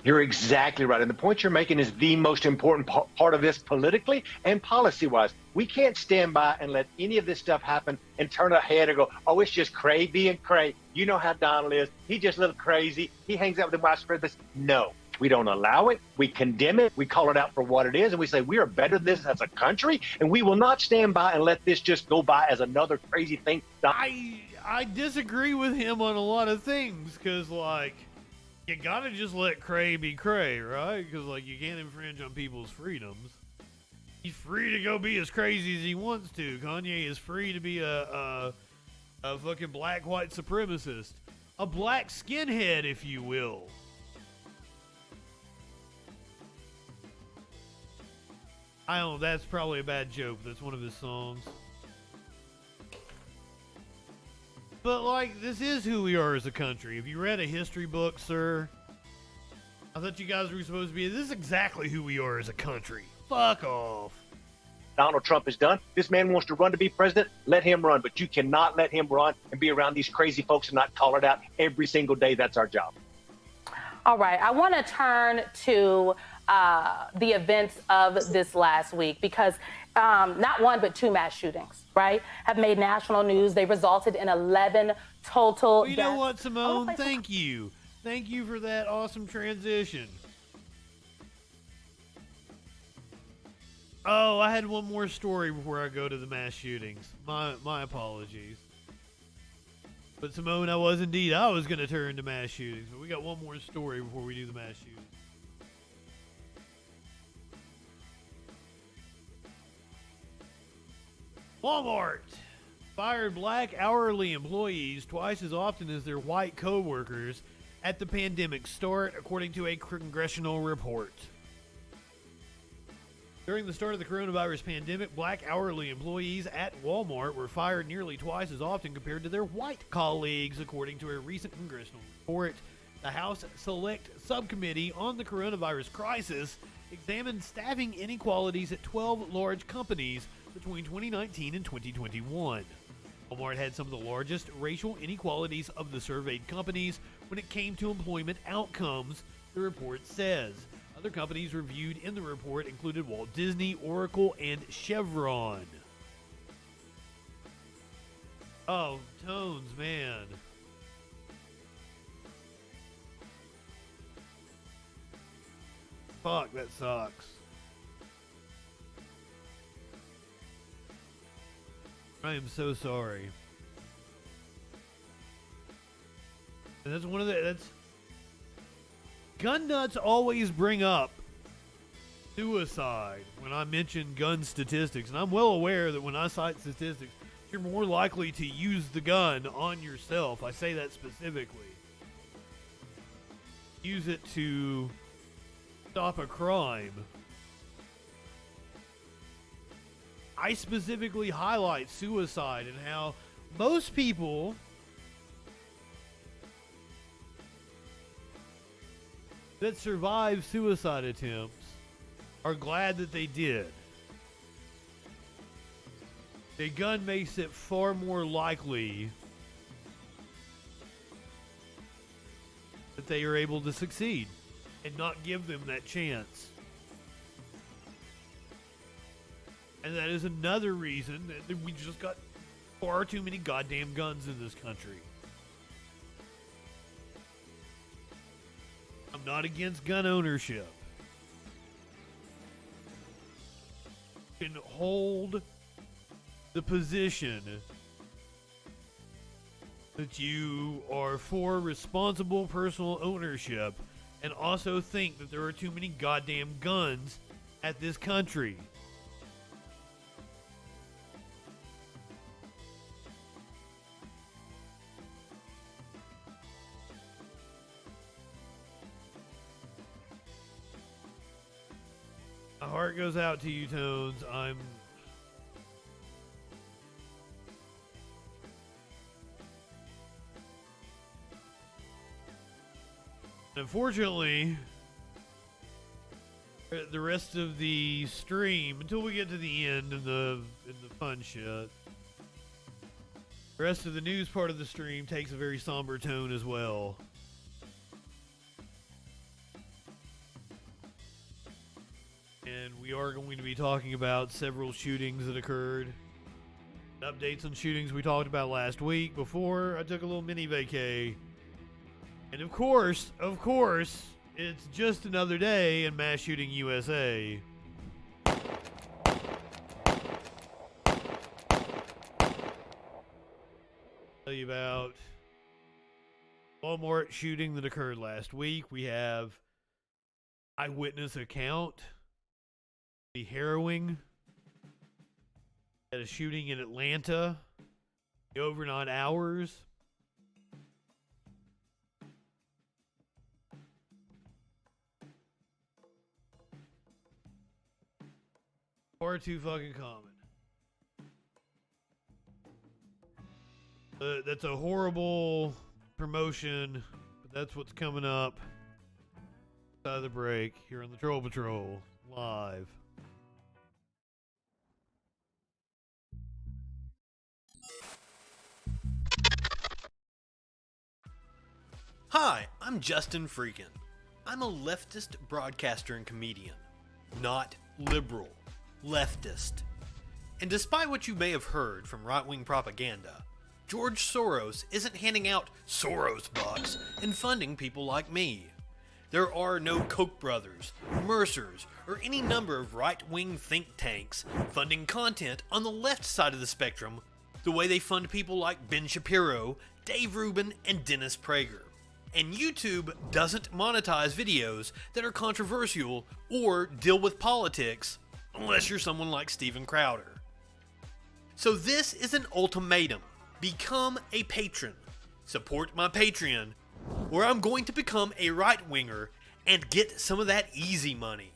You're exactly right. And the point you're making is the most important part of this politically and policy-wise. We can't stand by and let any of this stuff happen and turn our head and go, oh, it's just Cray being Cray. You know how Donald is. He's just a little crazy. He hangs out with the white supremacists. No, we don't allow it. We condemn it. We call it out for what it is. And we say we are better than this as a country. And we will not stand by and let this just go by as another crazy thing. I disagree with him on a lot of things because, you gotta just let Cray be Cray, right? Because, you can't infringe on people's freedoms. He's free to go be as crazy as he wants to. Kanye is free to be a fucking black white supremacist. A black skinhead, if you will. I don't know, that's probably a bad joke. That's one of his songs. But, this is who we are as a country. Have you read a history book, sir? I thought you guys were supposed to be. This is exactly who we are as a country. Fuck off. Donald Trump is done. This man wants to run to be president. Let him run, but you cannot let him run and be around these crazy folks and not call it out every single day. That's our job. All right, I want to turn to the events of this last week because not one but two mass shootings, right, have made national news. They resulted in 11 total deaths. You know what, Simone? Thank you. Thank you for that awesome transition. Oh, I had one more story before I go to the mass shootings. My apologies. But Simone, I was going to turn to mass shootings, but we got one more story before we do the mass shootings. Walmart fired black hourly employees twice as often as their white co-workers at the pandemic start, according to a congressional report. During the start of the coronavirus pandemic, black hourly employees at Walmart were fired nearly twice as often compared to their white colleagues, according to a recent congressional report. The House Select Subcommittee on the Coronavirus Crisis examined staffing inequalities at 12 large companies between 2019 and 2021. Walmart had some of the largest racial inequalities of the surveyed companies when it came to employment outcomes, the report says. Other companies reviewed in the report included Walt Disney, Oracle, and Chevron. Oh, tones, man. Fuck, that sucks. I am so sorry. And that's one of that's gun nuts always bring up suicide when I mention gun statistics, and I'm well aware that when I cite statistics, you're more likely to use the gun on yourself. I say that specifically. Use it to stop a crime. I specifically highlight suicide and how most people that survive suicide attempts are glad that they did. A gun makes it far more likely that they are able to succeed and not give them that chance. And that is another reason that we just got far too many goddamn guns in this country. I'm not against gun ownership. You can hold the position that you are for responsible personal ownership and also think that there are too many goddamn guns at this country. My heart goes out to you, Tones. Unfortunately, the rest of the stream, until we get to the end and the fun shit, the rest of the news part of the stream takes a very somber tone as well. And we are going to be talking about several shootings that occurred. Updates on shootings we talked about last week before I took a little mini vacay. And of course, it's just another day in Mass Shooting USA. Tell you about Walmart shooting that occurred last week. We have eyewitness account. The harrowing at a shooting in Atlanta, the overnight hours. Far too fucking common. That's a horrible promotion, but that's what's coming up. The break here on the Troll Patrol live. Hi, I'm Justin FREAKIN. I'm a leftist broadcaster and comedian, not liberal, leftist. And despite what you may have heard from right-wing propaganda, George Soros isn't handing out Soros bucks and funding people like me. There are no Koch brothers, Mercers, or any number of right-wing think tanks funding content on the left side of the spectrum the way they fund people like Ben Shapiro, Dave Rubin, and Dennis Prager. And YouTube doesn't monetize videos that are controversial or deal with politics unless you're someone like Steven Crowder. So this is an ultimatum. Become a patron. Support my Patreon, or I'm going to become a right-winger and get some of that easy money.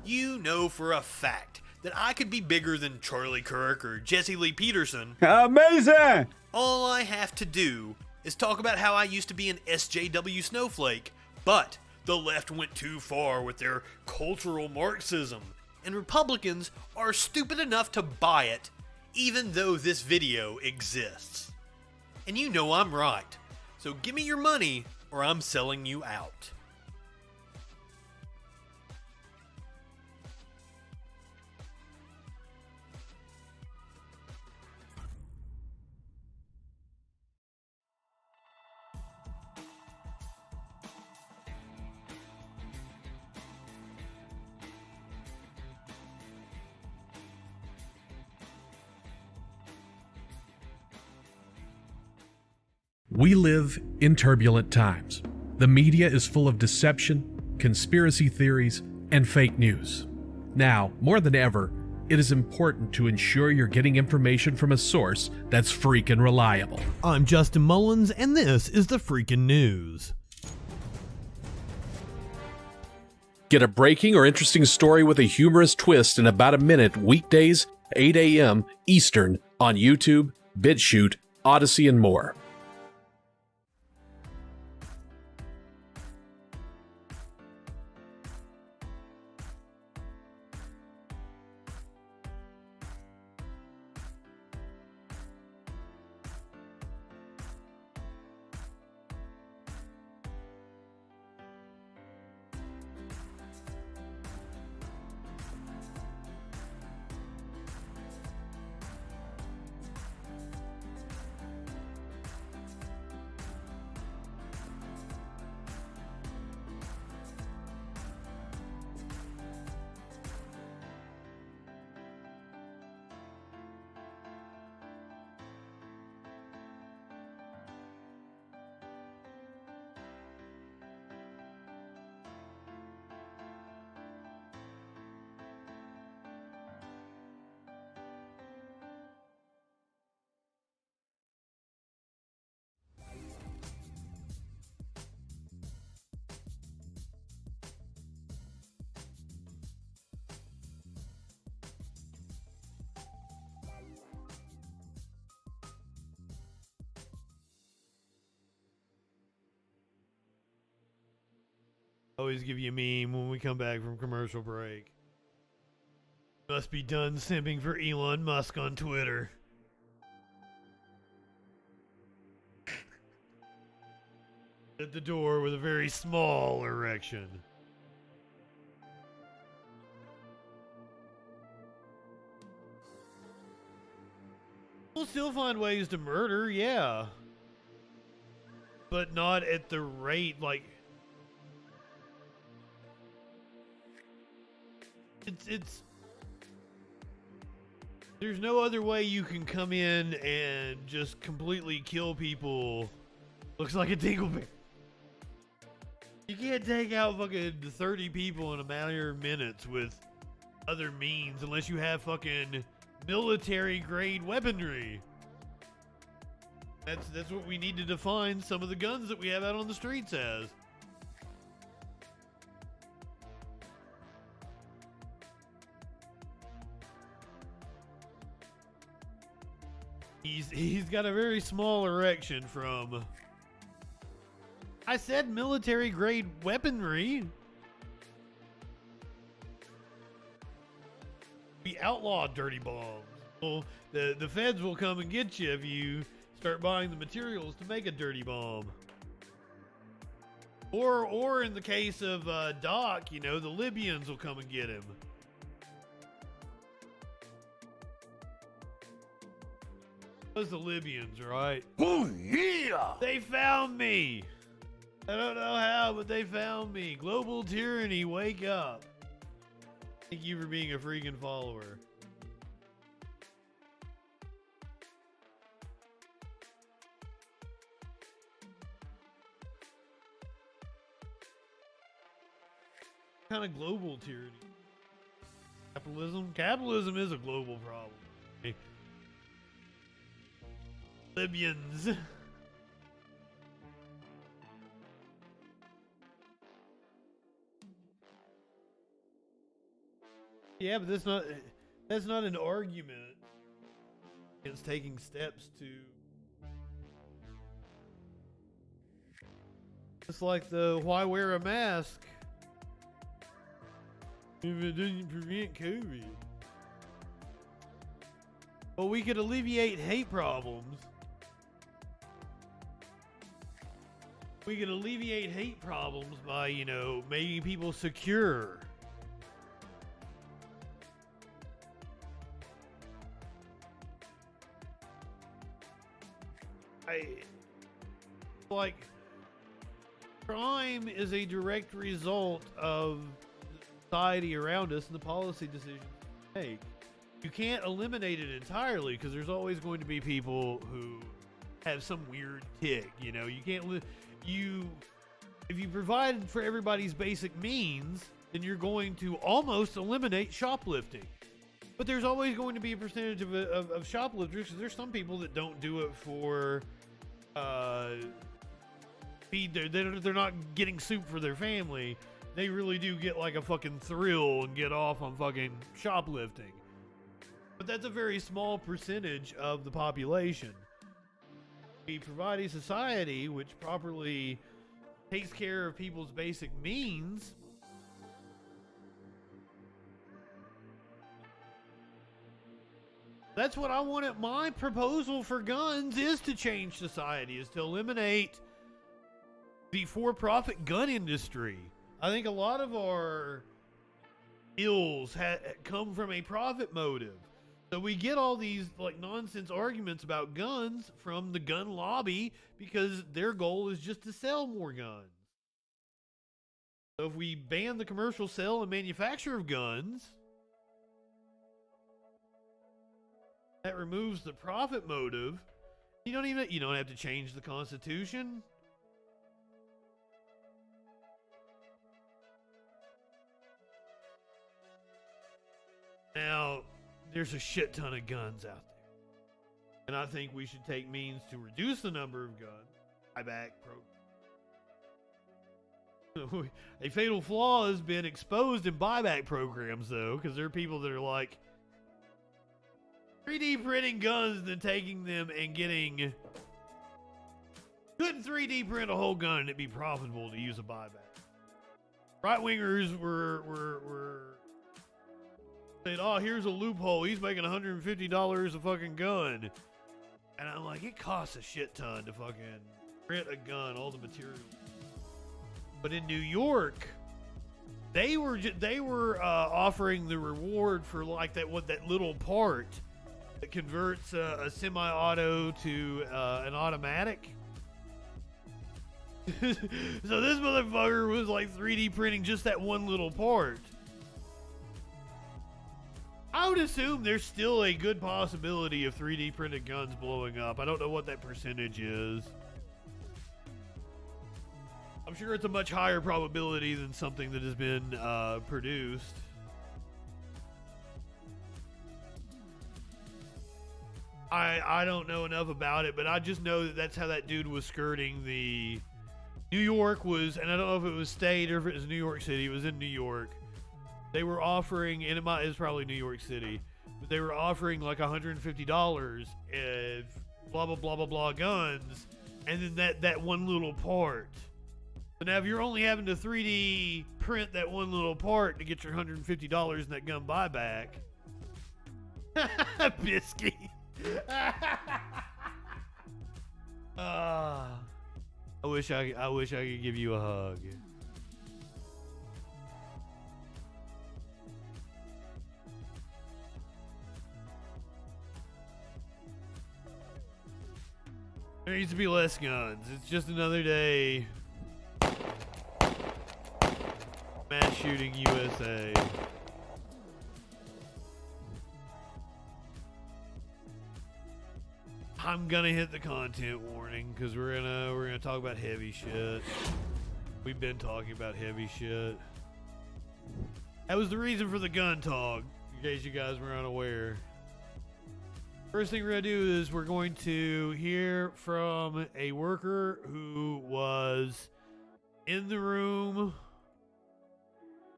You know for a fact that I could be bigger than Charlie Kirk or Jesse Lee Peterson. Amazing! All I have to do is talk about how I used to be an SJW snowflake, but the left went too far with their cultural Marxism, and Republicans are stupid enough to buy it, even though this video exists. And you know I'm right, so give me your money or I'm selling you out. We live in turbulent times. The media is full of deception, conspiracy theories, and fake news. Now, more than ever, it is important to ensure you're getting information from a source that's freaking reliable. I'm Justin Mullins, and this is the Freakin' News. Get a breaking or interesting story with a humorous twist in about a minute weekdays, 8 a.m. Eastern on YouTube, BitChute, Odyssey, and more. Always give you a meme when we come back from commercial break. Must be done simping for Elon Musk on Twitter. At the door with a very small erection. We'll still find ways to murder, yeah. But not at the rate, like... It's there's no other way you can come in and just completely kill people. Looks like a dingleberry. You can't take out fucking 30 people in a matter of minutes with other means unless you have fucking military grade weaponry. That's what we need to define some of the guns that we have out on the streets as. He's got a very small erection from... I said military grade weaponry. we outlaw dirty bombs. Well, the feds will come and get you if you start buying the materials to make a dirty bomb. Or in the case of Doc, you know, the Libyans will come and get him. It was the Libyans, right? Oh, yeah! They found me! I don't know how, but they found me. Global tyranny, wake up. Thank you for being a freaking follower. What kind of global tyranny? Capitalism? Capitalism is a global problem. Hey. Libyans. Yeah, but that's not an argument against taking steps to. It's like the why wear a mask if it doesn't prevent COVID. Well, we could alleviate hate problems. We could alleviate hate problems by, you know, making people secure. Like, crime is a direct result of the society around us and the policy decisions we make. You can't eliminate it entirely because there's always going to be people who have some weird tick. You know, you can't if you provide for everybody's basic means, then you're going to almost eliminate shoplifting. But there's always going to be a percentage of shoplifters because there's some people that don't do it for feed they're not getting soup for their family. They really do get like a fucking thrill and get off on fucking shoplifting. But that's a very small percentage of the population. We provide a society which properly takes care of people's basic means. That's what I want. My proposal for guns is to change society, is to eliminate the for-profit gun industry. I think a lot of our ills come from a profit motive. So we get all these like nonsense arguments about guns from the gun lobby because their goal is just to sell more guns. So if we ban the commercial sale and manufacture of guns, that removes the profit motive. You don't have to change the Constitution. Now, there's a shit ton of guns out there. And I think we should take means to reduce the number of guns. Buyback program. A fatal flaw has been exposed in buyback programs, though, because there are people that are like 3D printing guns and then taking them and getting. Couldn't 3D print a whole gun and it'd be profitable to use a buyback. Right wingers were saying, oh, here's a loophole. He's making $150 a fucking gun. And I'm like, it costs a shit ton to fucking print a gun, all the materials. But in New York, they were offering the reward for like that little part that converts a semi-auto to an automatic. So this motherfucker was like 3D printing just that one little part. I would assume there's still a good possibility of 3D printed guns blowing up. I don't know what that percentage is. I'm sure it's a much higher probability than something that has been produced. I don't know enough about it, but I just know that that's how that dude was skirting the... New York was, and I don't know if it was state or if it was New York City. It was in New York. They were offering, and it was probably New York City, but they were offering like $150 if blah, blah, blah, blah, blah guns, and then that one little part. So now if you're only having to 3D print that one little part to get your $150 in that gun buyback, Bisky. I wish I could give you a hug. There needs to be less guns. It's just another day. Mass shooting USA. I'm gonna hit the content warning because we're gonna talk about heavy shit. We've been talking about heavy shit. That was the reason for the gun talk, in case you guys were unaware. First thing we're gonna do is we're going to hear from a worker who was in the room.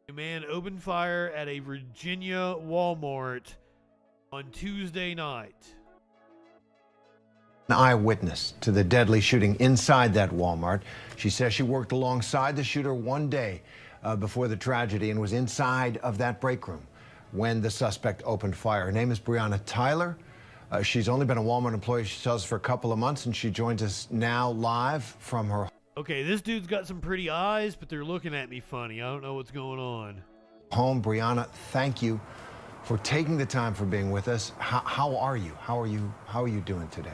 A man opened fire at a Virginia Walmart on Tuesday night. An eyewitness to the deadly shooting inside that Walmart. She says she worked alongside the shooter one day before the tragedy and was inside of that break room when the suspect opened fire. Her name is Breonna Tyler. She's only been a Walmart employee, she tells us, for a couple of months, and she joins us now live from her. Okay, this dude's got some pretty eyes, but they're looking at me funny. I don't know what's going on. Home. Breonna, thank you for taking the time for being with us. How are you? How are you doing today?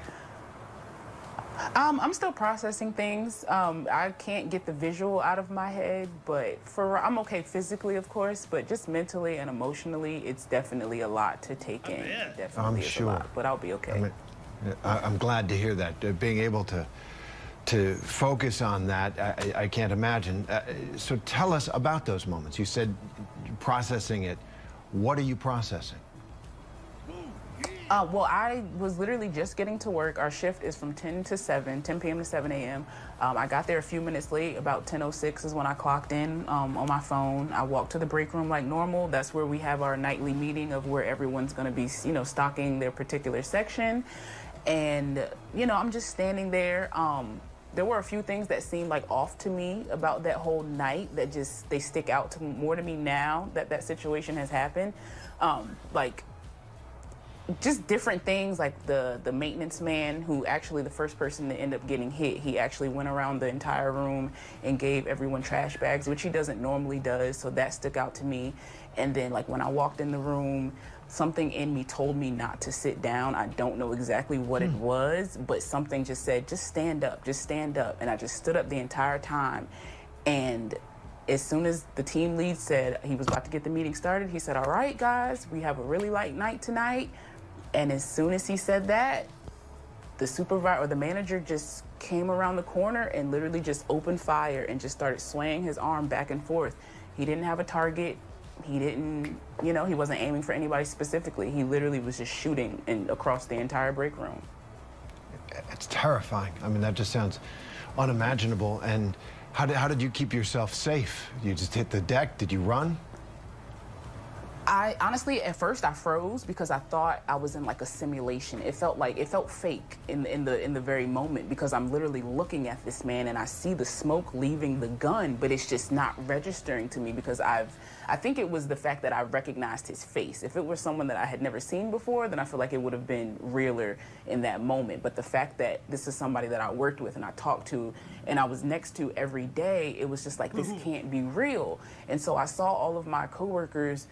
I'm still processing things. I can't get the visual out of my head, but I'm okay physically, of course, but just mentally and emotionally, it's definitely a lot to take in. It definitely I'm is sure. a lot, but I'll be okay. I'm glad to hear that. Being able to focus on that, I can't imagine. So tell us about those moments. You said you're processing it. What are you processing? Well, I was literally just getting to work. Our shift is from 10 p.m. to 7 a.m. I got there a few minutes late. About 10:06 is when I clocked in on my phone. I walked to the break room like normal. That's where we have our nightly meeting of where everyone's going to be, stocking their particular section. And, I'm just standing there. There were a few things that seemed like off to me about that whole night that they stick out more to me now that situation has happened. Just different things, like the maintenance man, who actually the first person to end up getting hit, he actually went around the entire room and gave everyone trash bags, which he doesn't normally does, so that stuck out to me. And then when I walked in the room, something in me told me not to sit down. I don't know exactly what it was, but something just said, just stand up, and I just stood up the entire time. And as soon as the team lead said he was about to get the meeting started, he said, all right, guys, we have a really light night tonight. And as soon as he said that, the supervisor or the manager just came around the corner and literally just opened fire and just started swaying his arm back and forth. He didn't have a target. He didn't, he wasn't aiming for anybody specifically. He literally was just shooting across the entire break room. It's terrifying. I mean, that just sounds unimaginable. And how did you keep yourself safe? You just hit the deck? Did you run? I honestly, at first, I froze because I thought I was in a simulation. It felt fake in the very moment, because I'm literally looking at this man and I see the smoke leaving the gun, but it's just not registering to me because I think it was the fact that I recognized his face. If it were someone that I had never seen before, then I feel like it would have been realer in that moment. But the fact that this is somebody that I worked with and I talked to and I was next to every day, it was just this can't be real. And so I saw all of my coworkers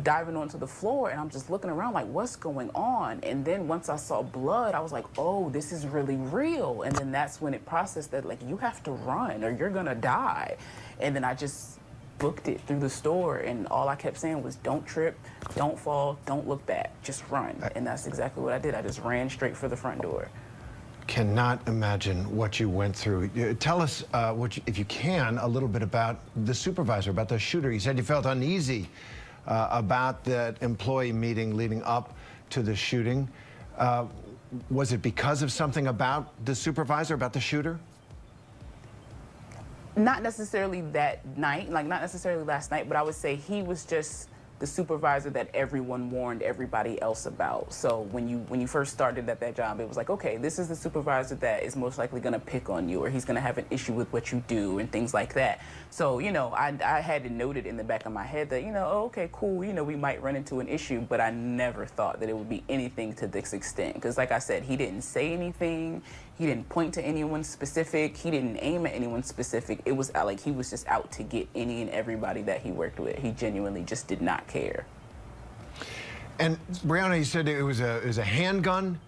diving onto the floor, and I'm just looking around what's going on? And then once I saw blood, I was like, oh, this is really real. And then that's when it processed that, you have to run or you're gonna die. And then I just booked it through the store, and all I kept saying was, don't trip, don't fall, don't look back, just run. And that's exactly what I did. I just ran straight for the front door. Cannot imagine what you went through. Tell us, if you can, a little bit about the supervisor, about the shooter. You said you felt uneasy about that employee meeting leading up to the shooting. Was it because of something about the supervisor, about the shooter? Not necessarily that night, not necessarily last night, but I would say he was just the supervisor that everyone warned everybody else about. So when you first started at that job, it was like, okay, this is the supervisor that is most likely going to pick on you, or he's going to have an issue with what you do and things like that. So, you know, I had it noted in the back of my head that, you know, oh, okay, cool, you know, we might run into an issue, but I never thought that it would be anything to this extent. Because like I said, he didn't say anything. He didn't point to anyone specific. He didn't aim at anyone specific. It was like he was just out to get any and everybody that he worked with. He genuinely just did not care. And Brianna, you said it was a handgun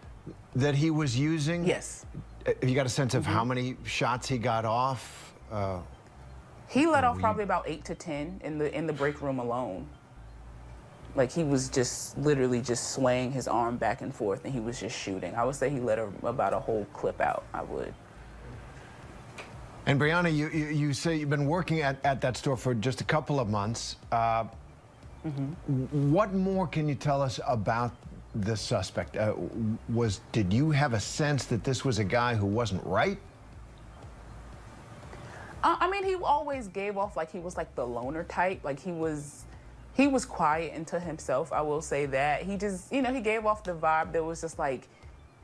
that he was using? Yes. You got a sense of how many shots he got off? He let off probably about 8 to 10 in the break room alone. Like, he was just literally just swaying his arm back and forth, and he was just shooting. I would say he let about a whole clip out. I would. And Brianna, you say you've been working at that store for just a couple of months. What more can you tell us about the suspect? Did you have a sense that this was a guy who wasn't right? I mean, he always gave off like he was like the loner type. Like he was quiet and to himself, I will say that. He just, you know, he gave off the vibe that was just like,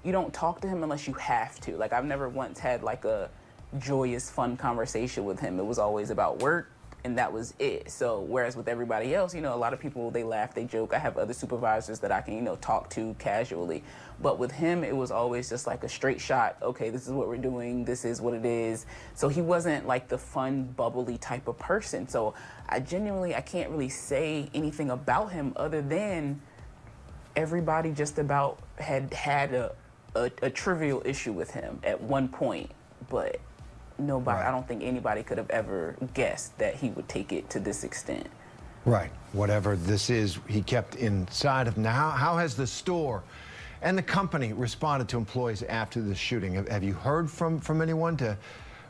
you don't talk to him unless you have to. Like, I've never once had like a joyous, fun conversation with him. It was always about work, and that was it. So whereas with everybody else, you know, a lot of people, they laugh, they joke. I have other supervisors that I can, you know, talk to casually. But with him, it was always just like a straight shot. Okay, this is what we're doing. This is what it is. So he wasn't like the fun, bubbly type of person. So I can't really say anything about him other than everybody just about had a trivial issue with him at one point. But nobody, I don't think anybody could have ever guessed that he would take it to this extent. Right. Whatever this is, he kept inside of him. Now, how has the store and the company responded to employees after the shooting? Have you heard from anyone to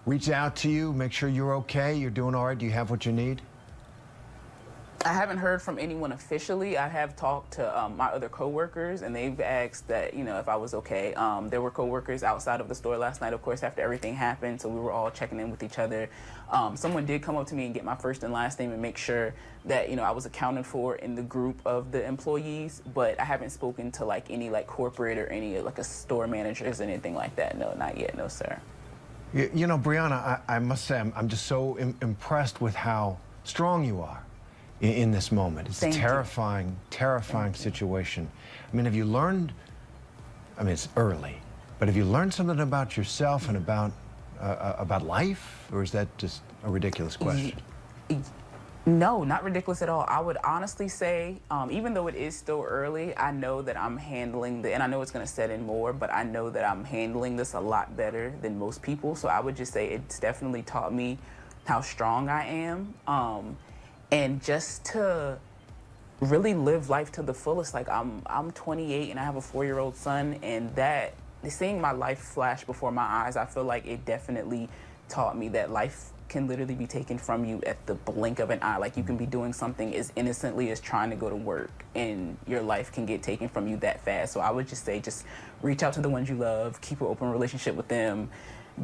reach out to you, make sure you're okay, you're doing all right, do you have what you need? I haven't heard from anyone officially. I have talked to my other coworkers, and they've asked that, you know, if I was okay. There were coworkers outside of the store last night, of course, after everything happened, so we were all checking in with each other. Someone did come up to me and get my first and last name and make sure that, you know, I was accounted for in the group of the employees, but I haven't spoken to like any like corporate or any like a store managers or anything like that. No, not yet. No, sir. You know, Brianna, I must say, I'm just so impressed with how strong you are in this moment. It's a terrifying situation. I mean, have you learned, I mean, it's early, but have you learned something about yourself and about life, or is that just a ridiculous question? No, not ridiculous at all. I would honestly say, even though it is still early, I know that I'm handling and I know it's going to set in more, but I know that I'm handling this a lot better than most people. So I would just say it's definitely taught me how strong I am. And just to really live life to the fullest. Like, I'm 28 and I have a 4-year-old son, and that seeing my life flash before my eyes, I feel like it definitely taught me that life can literally be taken from you at the blink of an eye. Like, you can be doing something as innocently as trying to go to work, and your life can get taken from you that fast. So I would just say, just reach out to the ones you love, keep an open relationship with them,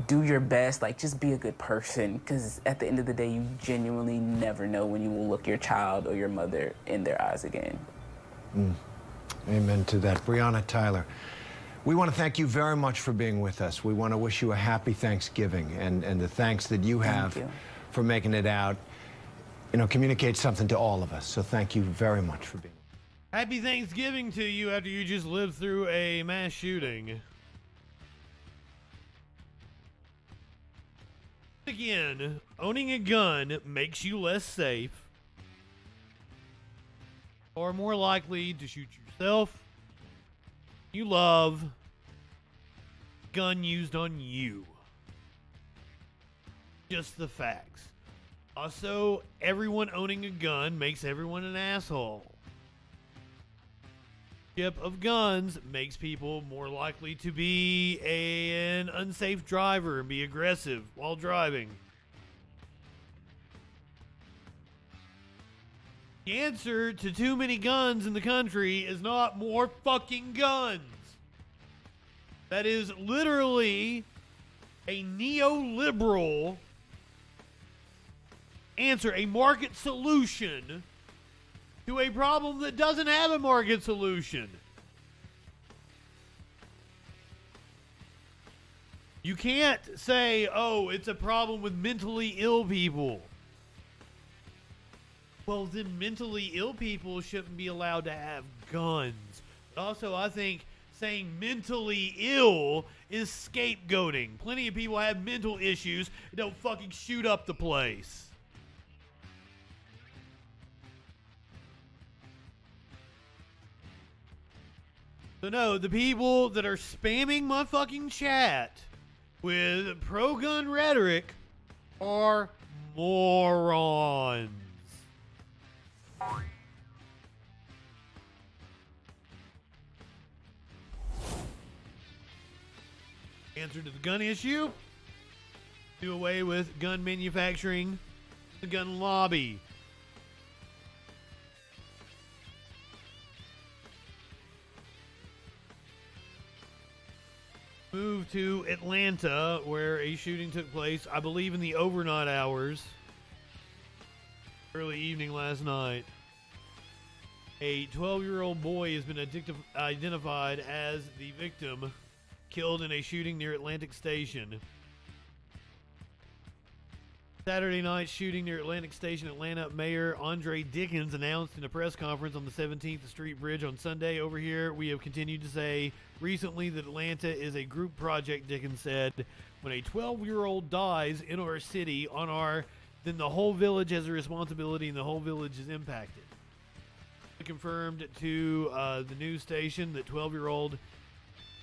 do your best, like, just be a good person, because at the end of the day, you genuinely never know when you will look your child or your mother in their eyes again. Amen to that. Brianna Tyler, we want to thank you very much for being with us. We want to wish you a happy Thanksgiving, and the thanks that you have for making it out, you know, communicates something to all of us. So thank you very much for being with us. Happy Thanksgiving to you after you just lived through a mass shooting. Again, owning a gun makes you less safe, or more likely to shoot yourself, you love, gun used on you. Just the facts. Also, everyone owning a gun makes everyone an asshole. Of guns makes people more likely to be an unsafe driver and be aggressive while driving. The answer to too many guns in the country is not more fucking guns. That is literally a neoliberal answer, a market solution to a problem that doesn't have a market solution. You can't say, oh, it's a problem with mentally ill people. Well, then mentally ill people shouldn't be allowed to have guns. But also, I think saying mentally ill is scapegoating. Plenty of people have mental issues and don't fucking shoot up the place. So no, the people that are spamming my fucking chat with pro-gun rhetoric are morons. Answer to the gun issue: do away with gun manufacturing, the gun lobby. Move to Atlanta, where a shooting took place, I believe, in the overnight hours, early evening last night. A 12-year-old boy has been identified as the victim, killed in a shooting near Atlantic Station. Saturday night shooting near Atlantic Station, Atlanta. Mayor Andre Dickens announced in a press conference on the 17th Street Bridge on Sunday. Over here, we have continued to say recently that Atlanta is a group project, Dickens said. When a 12-year-old dies in our city, then the whole village has a responsibility and the whole village is impacted. He confirmed to the news station that 12-year-old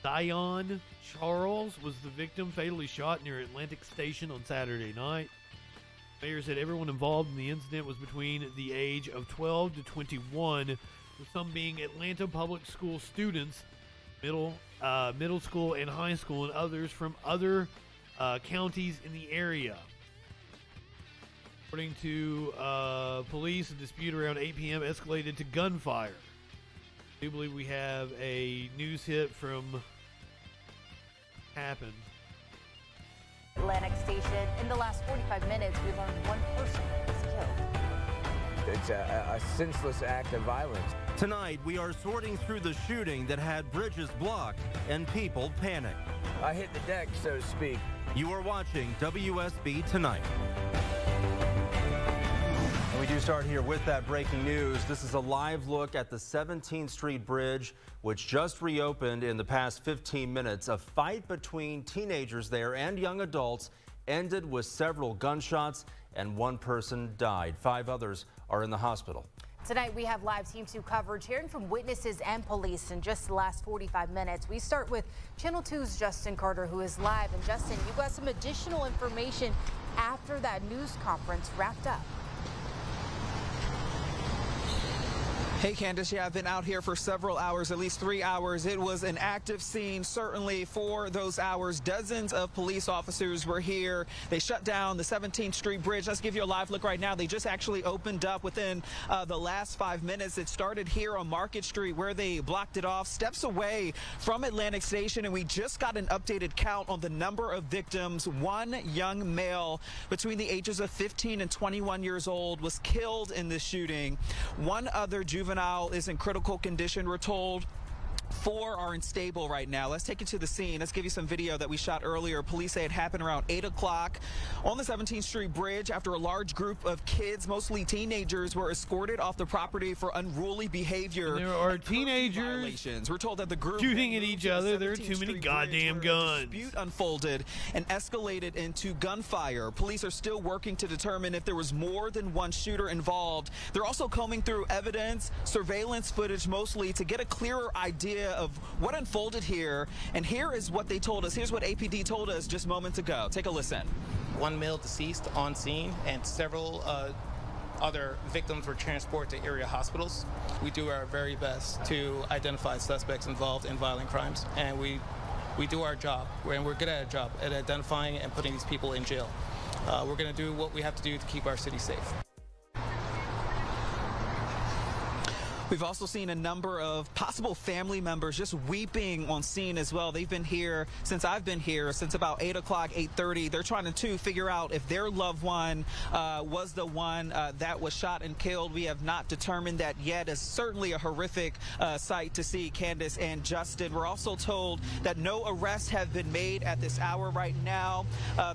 Dion Charles was the victim, fatally shot near Atlantic Station on Saturday night. Mayor said everyone involved in the incident was between the age of 12 to 21, with some being Atlanta public school students, middle school and high school, and others from other counties in the area. According to police, a dispute around 8 p.m. escalated to gunfire. I do believe we have a news hit from happened. Atlantic Station. In the last 45 minutes, we learned one person was killed. It's a senseless act of violence. Tonight, we are sorting through the shooting that had bridges blocked and people panicked. I hit the deck, so to speak. You are watching WSB Tonight. And we do start here with that breaking news. This is a live look at the 17th Street Bridge, which just reopened in the past 15 minutes. A fight between teenagers there and young adults ended with several gunshots, and one person died. 5 others are in the hospital. Tonight, we have live Team 2 coverage, hearing from witnesses and police in just the last 45 minutes. We start with Channel 2's Justin Carter, who is live. And Justin, you got some additional information after that news conference wrapped up. Hey, Candace. Yeah, I've been out here for several hours, at least 3 hours. It was an active scene, certainly, for those hours. Dozens of police officers were here. They shut down the 17th Street Bridge. Let's give you a live look right now. They just actually opened up within the last 5 minutes. It started here on Market Street, where they blocked it off, steps away from Atlantic Station, and we just got an updated count on the number of victims. One young male between the ages of 15 and 21 years old was killed in this shooting. One other juvenile is in critical condition, we're told. 4 are unstable right now. Let's take you to the scene. Let's give you some video that we shot earlier. Police say it happened around 8 o'clock on the 17th Street Bridge after a large group of kids, mostly teenagers, were escorted off the property for unruly behavior. And there are teenagers violations. We're told that the group shooting at each other. There are too many goddamn guns. Dispute unfolded and escalated into gunfire. Police are still working to determine if there was more than one shooter involved. They're also combing through evidence, surveillance footage mostly, to get a clearer idea of what unfolded here. And here is what they told us. Here's what APD told us just moments ago. Take a listen. One male deceased on scene, and several other victims were transported to area hospitals. We do our very best to identify suspects involved in violent crimes, and we do our job, and we're good at our job at identifying and putting these people in jail. We're going to do what we have to do to keep our city safe. We've also seen a number of possible family members just weeping on scene as well. They've been here since I've been here, since about 8 o'clock, 8:30. They're trying to figure out if their loved one was the one that was shot and killed. We have not determined that yet. It's certainly a horrific sight to see, Candace and Justin. We're also told that no arrests have been made at this hour right now.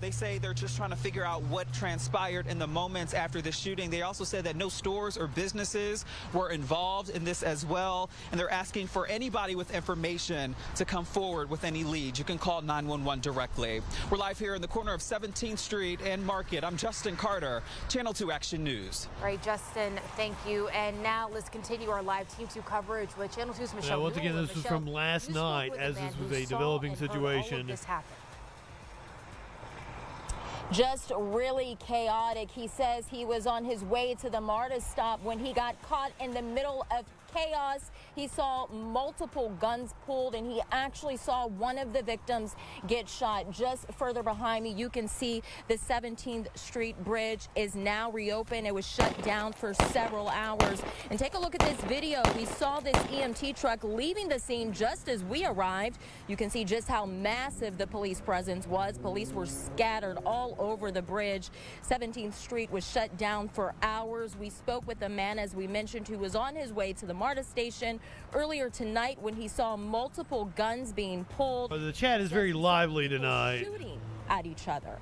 They say they're just trying to figure out what transpired in the moments after the shooting. They also said that no stores or businesses were involved in this as well, and they're asking for anybody with information to come forward with any leads. You can call 911 directly. We're live here in the corner of 17th Street and Market. I'm Justin Carter, Channel 2 Action News. All right, Justin, thank you. And now let's continue our live Team 2 coverage with Channel 2's Michelle. Once again, this was from last night, as this was a developing situation. Just really chaotic. He says he was on his way to the MARTA stop when he got caught in the middle of chaos. He saw multiple guns pulled, and he actually saw one of the victims get shot. Just further behind me, you can see the 17th Street Bridge is now reopened. It was shut down for several hours. And take a look at this video. We saw this EMT truck leaving the scene just as we arrived. You can see just how massive the police presence was. Police were scattered all over the bridge. 17th Street was shut down for hours. We spoke with a man, as we mentioned, who was on his way to the MARTA station earlier tonight when he saw multiple guns being pulled. Well, the chat is very lively tonight. Shooting at each other.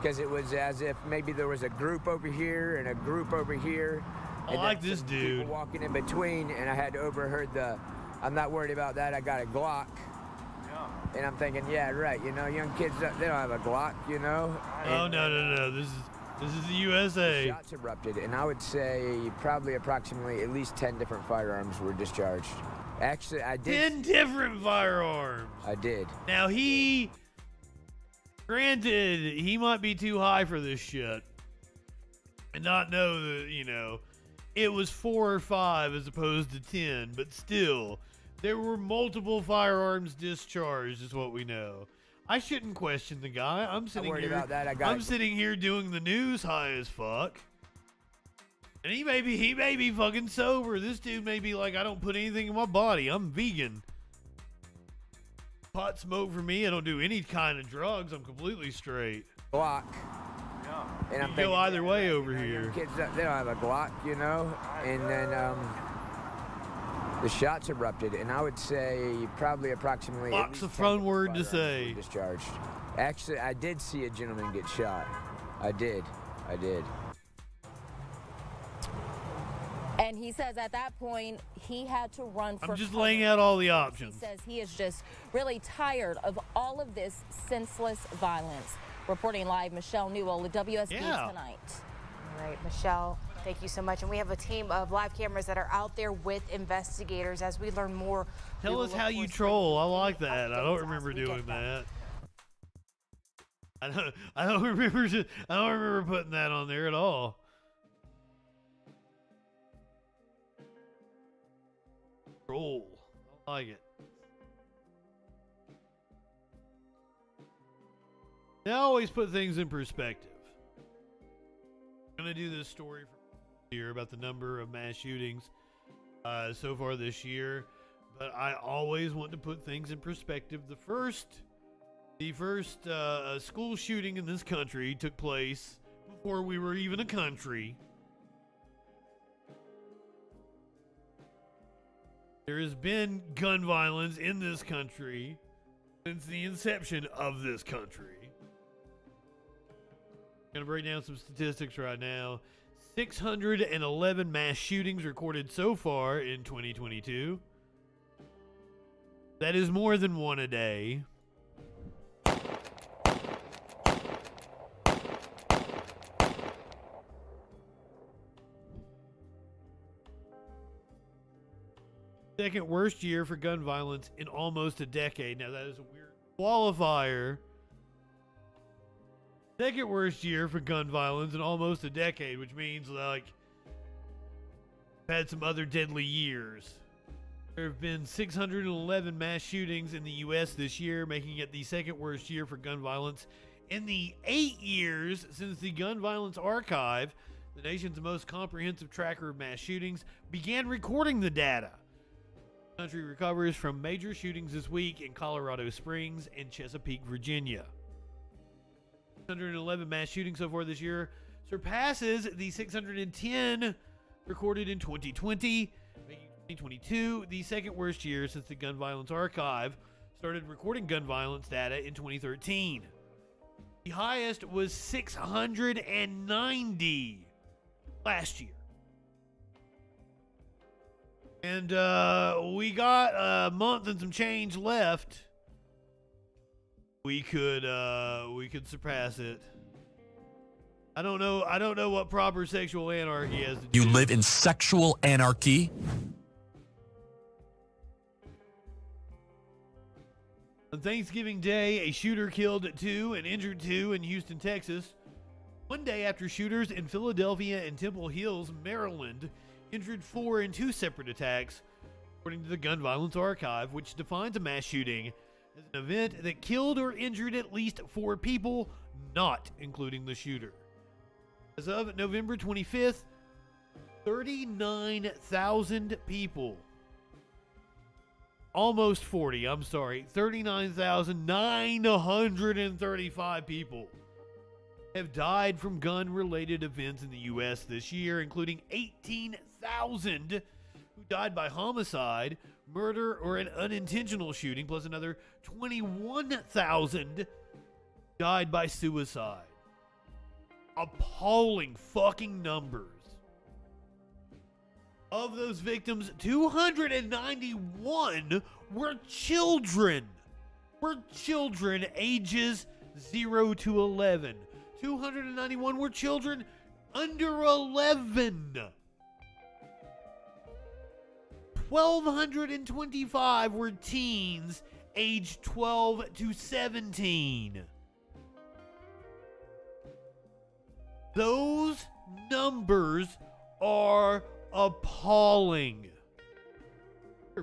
Because it was as if maybe there was a group over here and a group over here. I like this dude. People walking in between, and I had overheard I'm not worried about that, I got a Glock. And I'm thinking, yeah, right, you know, young kids, they don't have a Glock, you know. Oh, no. This is the USA. The shots erupted, and I would say probably approximately at least 10 different firearms were discharged. Actually, I did. 10 different firearms. I did. Now, granted, he might be too high for this shit and not know that, you know, it was 4 or 5 as opposed to 10, but still, there were multiple firearms discharged, is what we know. I shouldn't question the guy. I'm sitting here doing the news high as fuck. And he may be fucking sober. This dude may be like, I don't put anything in my body. I'm vegan. Pot smoke for me. I don't do any kind of drugs. I'm completely straight. Glock. And I'm go either way over here. Kids, they don't have a Glock, you know. And then the shots erupted, and I would say probably approximately. Fox a fun word to say. Discharged. Actually, I did see a gentleman get shot. I did. And he says at that point he had to run for. I'm just laying out all the options. He says he is just really tired of all of this senseless violence. Reporting live, Michelle Newell, the WSB Tonight. All right, Michelle, thank you so much. And we have a team of live cameras that are out there with investigators as we learn more. Tell us how you troll. I like that. I don't remember doing that. I don't remember putting that on there at all. Troll. I like it. They always put things in perspective. I'm going to do this story here about the number of mass shootings so far this year, but I always want to put things in perspective. The first school shooting in this country took place before we were even a country. There has been gun violence in this country since the inception of this country. I'm going to break down some statistics right now. 611 mass shootings recorded so far in 2022. That is more than one a day. Second worst year for gun violence in almost a decade. Now that is a weird qualifier. Second worst year for gun violence in almost a decade, which means like we've had some other deadly years. There have been 611 mass shootings in the U.S. this year, making it the second worst year for gun violence in the 8 years since the Gun Violence Archive the nation's most comprehensive tracker of mass shootings, began recording the data. The country recovers from major shootings this week in Colorado Springs and Chesapeake, Virginia. 611 mass shootings so far this year surpasses the 610 recorded in 2020, making 2022 the second worst year since the Gun Violence Archive started recording gun violence data in 2013. The highest was 690 last year. And we got a month and some change left. We could surpass it. I don't know what proper sexual anarchy is. You live in sexual anarchy? On Thanksgiving Day, a shooter killed 2 and injured 2 in Houston, Texas. One day after shooters in Philadelphia and Temple Hills, Maryland, injured 4 in 2 separate attacks, according to the Gun Violence Archive, which defines a mass shooting as an event that killed or injured at least 4 people, not including the shooter. As of November 25th, 39,000 people, almost 40, 39,935 people have died from gun-related events in the U.S. this year, including 18,000 who died by homicide, murder, or an unintentional shooting, plus another 21,000 died by suicide. Appalling fucking numbers. Of those victims, 291 were children. Ages 0 to 11. 291 were children under 11. 1,225 were teens aged 12 to 17. Those numbers are appalling.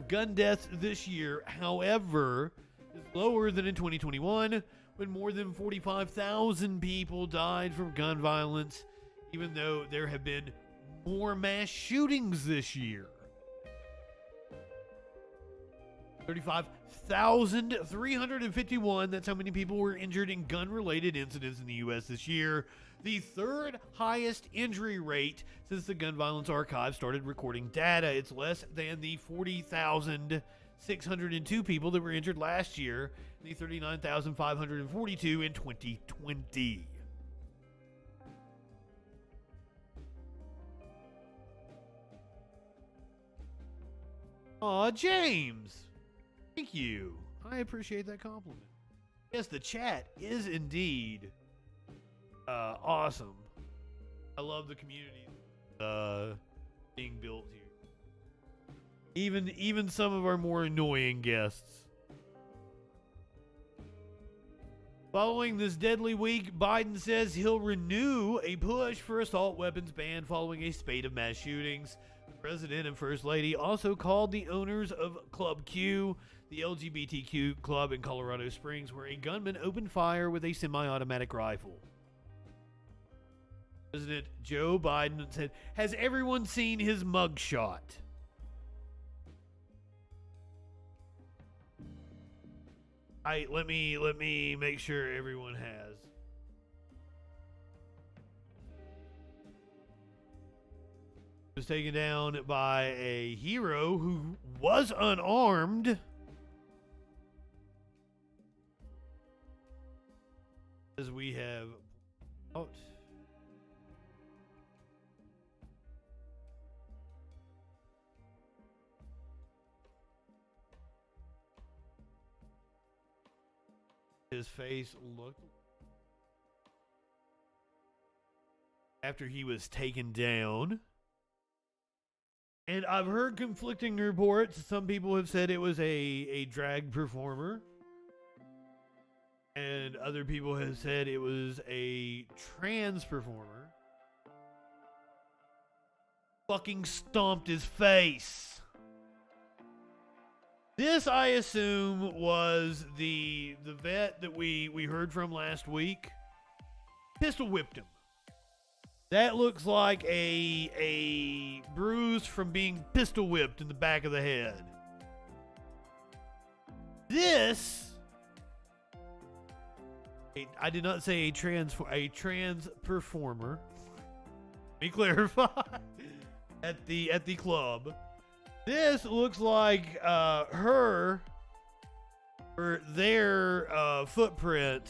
Gun deaths this year, however, is lower than in 2021, when more than 45,000 people died from gun violence, even though there have been more mass shootings this year. 35,351, that's how many people were injured in gun-related incidents in the U.S. this year. The third highest injury rate since the Gun Violence Archive started recording data. It's less than the 40,602 people that were injured last year, the 39,542 in 2020. Aw, James. Thank you. I appreciate that compliment. Yes, the chat is indeed awesome. I love the community being built here. Even some of our more annoying guests. Following this deadly week, Biden says he'll renew a push for assault weapons ban following a spate of mass shootings. The president and first lady also called the owners of Club Q, the LGBTQ club in Colorado Springs, where a gunman opened fire with a semi-automatic rifle. President Joe Biden said, "Has everyone seen his mugshot?" Let me make sure everyone has. He was taken down by a hero who was unarmed. As we have out. His face looked after he was taken down. And I've heard conflicting reports. Some people have said it was a drag performer. And other people have said it was a trans performer. Fucking stomped his face. This, I assume, was the vet that we heard from last week. Pistol whipped him. That looks like a bruise from being pistol whipped in the back of the head. This, I did not say a trans performer. Let me clarify. At the club. This looks like her or their footprint.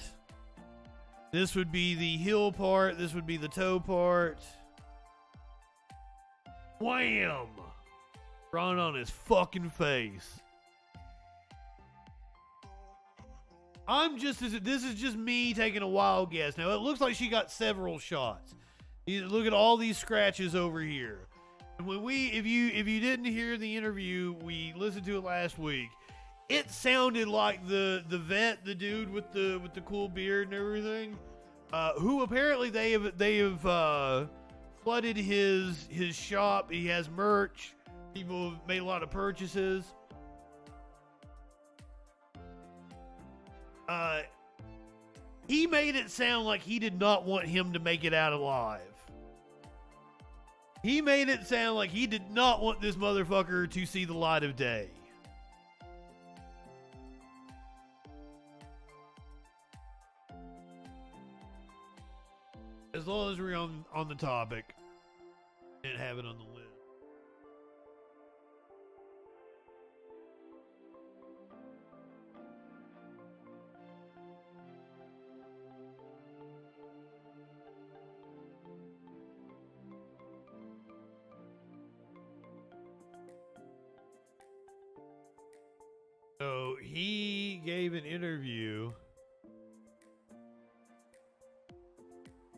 This would be the heel part. This would be the toe part. Wham! Drawn on his fucking face. This is just me taking a wild guess. Now, it looks like she got several shots. Look at all these scratches over here. And when if you didn't hear the interview, we listened to it last week. It sounded like the vet, the dude with the cool beard and everything, who apparently they have flooded his shop. He has merch. People have made a lot of purchases. He made it sound like he did not want him to make it out alive. He made it sound like he did not want this motherfucker to see the light of day. As long as we're on the topic and have it on the list. So he gave an interview.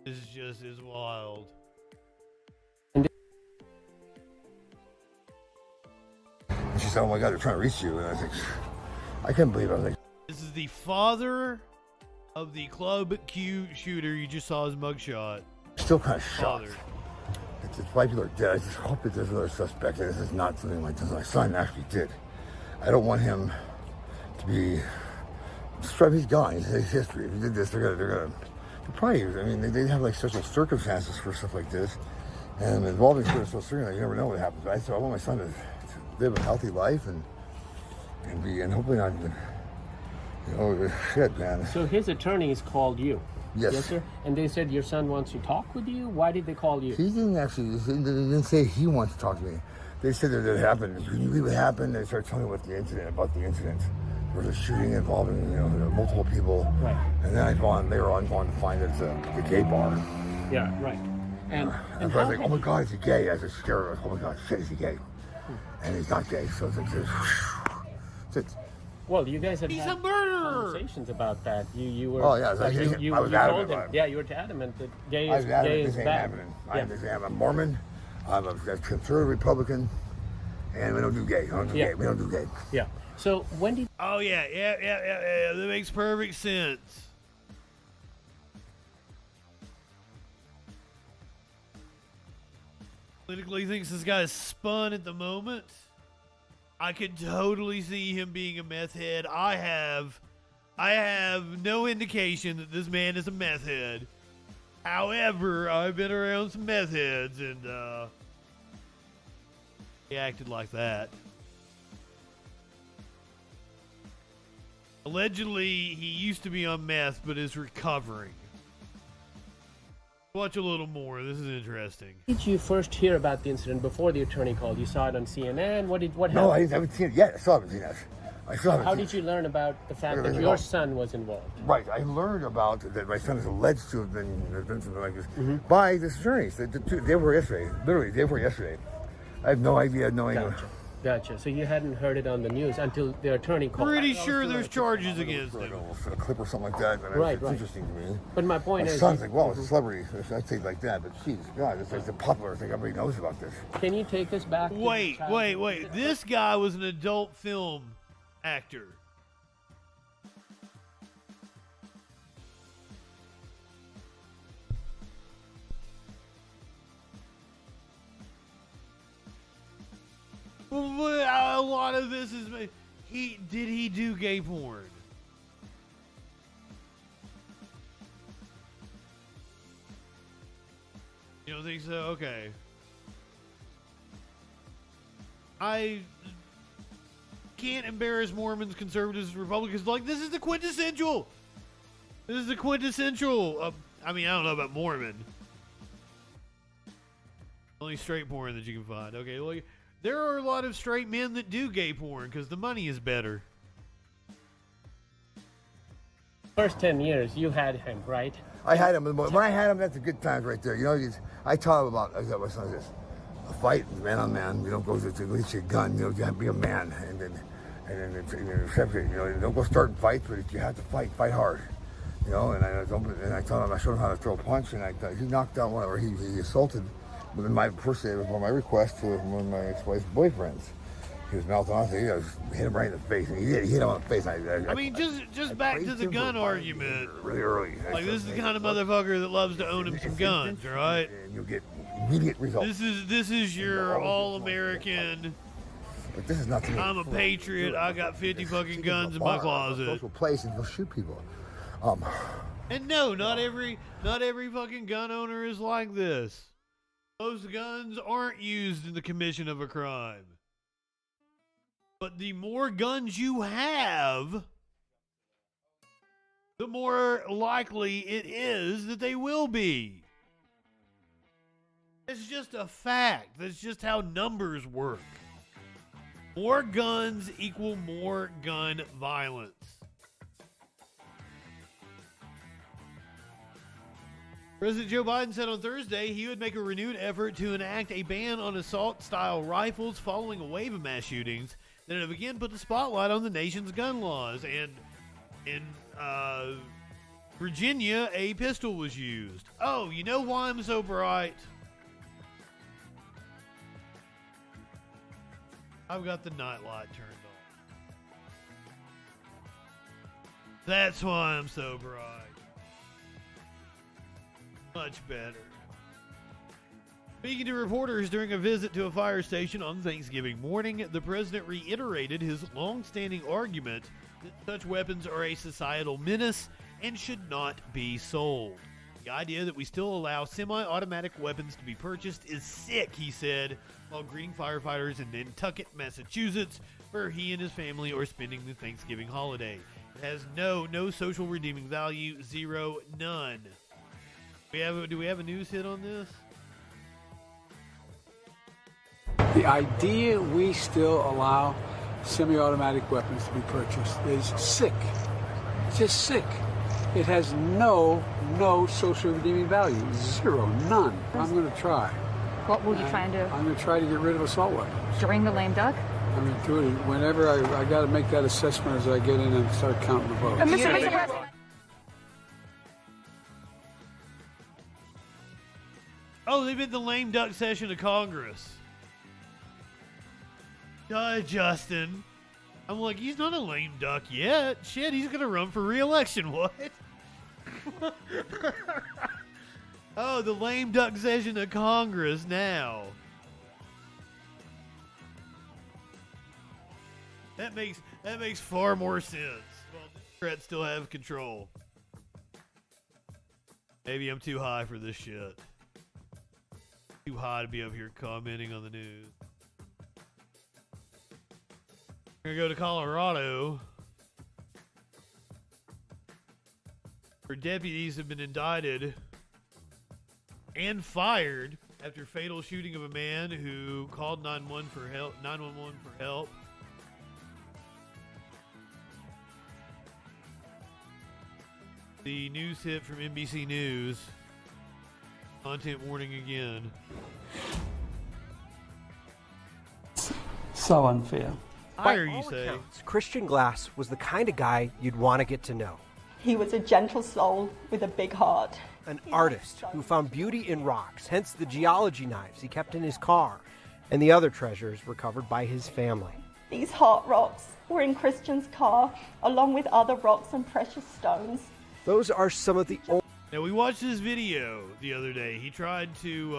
This just is wild. And she said, "Oh my God, they're trying to reach you." And I was like, I can't believe it. I was like, this is the father of the Club Q shooter. You just saw his mugshot. Still kind of shocked. It's why people are dead. I just hope that there's another suspect. This is not something like this. My son actually did. I don't want him to be. He's gone. He's history. If he did this, they're probably. I mean, they have like special circumstances for stuff like this, and involving social circumstances, you never know what happens. Right? So I want my son to live a healthy life and hopefully not. Shit, man. So his attorneys called you. Yes. Yes, sir. And they said your son wants to talk with you. Why did they call you? He didn't actually. They didn't say he wants to talk to me. They said that it happened. When you leave what happened, they started telling me about the incident. There was a shooting involving, multiple people. Right. And then later on going to find it's the gay bar. Yeah, right. And I was like, oh my God, is he gay? I was scared. Oh my God, shit, is he gay? And he's not gay. So it's well, you guys have he's had a murderer. Conversations about that. You were. Oh yeah, I was adamant. Yeah, you were adamant that gay is this ain't bad. happening. I'm a Mormon. I'm a conservative Republican, and we don't do gay. Gay. We don't do gay. Yeah. So when did? Oh yeah. That makes perfect sense. Politically thinks this guy is spun at the moment. I could totally see him being a meth head. I have no indication that this man is a meth head. However, I've been around some meth heads and he acted like that. Allegedly, he used to be on meth, but is recovering. Watch a little more. This is interesting. Did you first hear about the incident before the attorney called? You saw it on CNN? What happened? No, I haven't seen it yet. I still haven't seen it. How did you learn about the fact that your son was involved? Right. I learned about that my son is alleged to have been something like this by this attorney. They were yesterday. Literally, they were yesterday. I have no idea. Gotcha. So you hadn't heard it on the news until the attorney called. Pretty sure there's charges against him. For a clip or something like that. Right. It's interesting to me. But my point is, my son's like, well, it's a celebrity. I think like that. But geez, God, it's like the popular thing. Everybody knows about this. Can you take us back? Wait. This guy was an adult film actor. A lot of this is did he do gay porn? You don't think so? Okay. I can't embarrass Mormons, conservatives, Republicans. Like, this is the quintessential. This is the quintessential. I mean, I don't know about Mormon. Only straight porn that you can find. Okay, well, there are a lot of straight men that do gay porn because the money is better. First 10 years, you had him, right? I had him. When I had him, that's a good time right there. You know, I taught him about, I said, my son says, a fight, man on man. You don't go to at least your gun. You know, you have to be a man. And then separate. You know, don't go starting fights, but if you have to fight hard. You know, and I told him, I showed him how to throw a punch, and he knocked down one, or he assaulted within my request to one of my ex-wife's boyfriends. He was mouthing off. He hit him right in the face. And he hit him on the face. I mean, just back to the gun argument. Really early. Like, this is the kind of motherfucker that loves to own him some guns, right? And you'll get immediate results. This is your all-American. But this is nothing. I'm a patriot. I got 50 fucking guns in my closet. Social place, and he'll shoot people. And no, not every fucking gun owner is like this. Most guns aren't used in the commission of a crime. But the more guns you have, the more likely it is that they will be. It's just a fact. That's just how numbers work. More guns equal more gun violence. President Joe Biden said on Thursday he would make a renewed effort to enact a ban on assault-style rifles following a wave of mass shootings that have again put the spotlight on the nation's gun laws. And in Virginia, a pistol was used. Oh, you know why I'm so bright? I've got the nightlight turned on. That's why I'm so bright. Much better. Speaking to reporters during a visit to a fire station on Thanksgiving morning, the president reiterated his long-standing argument that such weapons are a societal menace and should not be sold. The idea that we still allow semi-automatic weapons to be purchased is sick, he said, while greeting firefighters in Nantucket, Massachusetts, where he and his family are spending the Thanksgiving holiday. It has no social redeeming value, zero, none. Do we have a news hit on this? The idea we still allow semi-automatic weapons to be purchased is sick. It's just sick. It has no social redeeming value. Zero, none. I'm going to try. What will you try and do? I'm going to try to get rid of assault weapons. During the lame duck? I'm going to do it whenever I got to make that assessment as I get in and start counting the votes. Mr. President. Oh, they've been the lame duck session of Congress. Justin. I'm like, he's not a lame duck yet. Shit, he's going to run for re-election. What? Oh, the lame duck session of Congress now. That makes far more sense. Well, the Democrats still have control. Maybe I'm too high for this shit. Too high to be up here commenting on the news. We're going to go to Colorado, where deputies have been indicted and fired after fatal shooting of a man who called 911 for help. The news hit from NBC News. Content warning again. So unfair. Fire, you say? Christian Glass was the kind of guy you'd want to get to know. He was a gentle soul with a big heart. An artist who found beauty in rocks, hence the geology knives he kept in his car, and the other treasures recovered by his family. These heart rocks were in Christian's car, along with other rocks and precious stones. Those are some of the old... Now, we watched this video the other day. He tried to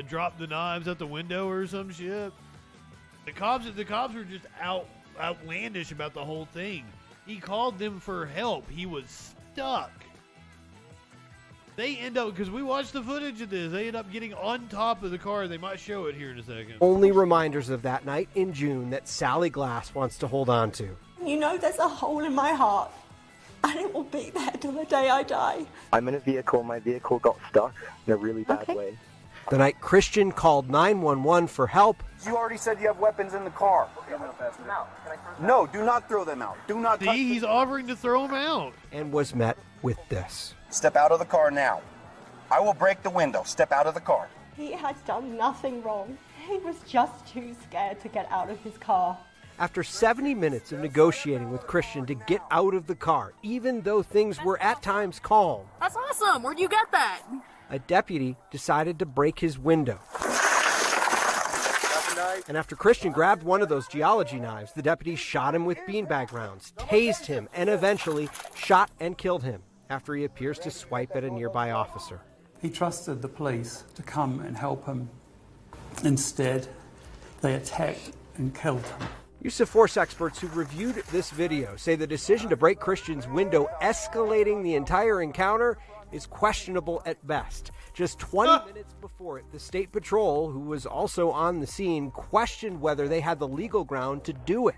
drop the knives out the window or some shit. The cops were just outlandish about the whole thing. He called them for help. He was stuck. They end up, because we watched the footage of this, they end up getting on top of the car. They might show it here in a second. Only reminders of that night in June that Sally Glass wants to hold on to. You know there's a hole in my heart, and it will be there till the day I die. I'm in a vehicle. My vehicle got stuck in a really bad way. The night Christian called 911 for help. You already said you have weapons in the car. No, do not throw them out. Do not. See, he's offering to throw them out. And was met with this. Step out of the car now. I will break the window. Step out of the car. He had done nothing wrong. He was just too scared to get out of his car. After 70 minutes of negotiating with Christian to get out of the car, even though things were at times calm, That's awesome. Where'd you get that? a deputy decided to break his window. And after Christian grabbed one of those geology knives, the deputy shot him with beanbag rounds, tased him, and eventually shot and killed him after he appears to swipe at a nearby officer. He trusted the police to come and help him. Instead, they attacked and killed him. Use of force experts who reviewed this video say the decision to break Christian's window, escalating the entire encounter, is questionable at best. Just 20 minutes before it, the state patrol, who was also on the scene, questioned whether they had the legal ground to do it.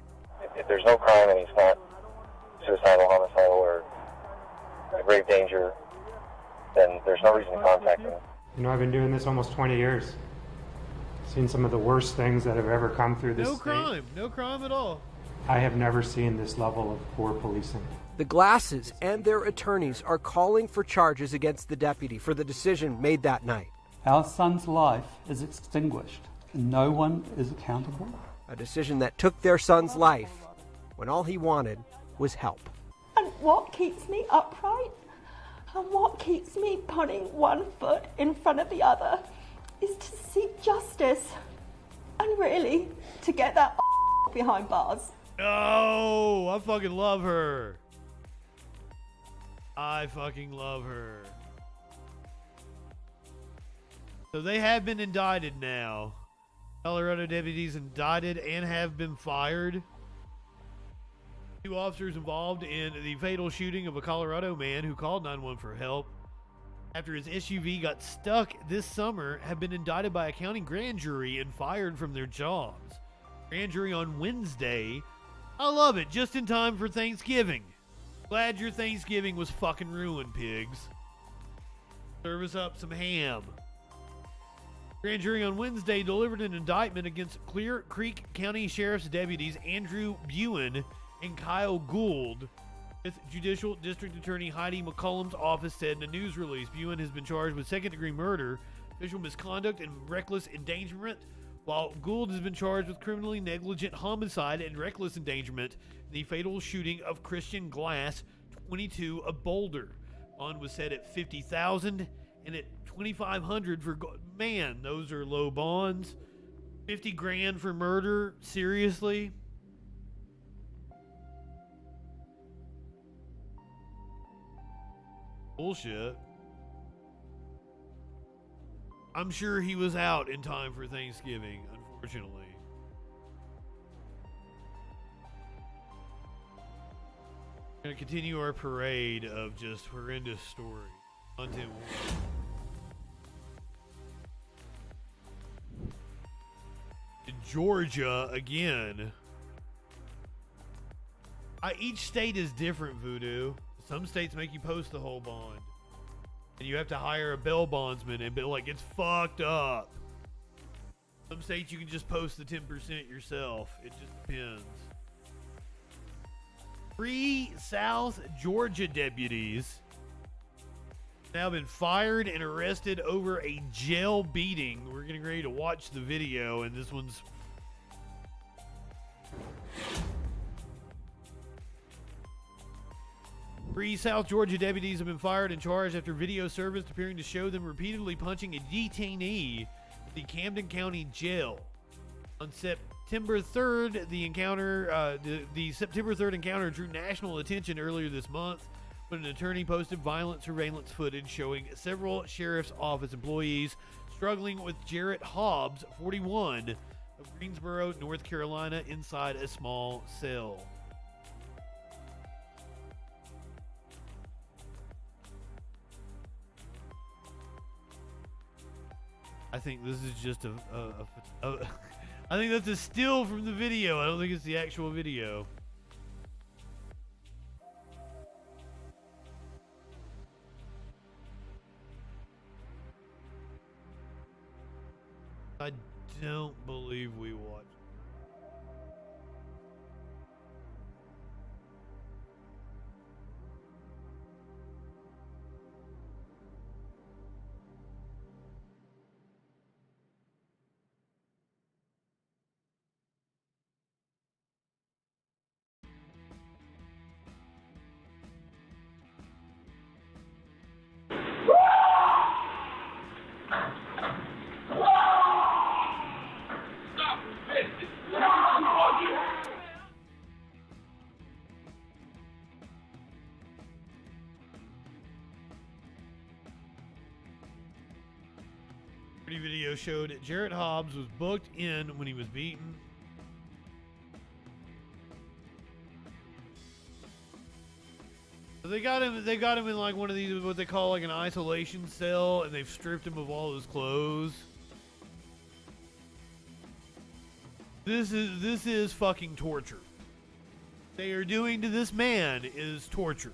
If there's no crime and he's not suicidal, homicidal, or a grave danger, then there's no reason to contact him. You know, I've been doing this almost 20 years. Seen some of the worst things that have ever come through this state. No crime at all. I have never seen this level of poor policing. The Glasses and their attorneys are calling for charges against the deputy for the decision made that night. Our son's life is extinguished, and no one is accountable. A decision that took their son's life when all he wanted was help. And what keeps me upright, and what keeps me putting one foot in front of the other, is to seek justice, and really to get that behind bars. Oh, I fucking love her. I fucking love her. So they have been indicted now. Colorado deputies indicted and have been fired. 2 officers involved in the fatal shooting of a Colorado man who called 911 for help after his SUV got stuck this summer have been indicted by a county grand jury and fired from their jobs. Grand jury on Wednesday. I love it. Just in time for Thanksgiving. Glad your Thanksgiving was fucking ruined, pigs. Serve us up some ham. Grand jury on Wednesday delivered an indictment against Clear Creek County Sheriff's deputies Andrew Buin and Kyle Gould. With Judicial District Attorney Heidi McCollum's office said in a news release, Buin has been charged with second-degree murder, official misconduct, and reckless endangerment, while Gould has been charged with criminally negligent homicide and reckless endangerment in the fatal shooting of Christian Glass, 22, of Boulder. Bond was set at $50,000 and at $2,500 for man. Those are low bonds. $50,000 for murder. Seriously. Bullshit. I'm sure he was out in time for Thanksgiving, unfortunately. We're going to continue our parade of just horrendous stories. Content in Georgia again. Each state is different, Voodoo. Some states make you post the whole bond. And you have to hire a bail bondsman and be like, it's fucked up. Some states you can just post the 10% yourself. It just depends. 3 South Georgia deputies now been fired and arrested over a jail beating. We're getting ready to watch the video, and this one's... Three South Georgia deputies have been fired and charged after video surfaced appearing to show them repeatedly punching a detainee at the Camden County Jail. On September 3rd, the September 3rd encounter drew national attention earlier this month when an attorney posted violent surveillance footage showing several sheriff's office employees struggling with Jarrett Hobbs, 41, of Greensboro, North Carolina, inside a small cell. I think this is just I think that's a still from the video. I don't think it's the actual video. I don't believe we watched. Video showed that Jarrett Hobbs was booked in when he was beaten. So they got him in like one of these, what they call like an isolation cell, and they've stripped him of all his clothes. This is fucking torture. They are doing to this man is torture.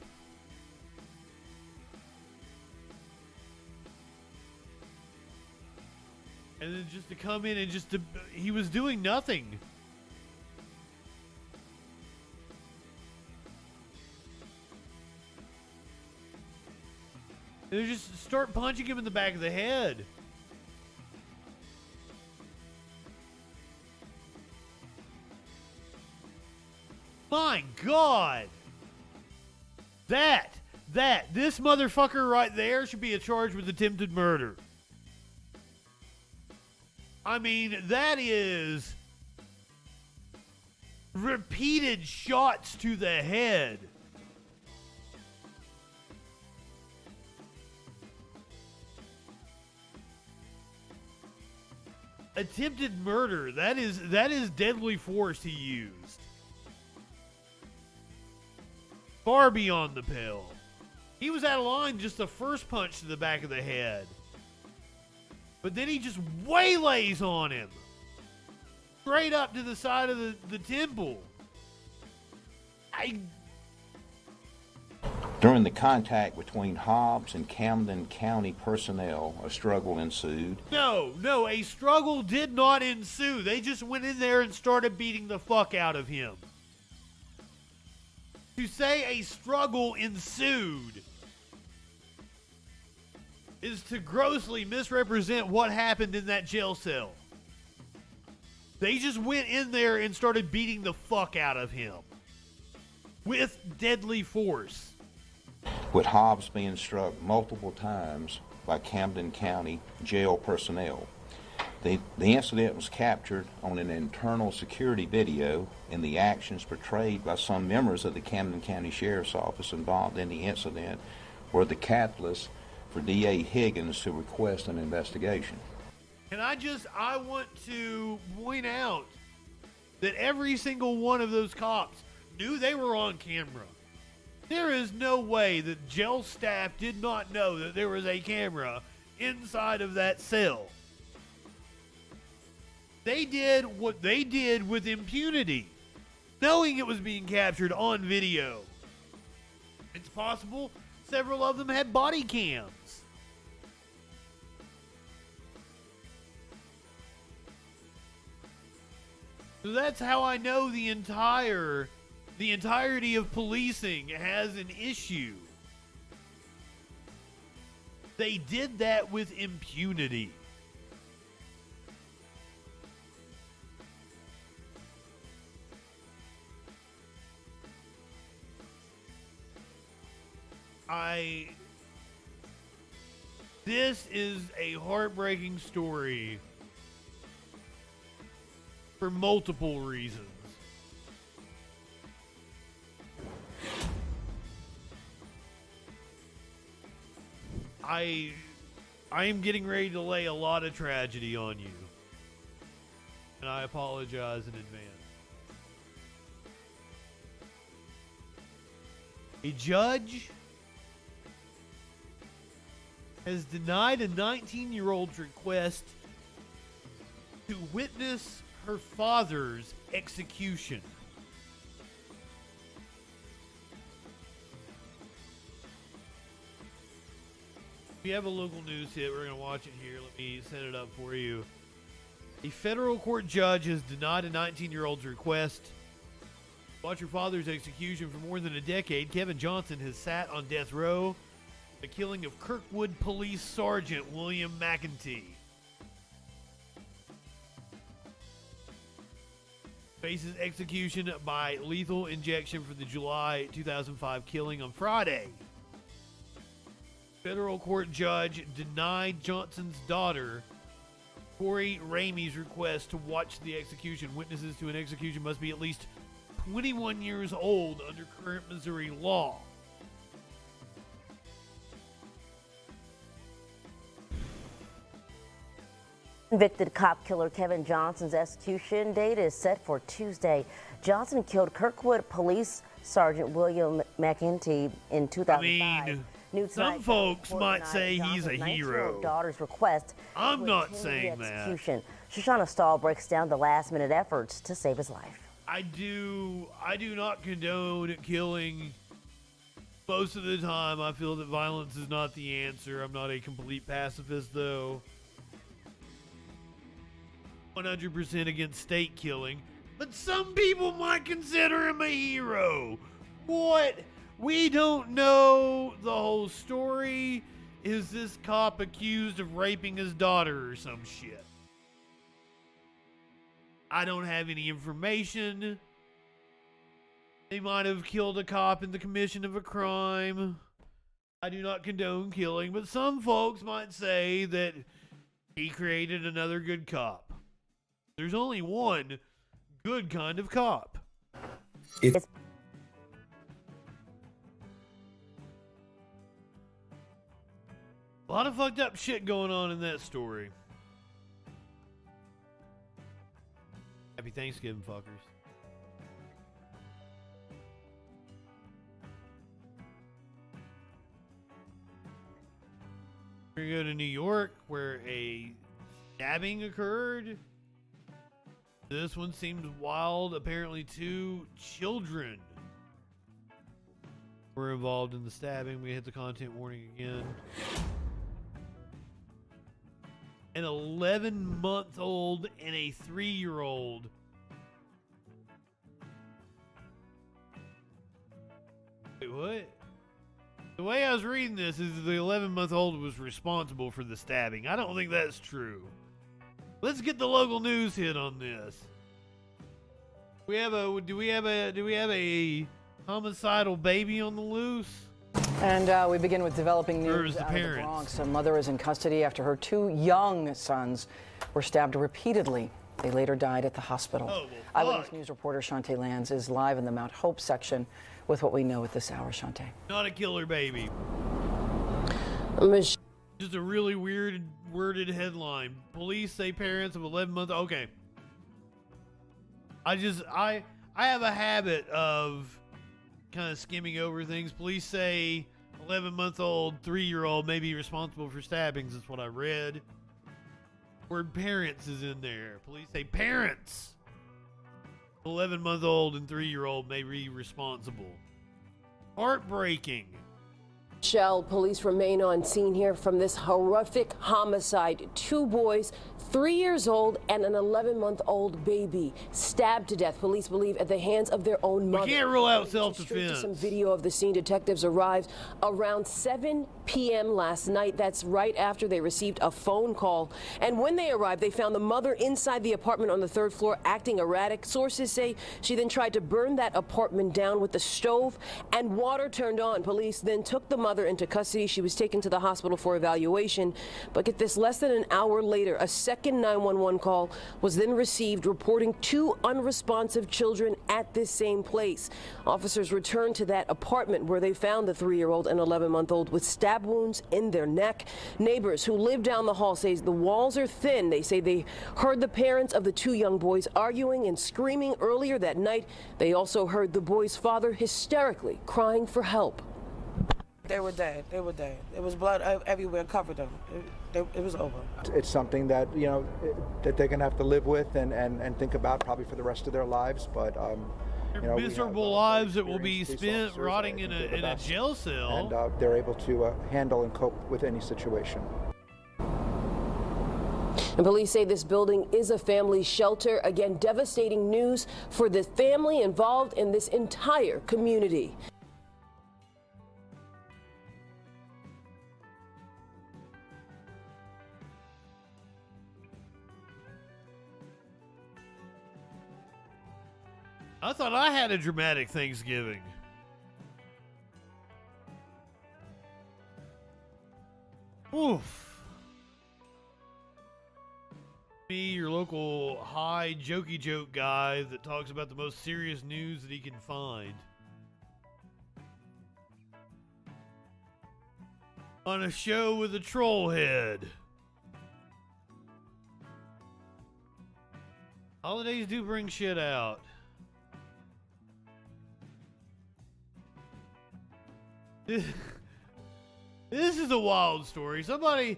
And then just to come in and he was doing nothing. They just start punching him in the back of the head. My God. This motherfucker right there should be charged with attempted murder. I mean, that is repeated shots to the head. Attempted murder. That is deadly force he used. Far beyond the pale. He was out of line just the first punch to the back of the head. But then he just waylays on him. Straight up to the side of the temple. During the contact between Hobbs and Camden County personnel, a struggle ensued. No, a struggle did not ensue. They just went in there and started beating the fuck out of him. To say a struggle ensued is to grossly misrepresent what happened in that jail cell. They just went in there and started beating the fuck out of him. With deadly force. With Hobbs being struck multiple times by Camden County jail personnel. The incident was captured on an internal security video, and the actions portrayed by some members of the Camden County Sheriff's Office involved in the incident were the catalyst for D.A. Higgins to request an investigation. And I want to point out that every single one of those cops knew they were on camera. There is no way that jail staff did not know that there was a camera inside of that cell. They did what they did with impunity, knowing it was being captured on video. It's possible several of them had body cams. So that's how I know the entirety of policing has an issue. They did that with impunity. This is a heartbreaking story for multiple reasons. I am getting ready to lay a lot of tragedy on you. And I apologize in advance. A judge has denied a 19-year-old's request to witness her father's execution. We have a local news hit. We're going to watch it here. Let me set it up for you. A federal court judge has denied a 19-year-old's request to watch her father's execution for more than a decade. Kevin Johnson has sat on death row for the killing of Kirkwood Police Sergeant William McEntee. Faces execution by lethal injection for the July 2005 killing on Friday. Federal court judge denied Johnson's daughter, Corey Ramey's request to watch the execution. Witnesses to an execution must be at least 21 years old under current Missouri law. Convicted cop killer Kevin Johnson's execution date is set for Tuesday. Johnson killed Kirkwood Police Sergeant William McEntee in 2005. Some folks might say he's a hero. Daughter's request. I'm not saying that. Shoshana Stahl breaks down the last-minute efforts to save his life. I do not condone killing. Most of the time, I feel that violence is not the answer. I'm not a complete pacifist, though. 100% against state killing, but some people might consider him a hero. What? We don't know the whole story. Is this cop accused of raping his daughter or some shit? I don't have any information. They might have killed a cop in the commission of a crime. I do not condone killing, but some folks might say that he created another good cop. There's only one good kind of cop. A lot of fucked up shit going on in that story. Happy Thanksgiving, fuckers. We're going to go to New York, where a stabbing occurred. This one seems wild. Apparently 2 children were involved in the stabbing. We hit the content warning again. An 11-month-old and a 3-year-old. Wait, what? The way I was reading this is the 11-month-old was responsible for the stabbing. I don't think that's true. Let's get the local news hit on this. Do we have a homicidal baby on the loose? And we begin with developing news out of the parents? Bronx. A mother is in custody after her 2 young sons were stabbed repeatedly. They later died at the hospital. Oh, well, Eyewitness News reporter Shantae Lands is live in the Mount Hope section with what we know at this hour. Shantae. Not a killer baby. Just a really weird worded headline. Police say parents of 11-month. Okay. I have a habit of kind of skimming over things. Police say 11-month-old, 3-year-old may be responsible for stabbings. That's what I read. Word parents is in there. Police say parents 11-month-old and 3-year-old may be responsible. Heartbreaking. Shell, police remain on scene here from this horrific homicide. 2 boys, 3 years old and an 11-month-old baby stabbed to death. Police believe at the hands of their own mother. We can't rule out self-defense. Some video of the scene. Detectives arrived around 7 p.m. last night. That's right after they received a phone call. And when they arrived, they found the mother inside the apartment on the 3rd floor acting erratic. Sources say she then tried to burn that apartment down with the stove and water turned on. Police then took the mother into custody. She was taken to the hospital for evaluation. But get this, less than an hour later, a second 911 call was then received reporting 2 unresponsive children at this same place. Officers returned to that apartment where they found the 3-year-old and 11-month-old with stab wounds in their neck. Neighbors who live down the hall say the walls are thin. They say they heard the parents of the 2 young boys arguing and screaming earlier that night. They also heard the boy's father hysterically crying for help. They were dead. They were dead. There was blood everywhere, covered them. it was over. It's something that, you know, that they're going to have to live with and think about probably for the rest of their lives. But, you know, miserable lives that will be spent rotting in a jail cell. And they're able to handle and cope with any situation. And police say this building is a family shelter. Again, devastating news for the family involved in this entire community. I thought I had a dramatic Thanksgiving. Oof. Me, your local high jokey joke guy that talks about the most serious news that he can find. On a show with a troll head. Holidays do bring shit out. This is a wild story. Somebody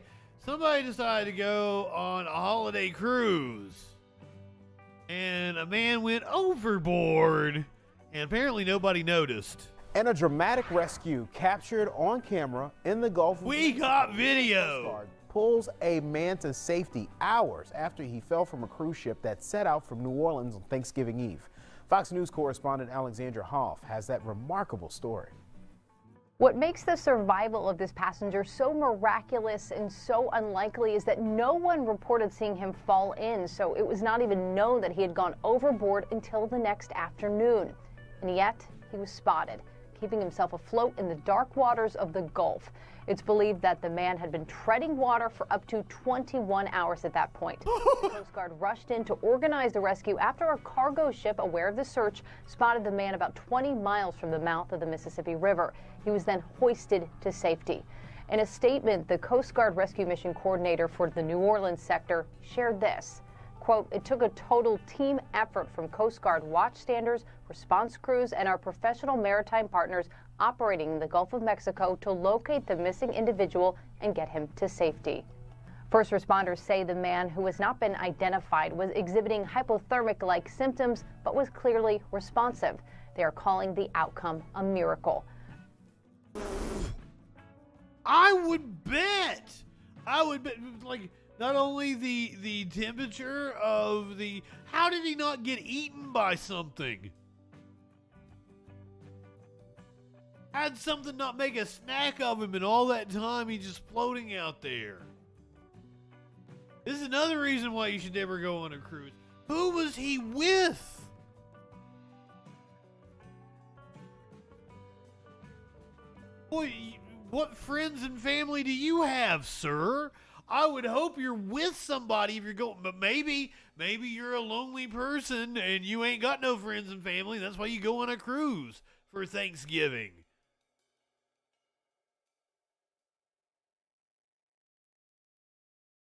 decided to go on a holiday cruise, and a man went overboard, and apparently nobody noticed. And a dramatic rescue captured on camera in the Gulf. We got video. Pulls a man to safety hours after he fell from a cruise ship that set out from New Orleans on Thanksgiving Eve. Fox News correspondent Alexandra Hoff has that remarkable story. What makes the survival of this passenger so miraculous and so unlikely is that no one reported seeing him fall in, so it was not even known that he had gone overboard until the next afternoon. And yet, he was spotted, keeping himself afloat in the dark waters of the Gulf. It's believed that the man had been treading water for up to 21 hours at that point. The Coast Guard rushed in to organize the rescue after a cargo ship, aware of the search, spotted the man about 20 miles from the mouth of the Mississippi River. He was then hoisted to safety. In a statement, the Coast Guard Rescue Mission Coordinator for the New Orleans sector shared this. Quote, "It took a total team effort from Coast Guard watchstanders, response crews, and our professional maritime partners operating in the Gulf of Mexico to locate the missing individual and get him to safety." First responders say the man, who has not been identified, was exhibiting hypothermic-like symptoms but was clearly responsive. They are calling the outcome a miracle. I would bet, like, not only the temperature of the, how did he not get eaten by something? Had something not make a snack of him, and all that time he's just floating out there. This is another reason why you should never go on a cruise. Who was he with? Boy, what friends and family do you have, sir? I would hope you're with somebody if you're going, but maybe you're a lonely person and you ain't got no friends and family. That's why you go on a cruise for Thanksgiving.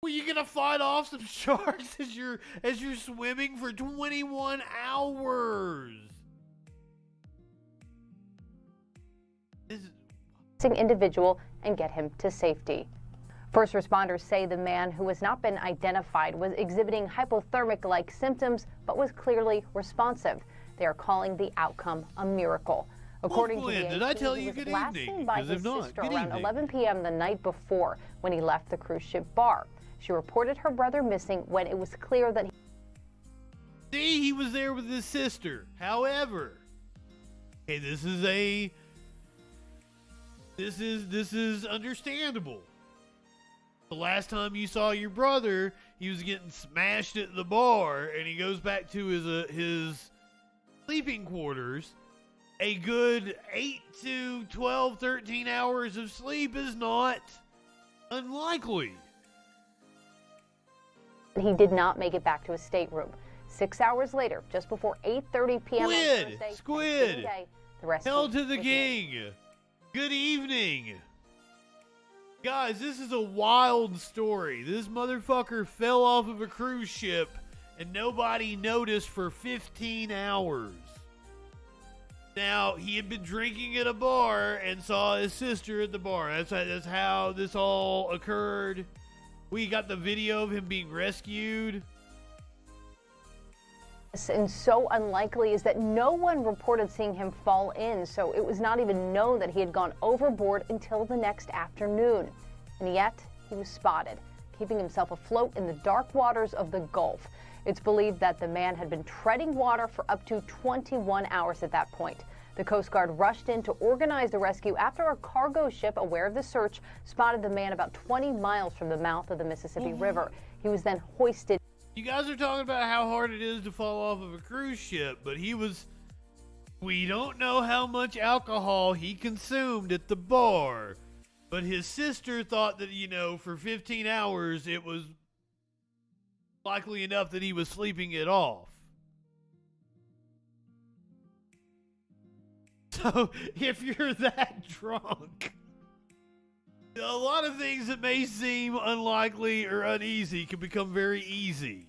Well, you gonna fight off some sharks as you're swimming for 21 hours. Individual and get him to safety. First responders say the man, who has not been identified, was exhibiting hypothermic-like symptoms but was clearly responsive. They are calling the outcome a miracle. According to the did I tell you he was good last evening? seen by Because his if not, sister good around evening. 11 p.m. the night before when he left the cruise ship bar. She reported her brother missing when it was clear that he was there with his sister. However, hey, this is understandable. The last time you saw your brother, he was getting smashed at the bar, and he goes back to his sleeping quarters. A good 8 to 12, 13 hours of sleep is not unlikely. he did not make it back to his stateroom. 6 hours later, just before 8:30 p.m. on Thursday, Squid! Day, the rescue Hell to the was king! Good evening! Guys, this is a wild story. This motherfucker fell off of a cruise ship and nobody noticed for 15 hours. Now, he had been drinking at a bar and saw his sister at the bar. That's how this all occurred. We got the video of him being rescued. And so unlikely is that no one reported seeing him fall in, so it was not even known that he had gone overboard until the next afternoon. And yet, he was spotted, keeping himself afloat in the dark waters of the Gulf. It's believed that the man had been treading water for up to 21 hours at that point. The Coast Guard rushed in to organize the rescue after a cargo ship, aware of the search, spotted the man about 20 miles from the mouth of the Mississippi River. He was then hoisted. You guys are talking about how hard it is to fall off of a cruise ship, but we don't know how much alcohol he consumed at the bar, but his sister thought that, for 15 hours it was likely enough that he was sleeping it off. So if you're that drunk, a lot of things that may seem unlikely or uneasy can become very easy.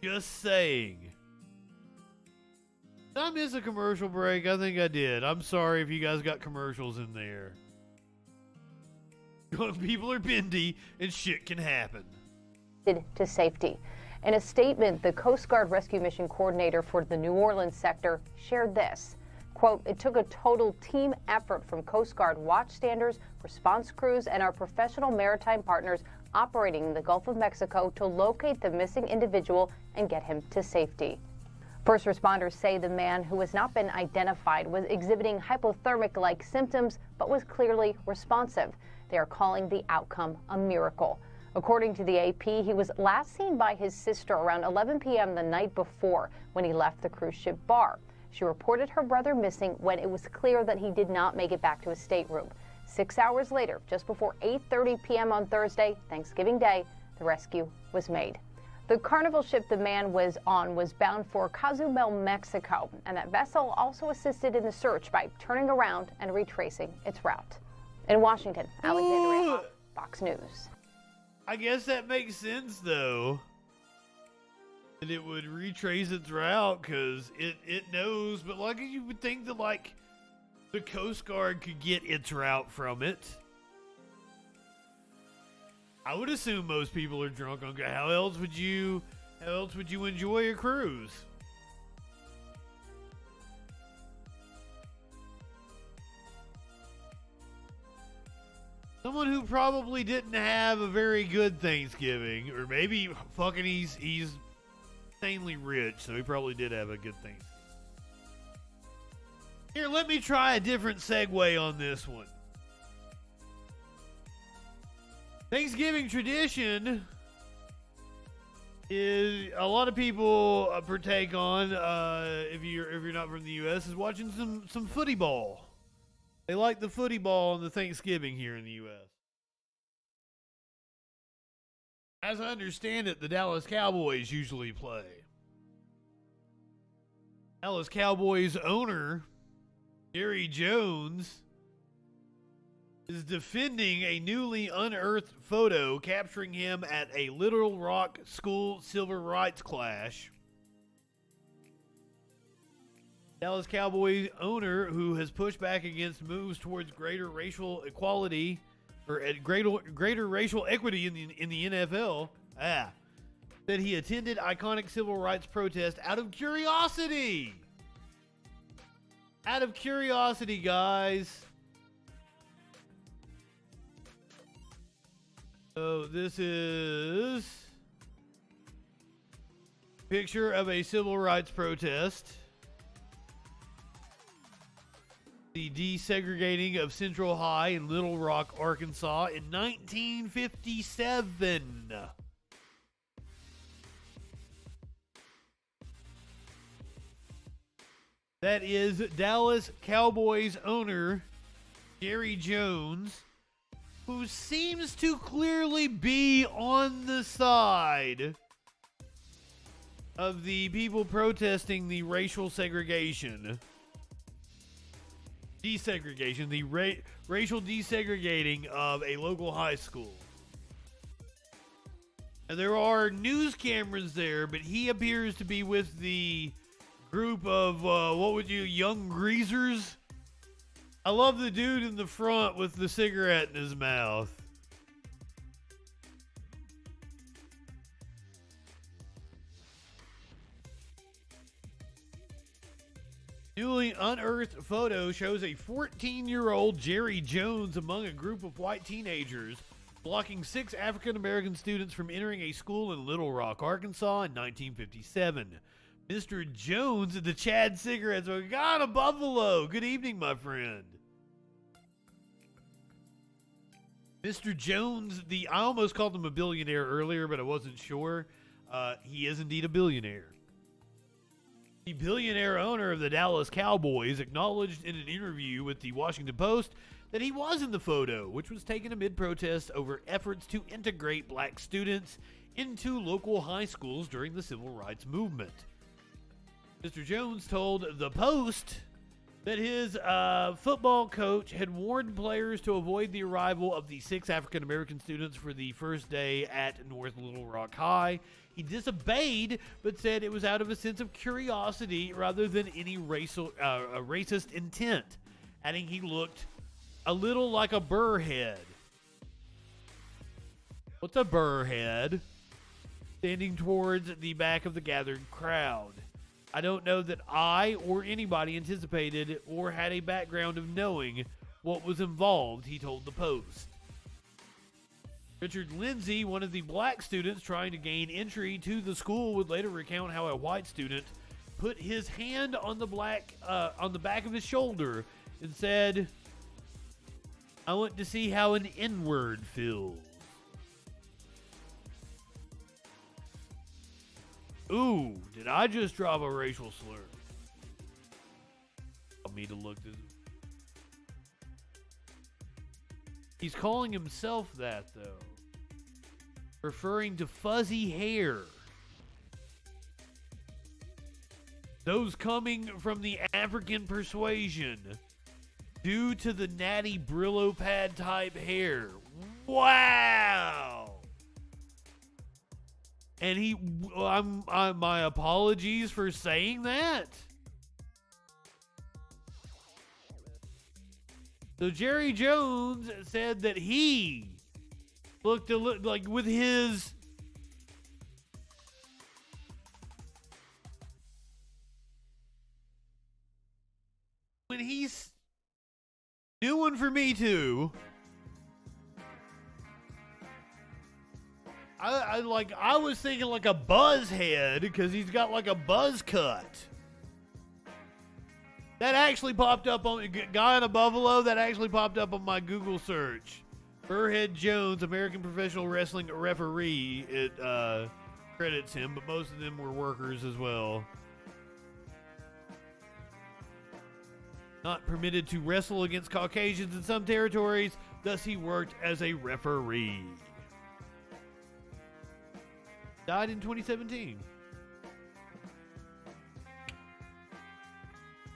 Just saying. Did I miss a commercial break? I think I did. I'm sorry if you guys got commercials in there. People are bendy and shit can happen. To safety. In a statement, the Coast Guard Rescue Mission Coordinator for the New Orleans sector shared this. Quote, it took a total team effort from Coast Guard watchstanders, response crews, and our professional maritime partners operating in the Gulf of Mexico to locate the missing individual and get him to safety. First responders say the man, who has not been identified, was exhibiting hypothermic-like symptoms but was clearly responsive. They are calling the outcome a miracle. According to the AP, he was last seen by his sister around 11 p.m. the night before when he left the cruise ship bar. She reported her brother missing when it was clear that he did not make it back to his stateroom. 6 hours later, just before 8:30 p.m. on Thursday, Thanksgiving Day, the rescue was made. The carnival ship the man was on was bound for Cozumel, Mexico, and that vessel also assisted in the search by turning around and retracing its route. In Washington, Alexandria Hoff, Fox News. I guess that makes sense, though. And it would retrace its route because it knows, but you would think that the Coast Guard could get its route from it. I would assume most people are drunk on. How else would you enjoy a cruise? Someone who probably didn't have a very good Thanksgiving, or maybe fucking he's insanely rich, so he probably did have a good thing. Here, let me try a different segue on this one. Thanksgiving tradition is a lot of people partake on. If you're not from the U.S., is watching some footy ball. They like the footy ball on the Thanksgiving here in the U.S. As I understand it, the Dallas Cowboys usually play. Dallas Cowboys owner, Jerry Jones, is defending a newly unearthed photo capturing him at a Little Rock school civil rights clash. Dallas Cowboys owner, who has pushed back against moves towards greater racial equality or greater racial equity in the NFL, said he attended iconic civil rights protest out of curiosity. Out of curiosity, guys. So this is a picture of a civil rights protest. The desegregating of Central High in Little Rock, Arkansas in 1957. That is Dallas Cowboys owner Jerry Jones, who seems to clearly be on the side of the people protesting the racial segregation. Desegregation, the racial desegregating of a local high school. And there are news cameras there, but he appears to be with the group of, young greasers? I love the dude in the front with the cigarette in his mouth. Newly unearthed photo shows a 14-year-old Jerry Jones among a group of white teenagers blocking 6 African-American students from entering a school in Little Rock, Arkansas in 1957. Mr. Jones, the Chad Cigarettes, got a buffalo. Good evening, my friend. Mr. Jones, I almost called him a billionaire earlier, but I wasn't sure. He is indeed a billionaire. The billionaire owner of the Dallas Cowboys acknowledged in an interview with the Washington Post that he was in the photo, which was taken amid protests over efforts to integrate black students into local high schools during the civil rights movement. Mr. Jones told the Post that his football coach had warned players to avoid the arrival of the 6 African-American students for the first day at North Little Rock High. He disobeyed, but said it was out of a sense of curiosity rather than any racist intent, adding he looked a little like a burrhead. What's a burrhead? Standing towards the back of the gathered crowd. I don't know that I or anybody anticipated or had a background of knowing what was involved, he told the Post. Richard Lindsay, one of the black students trying to gain entry to the school, would later recount how a white student put his hand on the back of his shoulder and said, "I want to see how an N-word feels." Ooh, did I just drop a racial slur? Allow me to look this. He's calling himself that, though. Referring to fuzzy hair. Those coming from the African persuasion due to the natty Brillo pad type hair. Wow! And my apologies for saying that. So Jerry Jones said that he looked like with his when he's new one for me too. I was thinking like a buzz head because he's got like a buzz cut. That actually popped up on guy in a buffalo. That actually popped up on my Google search. Burrhead Jones, American Professional Wrestling referee. It credits him, but most of them were workers as well. Not permitted to wrestle against Caucasians in some territories, thus he worked as a referee. Died in 2017.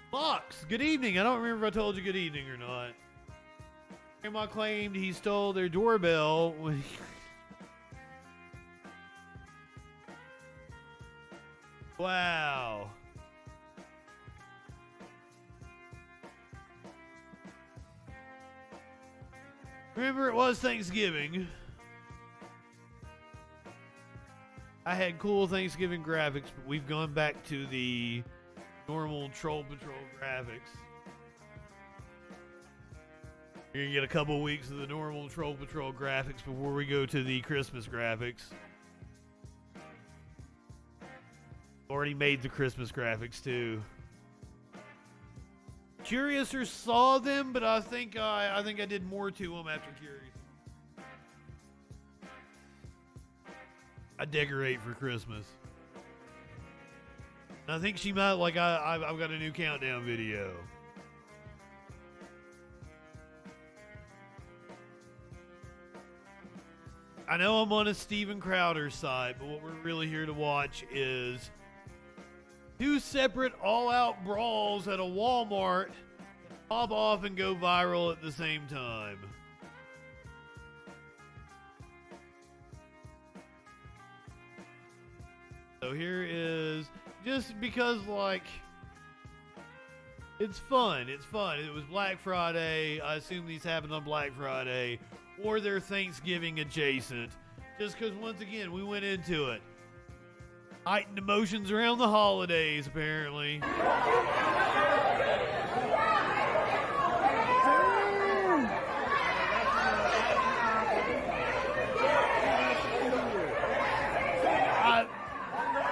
Fox, good evening. I don't remember if I told you good evening or not. Grandma claimed he stole their doorbell when he... Wow. Remember, it was Thanksgiving. I had cool Thanksgiving graphics, but we've gone back to the normal Troll Patrol graphics. You're going to get a couple weeks of the normal Troll Patrol graphics before we go to the Christmas graphics. Already made the Christmas graphics too. Curiouser saw them, but I think I did more to them after Curious. I decorate for Christmas. I think she might like I've got a new countdown video. I know I'm on a Steven Crowder site, but what we're really here to watch is 2 separate all-out brawls at a Walmart pop off and go viral at the same time. So here is, just because like it's fun. It was Black Friday. I assume these happened on Black Friday, or they're Thanksgiving adjacent. Just because once again we went into it. Heightened emotions around the holidays, apparently.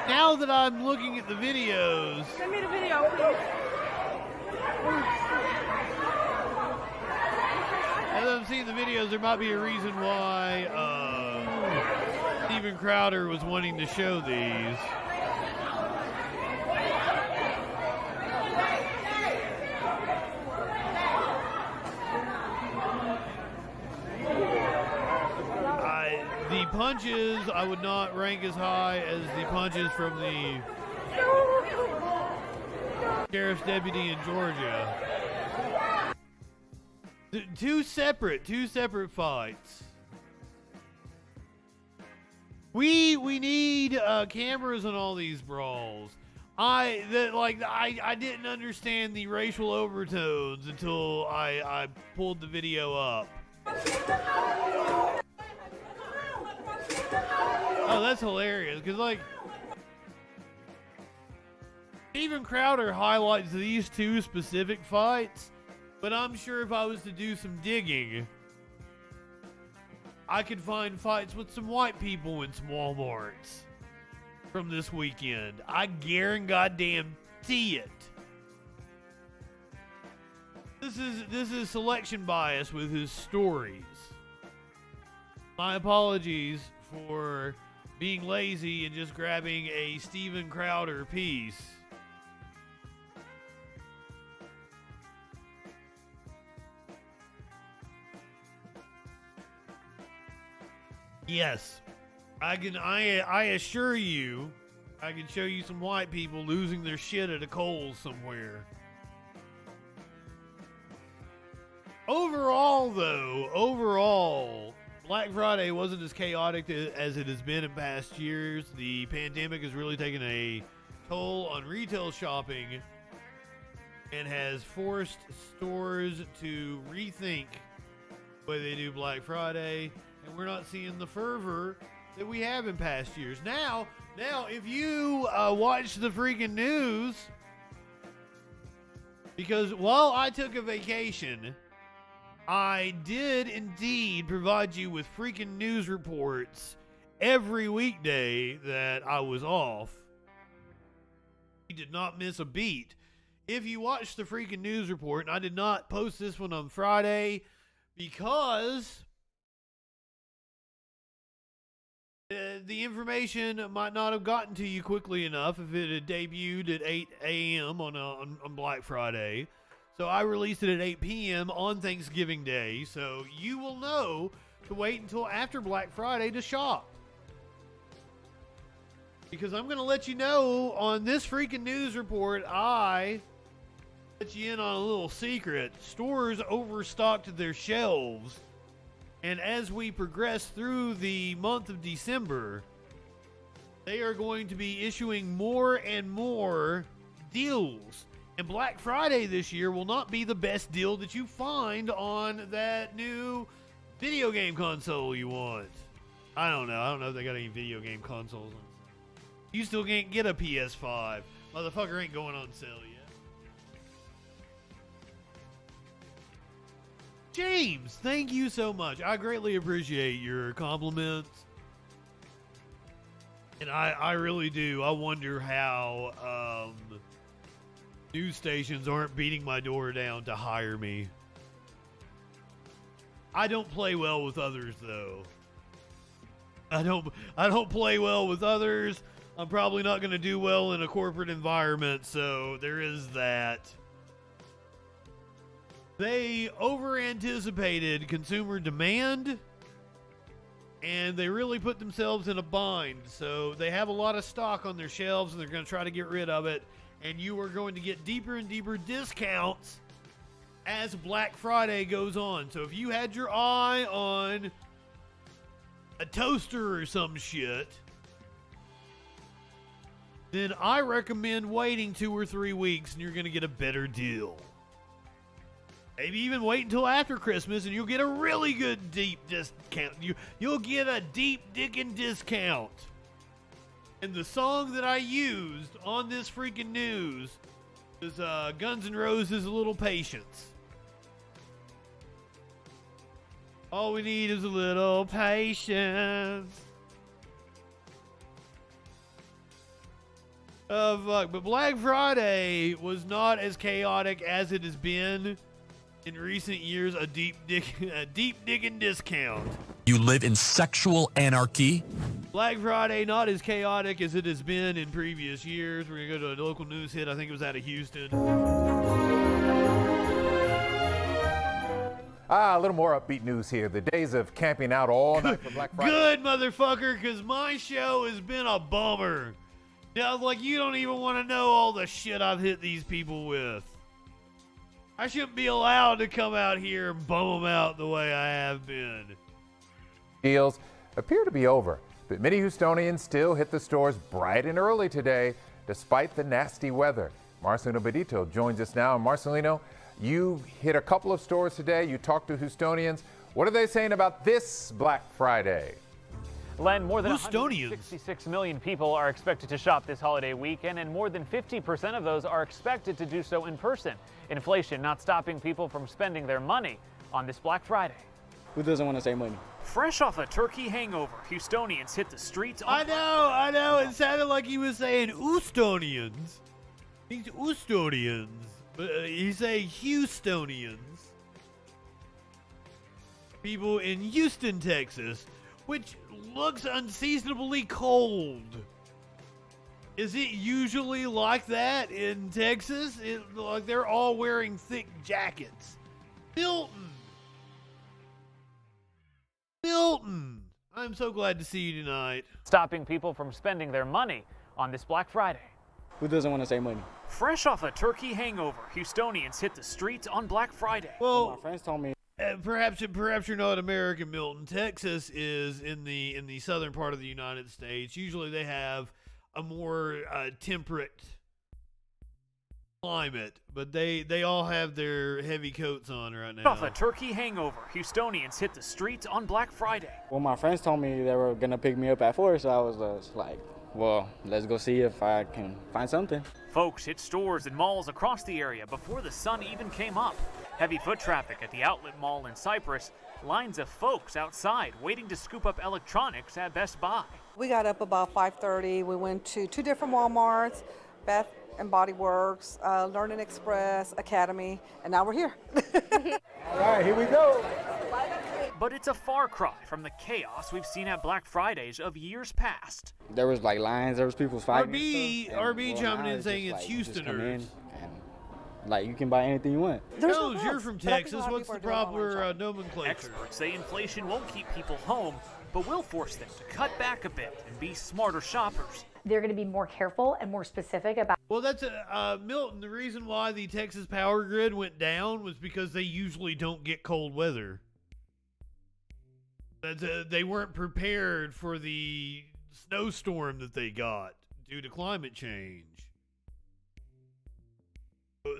Now that I'm looking at the videos... Send me the video, please. As I'm seeing the videos, there might be a reason why Steven Crowder was wanting to show these. The punches I would not rank as high as the punches from the sheriff's deputy in Georgia. Two separate fights. We need cameras on all these brawls. I didn't understand the racial overtones until I pulled the video up. Oh, that's hilarious, because, like, Steven Crowder highlights these two specific fights, but I'm sure if I was to do some digging, I could find fights with some white people in some Walmarts from this weekend. I guarantee it. This is selection bias with his stories. My apologies for being lazy and just grabbing a Steven Crowder piece. Yes, I assure you, I can show you some white people losing their shit at a Kohl's somewhere. Overall, Black Friday wasn't as chaotic as it has been in past years. The pandemic has really taken a toll on retail shopping and has forced stores to rethink the way they do Black Friday, and we're not seeing the fervor that we have in past years. Now, if you watch the freaking news, because while I took a vacation, I did indeed provide you with freaking news reports every weekday that I was off. You did not miss a beat. If you watched the freaking news report, and I did not post this one on Friday because the information might not have gotten to you quickly enough if it had debuted at 8 a.m. on Black Friday. So I released it at 8 p.m. on Thanksgiving Day, so you will know to wait until after Black Friday to shop. Because I'm going to let you know on this freaking news report, I let you in on a little secret. Stores overstocked their shelves, and as we progress through the month of December, they are going to be issuing more and more deals. And Black Friday this year will not be the best deal that you find on that new video game console you want. I don't know if they got any video game consoles. You still can't get a PS5. Motherfucker ain't going on sale yet. James, thank you so much. I greatly appreciate your compliments. And I really do. I wonder how news stations aren't beating my door down to hire me. I don't play well with others, though. I don't play well with others. I'm probably not going to do well in a corporate environment, so there is that. They over-anticipated consumer demand, and they really put themselves in a bind. So they have a lot of stock on their shelves, and they're going to try to get rid of it. And you are going to get deeper and deeper discounts as Black Friday goes on. So if you had your eye on a toaster or some shit, then I recommend waiting 2 or 3 weeks and you're going to get a better deal. Maybe even wait until after Christmas and you'll get a really good deep discount. You'll get a deep dickin' discount. And the song that I used on this freaking news is Guns N' Roses' A Little Patience. All we need is a little patience. Fuck. But Black Friday was not as chaotic as it has been in recent years. A deep digging discount. You live in sexual anarchy? Black Friday not as chaotic as it has been in previous years. We're going to go to a local news hit. I think it was out of Houston. A little more upbeat news here. The days of camping out all night for Black Friday. Good, motherfucker, because my show has been a bummer. Now, like, you don't even want to know all the shit I've hit these people with. I shouldn't be allowed to come out here and bum them out the way I have been. Deals appear to be over, but many Houstonians still hit the stores bright and early today, despite the nasty weather. Marcelino Benito joins us now. Marcelino, you hit a couple of stores today. You talked to Houstonians. What are they saying about this Black Friday? Len, more than 166 million people are expected to shop this holiday weekend, and more than 50% of those are expected to do so in person. Inflation not stopping people from spending their money on this Black Friday. Who doesn't want to save money? Fresh off a turkey hangover, Houstonians hit the streets. I know. It sounded like he was saying Houstonians. He's Houstonians. But he's saying Houstonians. People in Houston, Texas, which looks unseasonably cold. Is it usually like that in Texas? Like they're all wearing thick jackets. Milton, I'm so glad to see you tonight. Stopping people from spending their money on this Black Friday. Who doesn't want to save money? Fresh off a turkey hangover, Houstonians hit the streets on Black Friday. Well, my friends told me. Perhaps you're not American, Milton. Texas is in the southern part of the United States. Usually they have a more temperate climate, but they all have their heavy coats on right now. Off a turkey hangover, Houstonians hit the streets on Black Friday. Well, my friends told me they were gonna pick me up at 4, so I was like, well, let's go see if I can find something. Folks hit stores and malls across the area before the sun even came up. Heavy foot traffic at the outlet mall in Cypress. Lines of folks outside waiting to scoop up electronics at Best Buy. We got up about 5:30. We went to 2 different Walmarts, Bath and Body Works, Learning Express, Academy, and now we're here. All right, here we go. But it's a far cry from the chaos we've seen at Black Fridays of years past. There was like lines, there was people fighting. RB chiming in saying it's Houstoners. Like, you can buy anything you want. Jones, you're from Texas. What's the proper nomenclature? Experts say inflation won't keep people home, but will force them to cut back a bit and be smarter shoppers. They're going to be more careful and more specific about. Well, that's Milton. The reason why the Texas power grid went down was because they usually don't get cold weather. They weren't prepared for the snowstorm that they got due to climate change.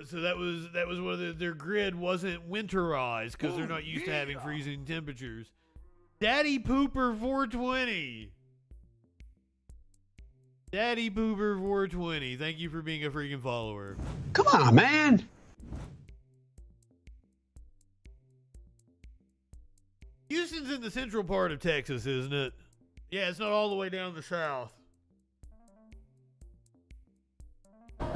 So that was whether their grid wasn't winterized because they're not used to having freezing temperatures. Daddy Pooper 420. Daddy Pooper 420. Thank you for being a freaking follower. Come on, man. Houston's in the central part of Texas, isn't it? Yeah, it's not all the way down the south.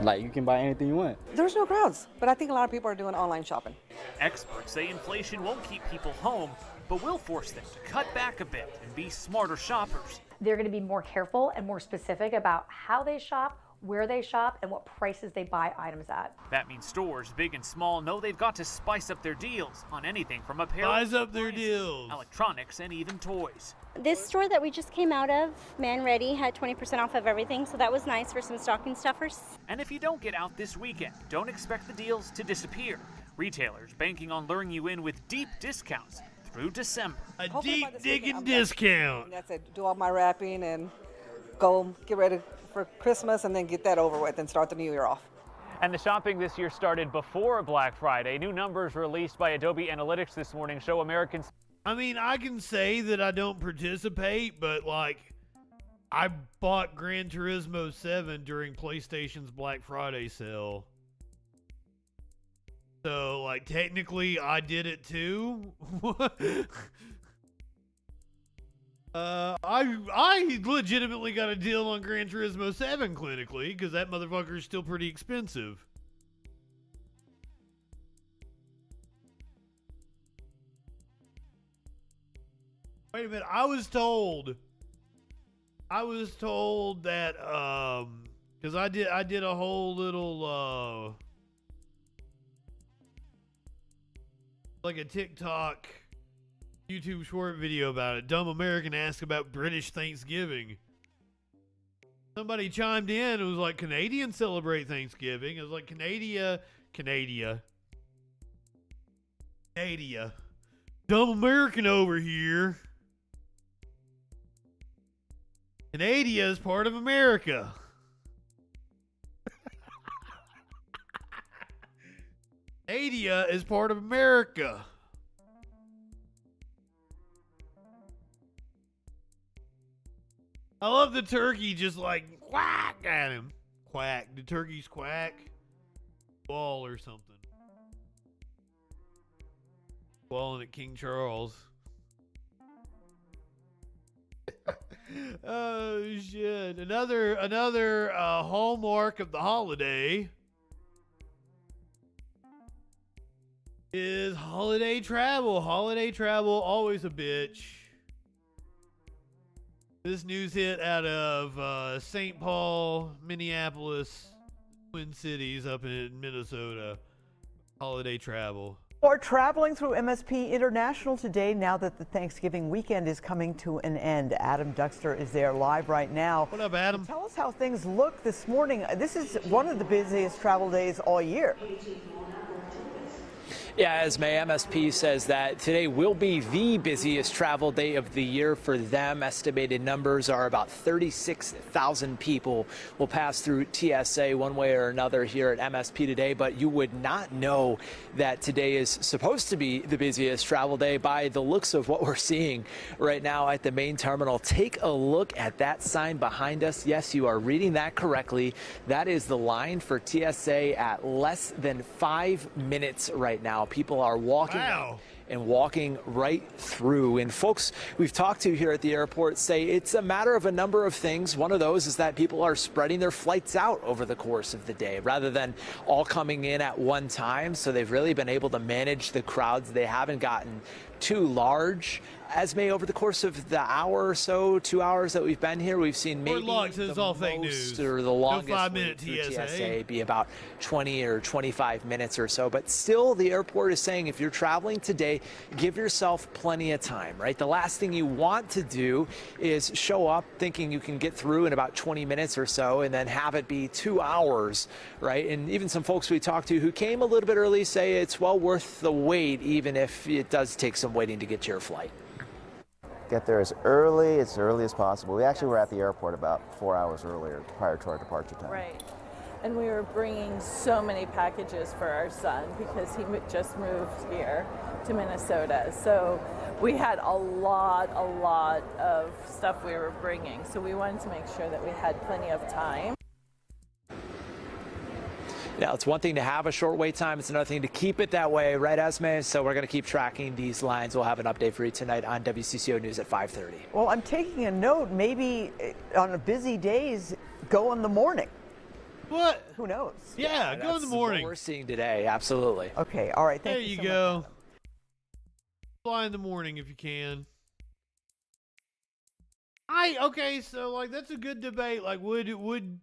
Like, you can buy anything you want. There's no crowds, but I think a lot of people are doing online shopping. Experts say inflation won't keep people home, but will force them to cut back a bit and be smarter shoppers. They're going to be more careful and more specific about how they shop, where they shop, and what prices they buy items at. That means stores, big and small, know they've got to spice up their deals on anything from apparel, spice up their deals, electronics, and even toys. This store that we just came out of, Man Ready, had 20% off of everything, so that was nice for some stocking stuffers. And if you don't get out this weekend, don't expect the deals to disappear. Retailers banking on luring you in with deep discounts through December. A deep digging discount. That's it. Do all my wrapping and go get ready for Christmas and then get that over with and start the new year off. And the shopping this year started before Black Friday. New numbers released by Adobe Analytics this morning show Americans. I mean, I can say that I don't participate, but like, I bought Gran Turismo 7 during PlayStation's Black Friday sale. So, like, technically, I did it too. I legitimately got a deal on Gran Turismo 7 clinically, because that motherfucker is still pretty expensive. Wait a minute, I was told that, because I did a whole little, like a TikTok, YouTube short video about it. Dumb American asked about British Thanksgiving. Somebody chimed in and was like, Canadians celebrate Thanksgiving. It was like, Canada. Dumb American over here. Canada is part of America. Canada is part of America. I love the turkey just like quack at him. Quack. The turkey's quack. Wall or something. Walling at King Charles. Oh shit. Another hallmark of the holiday is holiday travel. Holiday travel, always a bitch. This news hit out of St. Paul, Minneapolis, Twin Cities up in Minnesota. Holiday travel. Or traveling through MSP International today now that the Thanksgiving weekend is coming to an end. Adam Duxter is there live right now. What up, Adam? Tell us how things look this morning. This is one of the busiest travel days all year. Yeah, Esme, MSP says that today will be the busiest travel day of the year for them. Estimated numbers are about 36,000 people will pass through TSA one way or another here at MSP today, but you would not know that today is supposed to be the busiest travel day by the looks of what we're seeing right now at the main terminal. Take a look at that sign behind us. Yes, you are reading that correctly. That is the line for TSA at less than 5 minutes right now. People are walking out and walking right through. And folks we've talked to here at the airport say it's a matter of a number of things. One of those is that people are spreading their flights out over the course of the day rather than all coming in at one time. So they've really been able to manage the crowds. They haven't gotten too large. Esme, over the course of the hour or so, 2 hours that we've been here, we've seen maybe the all fake news or the longest 5-minute TSA be about 20 or 25 minutes or so. But still, the airport is saying if you're traveling today, give yourself plenty of time, right? The last thing you want to do is show up thinking you can get through in about 20 minutes or so and then have it be 2 hours, right? And even some folks we talked to who came a little bit early say it's well worth the wait, even if it does take some waiting to get to your flight. Get there as early as possible. We actually were at the airport about 4 hours earlier prior to our departure time. Right. And we were bringing so many packages for our son because he just moved here to Minnesota. So we had a lot of stuff we were bringing. So we wanted to make sure that we had plenty of time. Now, it's one thing to have a short wait time. It's another thing to keep it that way, right, Esme? So we're going to keep tracking these lines. We'll have an update for you tonight on WCCO News at 5:30. Well, I'm taking a note. Maybe on a busy days, go in the morning. What? Who knows? Yeah, go in the morning. What we're seeing today, absolutely. Okay, all right. There you go. Fly in the morning if you can. Okay, so like that's a good debate. Like, would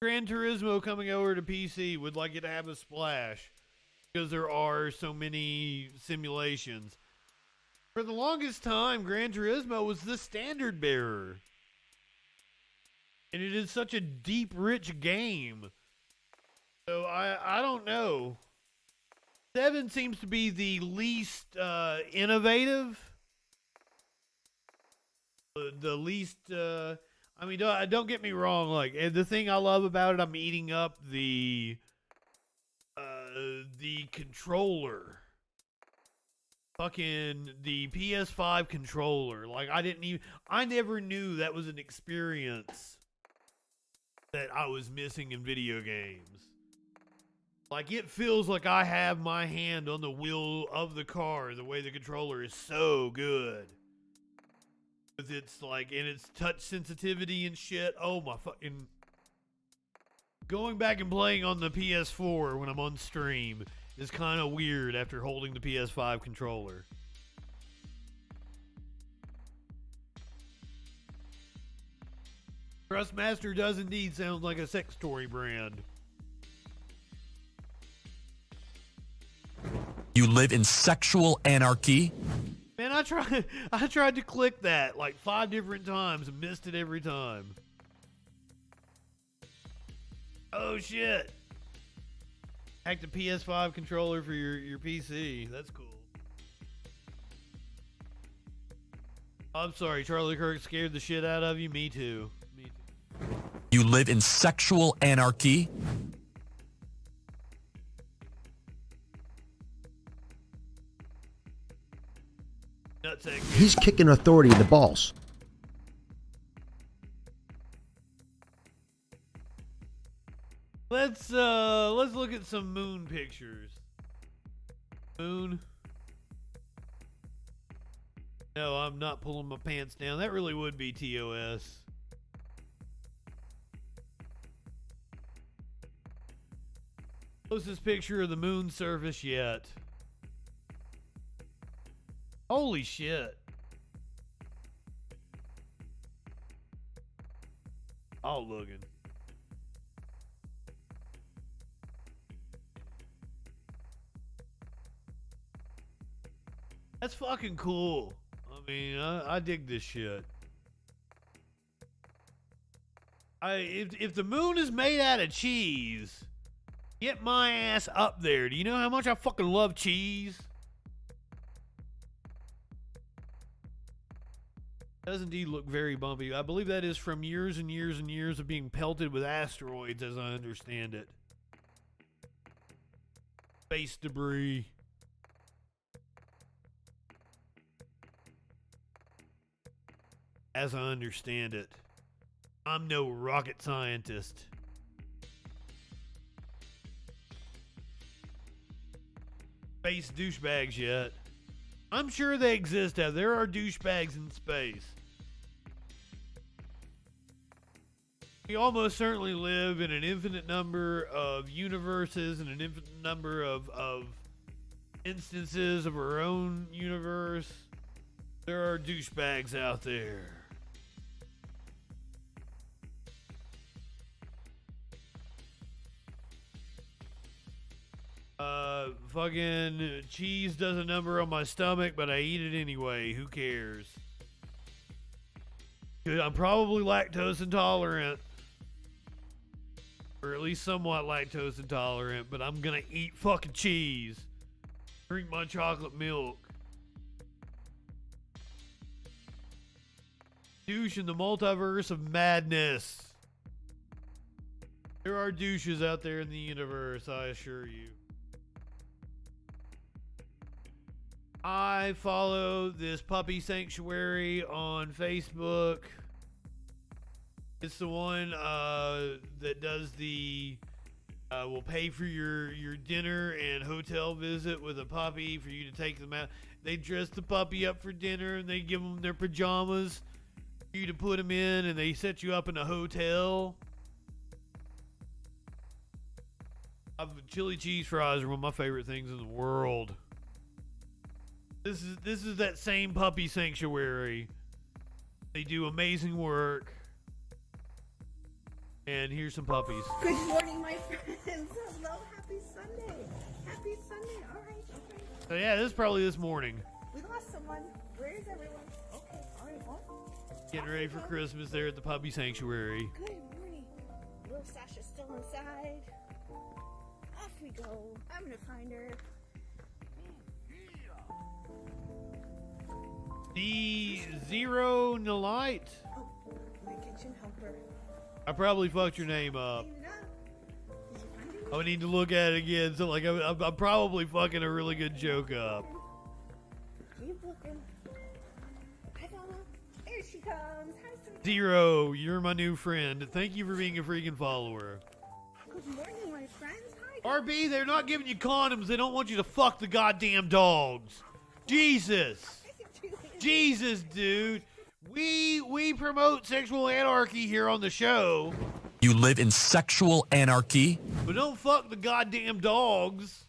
Gran Turismo coming over to PC would like it to have a splash because there are so many simulations. For the longest time, Gran Turismo was the standard bearer. And it is such a deep, rich game. So I don't know. 7 seems to be the least innovative. The least... I mean, don't get me wrong. Like, the thing I love about it, I'm eating up the controller. fucking the PS5 controller. Like, I never knew that was an experience that I was missing in video games. Like, it feels like I have my hand on the wheel of the car, the way the controller is so good. With its, like, and its touch sensitivity and shit. Oh my fucking... Going back and playing on the PS4 when I'm on stream is kind of weird after holding the PS5 controller. Trustmaster does indeed sound like a sex toy brand. You live in sexual anarchy? Man, I tried to click that like 5 different times and missed it every time. Oh shit. Hack the PS5 controller for your PC. That's cool. I'm sorry, Charlie Kirk scared the shit out of you. Me too. Me too. You live in sexual anarchy? He's kicking authority in the balls. Let's look at some moon pictures. Moon. No, I'm not pulling my pants down. That really would be TOS. Closest picture of the moon surface yet. Holy shit. Oh, looking. That's fucking cool. I mean, I dig this shit. If the moon is made out of cheese, get my ass up there. Do you know how much I fucking love cheese? Does indeed look very bumpy. I believe that is from years and years and years of being pelted with asteroids, as I understand it. Space debris. As I understand it. I'm no rocket scientist. Space douchebags yet. I'm sure they exist out there. There are douchebags in space. We almost certainly live in an infinite number of universes and an infinite number of instances of our own universe. There are douchebags out there. Fucking cheese does a number on my stomach, but I eat it anyway. Who cares? I'm probably lactose intolerant. Or at least somewhat lactose intolerant, but I'm gonna eat fucking cheese. Drink my chocolate milk. Douche in the multiverse of madness. There are douches out there in the universe, I assure you. I follow this puppy sanctuary on Facebook. It's the one that does the will pay for your dinner and hotel visit with a puppy for you to take them out. They dress the puppy up for dinner and they give them their pajamas for you to put them in, and they set you up in a hotel. Chili cheese fries are one of my favorite things in the world. This is that same puppy sanctuary. They do amazing work. And here's some puppies. Good morning, my friends. Hello, happy Sunday. Happy Sunday. All right, okay. So yeah, this is probably this morning. We lost someone. Where is everyone? Okay, all right, well. Getting ready for Christmas there at the puppy sanctuary. Good morning. Little Sasha's still inside. Off we go. I'm gonna find her. The Zero Nalite. Oh, my kitchen helper. I probably fucked your name up. I need to look at it again. So like I'm probably fucking a really good joke up. Keep looking. Hi, Mama. There she comes. Hi, sweetie. Zero, you're my new friend. Thank you for being a freaking follower. Good morning, my friends. Hi. RB, they're not giving you condoms. They don't want you to fuck the goddamn dogs. Jesus. Jesus, dude. We promote sexual anarchy here on the show. You live in sexual anarchy? But don't fuck the goddamn dogs.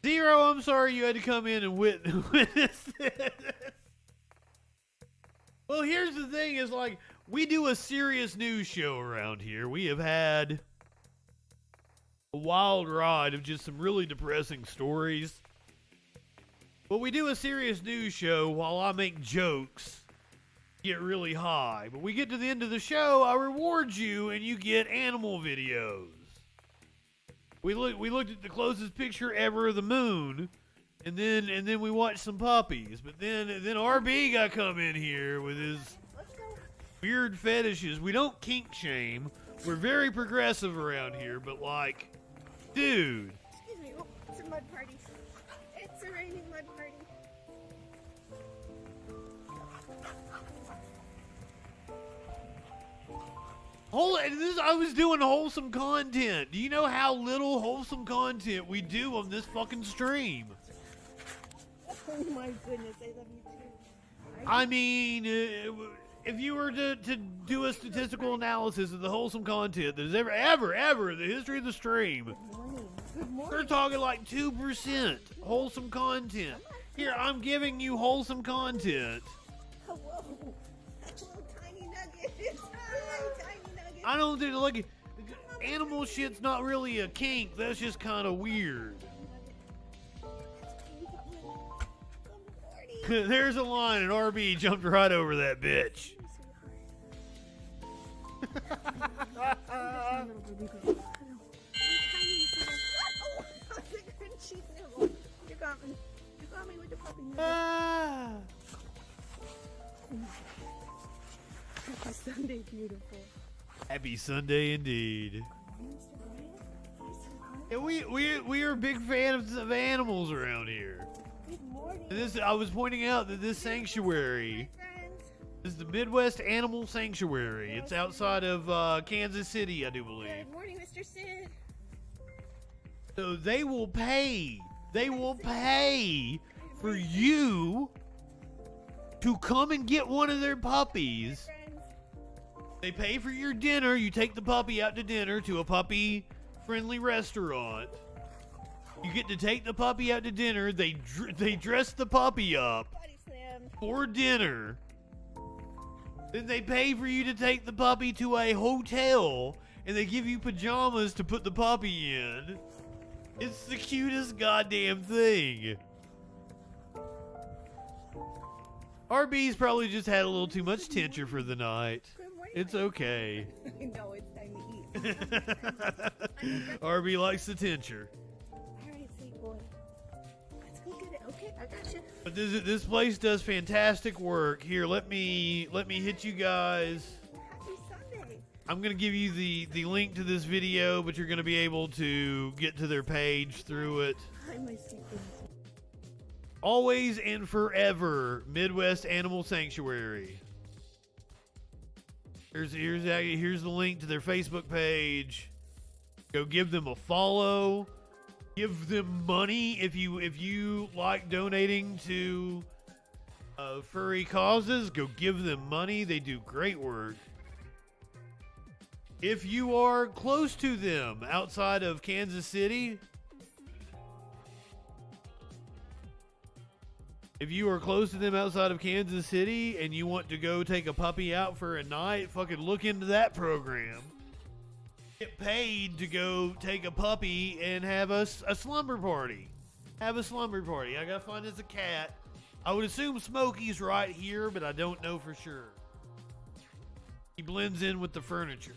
Zero, I'm sorry you had to come in and witness this. Well, here's the thing is, like, we do a serious news show around here. We have had a wild ride of just some really depressing stories. But we do a serious news show while I make jokes, get really high. But we get to the end of the show, I reward you, and you get animal videos. We looked at the closest picture ever of the moon, and then we watched some puppies. But then RB got come in here with his weird fetishes. We don't kink shame. We're very progressive around here, but like, dude. Excuse me. Oh, it's a mud party. It's a raining mud party. I was doing wholesome content. Do you know how little wholesome content we do on this fucking stream? Oh my goodness, I love you too. I mean, if you were to do a statistical analysis of the wholesome content that has ever in the history of the stream, Good morning. we're talking like 2% wholesome content. Here, I'm giving you wholesome content. Hello. Little tiny nugget. It's tiny nugget. I don't think, like, animal shit's not really a kink. That's just kind of weird. There's a line, and RB jumped right over that bitch. You got me with the puppy. Happy Sunday, beautiful. Happy Sunday indeed. And we are big fans of animals around here. Good morning. And I was pointing out that this sanctuary is the Midwest Animal Sanctuary. It's outside of Kansas City, I do believe. Good morning, Mr. Sid. So they will pay for you to come and get one of their puppies. They pay for your dinner. You take the puppy out to dinner to a puppy-friendly restaurant. You get to take the puppy out to dinner. They dress the puppy up for dinner. Then they pay for you to take the puppy to a hotel, and they give you pajamas to put the puppy in. It's the cutest goddamn thing. RB's probably just had a little too much tincture for the night. It's okay. No, it's time to eat. RB likes the tincture. Alright, sweet boy. Let's go get it. Okay, I got you. But this place does fantastic work. Here, let me hit you guys. Happy Sunday. I'm gonna give you the link to this video, but you're gonna be able to get to their page through it. Hi, my sweet baby. Always and forever, Midwest Animal Sanctuary. Here's the link to their Facebook page. Go give them a follow. Give them money if you like donating to furry causes. Go give them money. They do great work. If you are close to them outside of Kansas City, and you want to go take a puppy out for a night, fucking look into that program. Get paid to go take a puppy and have a slumber party. I gotta find us a cat. I would assume Smokey's right here, but I don't know for sure. He blends in with the furniture.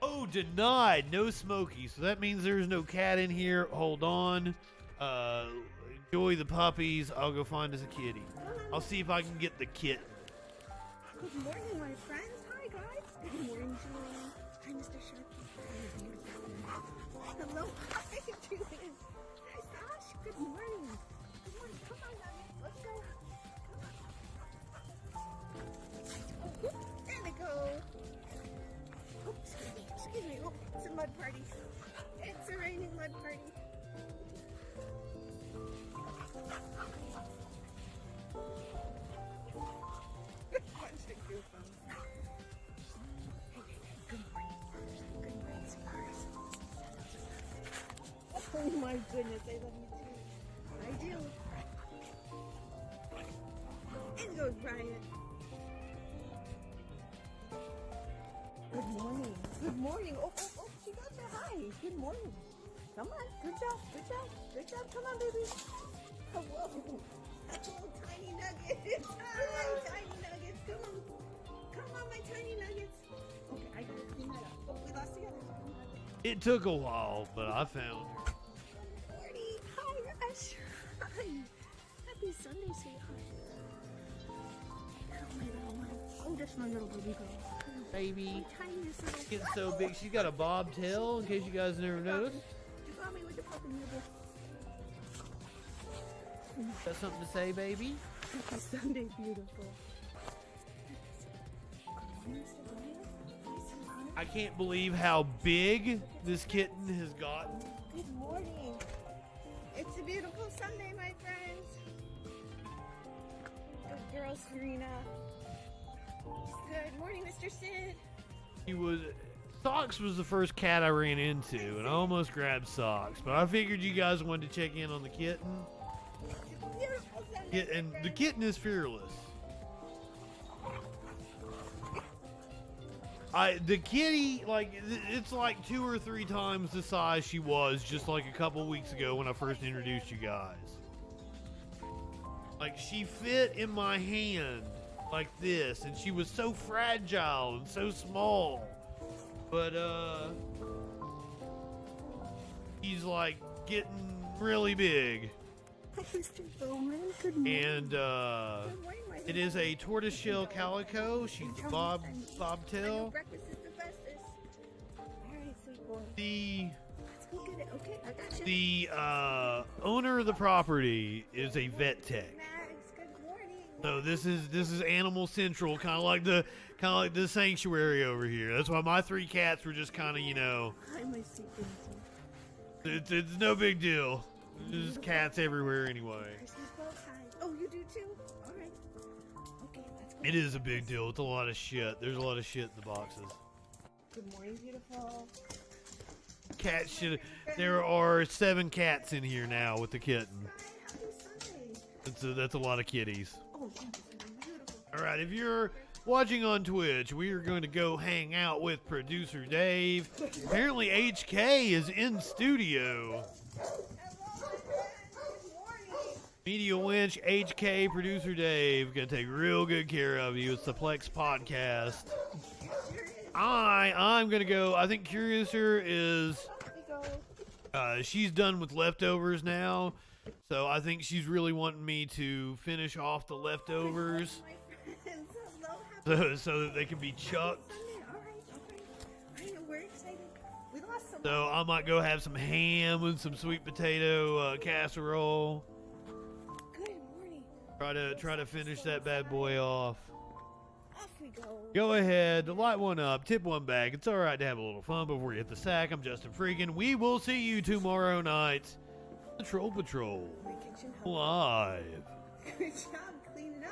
Oh, denied. No Smokey. So that means there's no cat in here. Hold on. Enjoy the puppies. I'll go find us a kitty. I'll see if I can get the kitten. Good morning, my friends. Hi, guys. Good morning, Julian. Hi, Mr. Sharky. Hello. How are you doing? Hi, Sash. Good morning. Good morning. Come on, Nugget. Let's go. Come on. There we go. Oh, excuse me. Oh, it's a mud party. It's a raining mud party. Bunch of goofballs. Good morning. Good morning, sweethearts. Oh my goodness, I love you too. I do. And goes Brian. Good morning. Good morning. Oh, she got the hi. Good morning. Come on. Good job. Good job. Good job. Come on, baby. Hello. Oh, tiny nuggets. Hi, tiny nuggets. Come on. Come on, my tiny nuggets. Okay, I gotta clean that up. Oh, we lost together. It took a while, but I found her. Good morning. Hi, Rush. Hi. Happy Sunday, sweetheart. Oh, my little one. Oh, that's my little baby girl. Baby. My tiniest little Getting so big. She's got a bobtail, in case you guys never noticed. You got me with the puppy nibble. Got something to say, baby? Happy Sunday, beautiful. I can't believe how big this kitten has gotten. Good morning. It's a beautiful Sunday, my friends. Good girl, Serena. Good morning, Mr. Sid. Socks was the first cat I ran into, and I almost grabbed Socks, but I figured you guys wanted to check in on the kitten. Beautiful Sunday. And the kitten is fearless. The kitty, it's like 2 or 3 times the size she was just like a couple weeks ago when I first introduced you guys. Like, she fit in my hand like this, and she was so fragile and so small. But, he's like getting really big. Hi, Mr. Bowman. Good morning. And, it is a tortoiseshell calico. She's a bobtail. Breakfast is the bestest. All right, sweet boy. Let's go get it. Okay, I got you. The owner of the property is a vet tech. Max, good morning. So this is Animal Central, kind of like the sanctuary over here. That's why my 3 cats were just kind of, Hi, my sweet daisy. it's no big deal. There's cats everywhere anyway. Christmas bow tie. Oh, you do too? All right. Okay, let's go. It is a big deal. It's a lot of shit. There's a lot of shit in the boxes. Good morning, beautiful. Cat shit. There are 7 cats in here now with the kitten. Happy Sunday. That's a lot of kitties. Oh, beautiful. All right, if you're watching on Twitch, we are going to go hang out with producer Dave. Apparently HK is in studio. Media Winch, HK, producer Dave, gonna take real good care of you. It's the Plex Podcast. I'm gonna go. I think Curiouser is. She's done with leftovers now, so I think she's really wanting me to finish off the leftovers, so that they can be chucked. I know, we're excited. We lost some. So I might go have some ham and some sweet potato casserole. Try to finish that bad boy off. Off we go. Go ahead, light one up, tip one back. It's all right to have a little fun before you hit the sack. I'm Justin Freakin. We will see you tomorrow night. The Troll Patrol live. Good job cleaning up.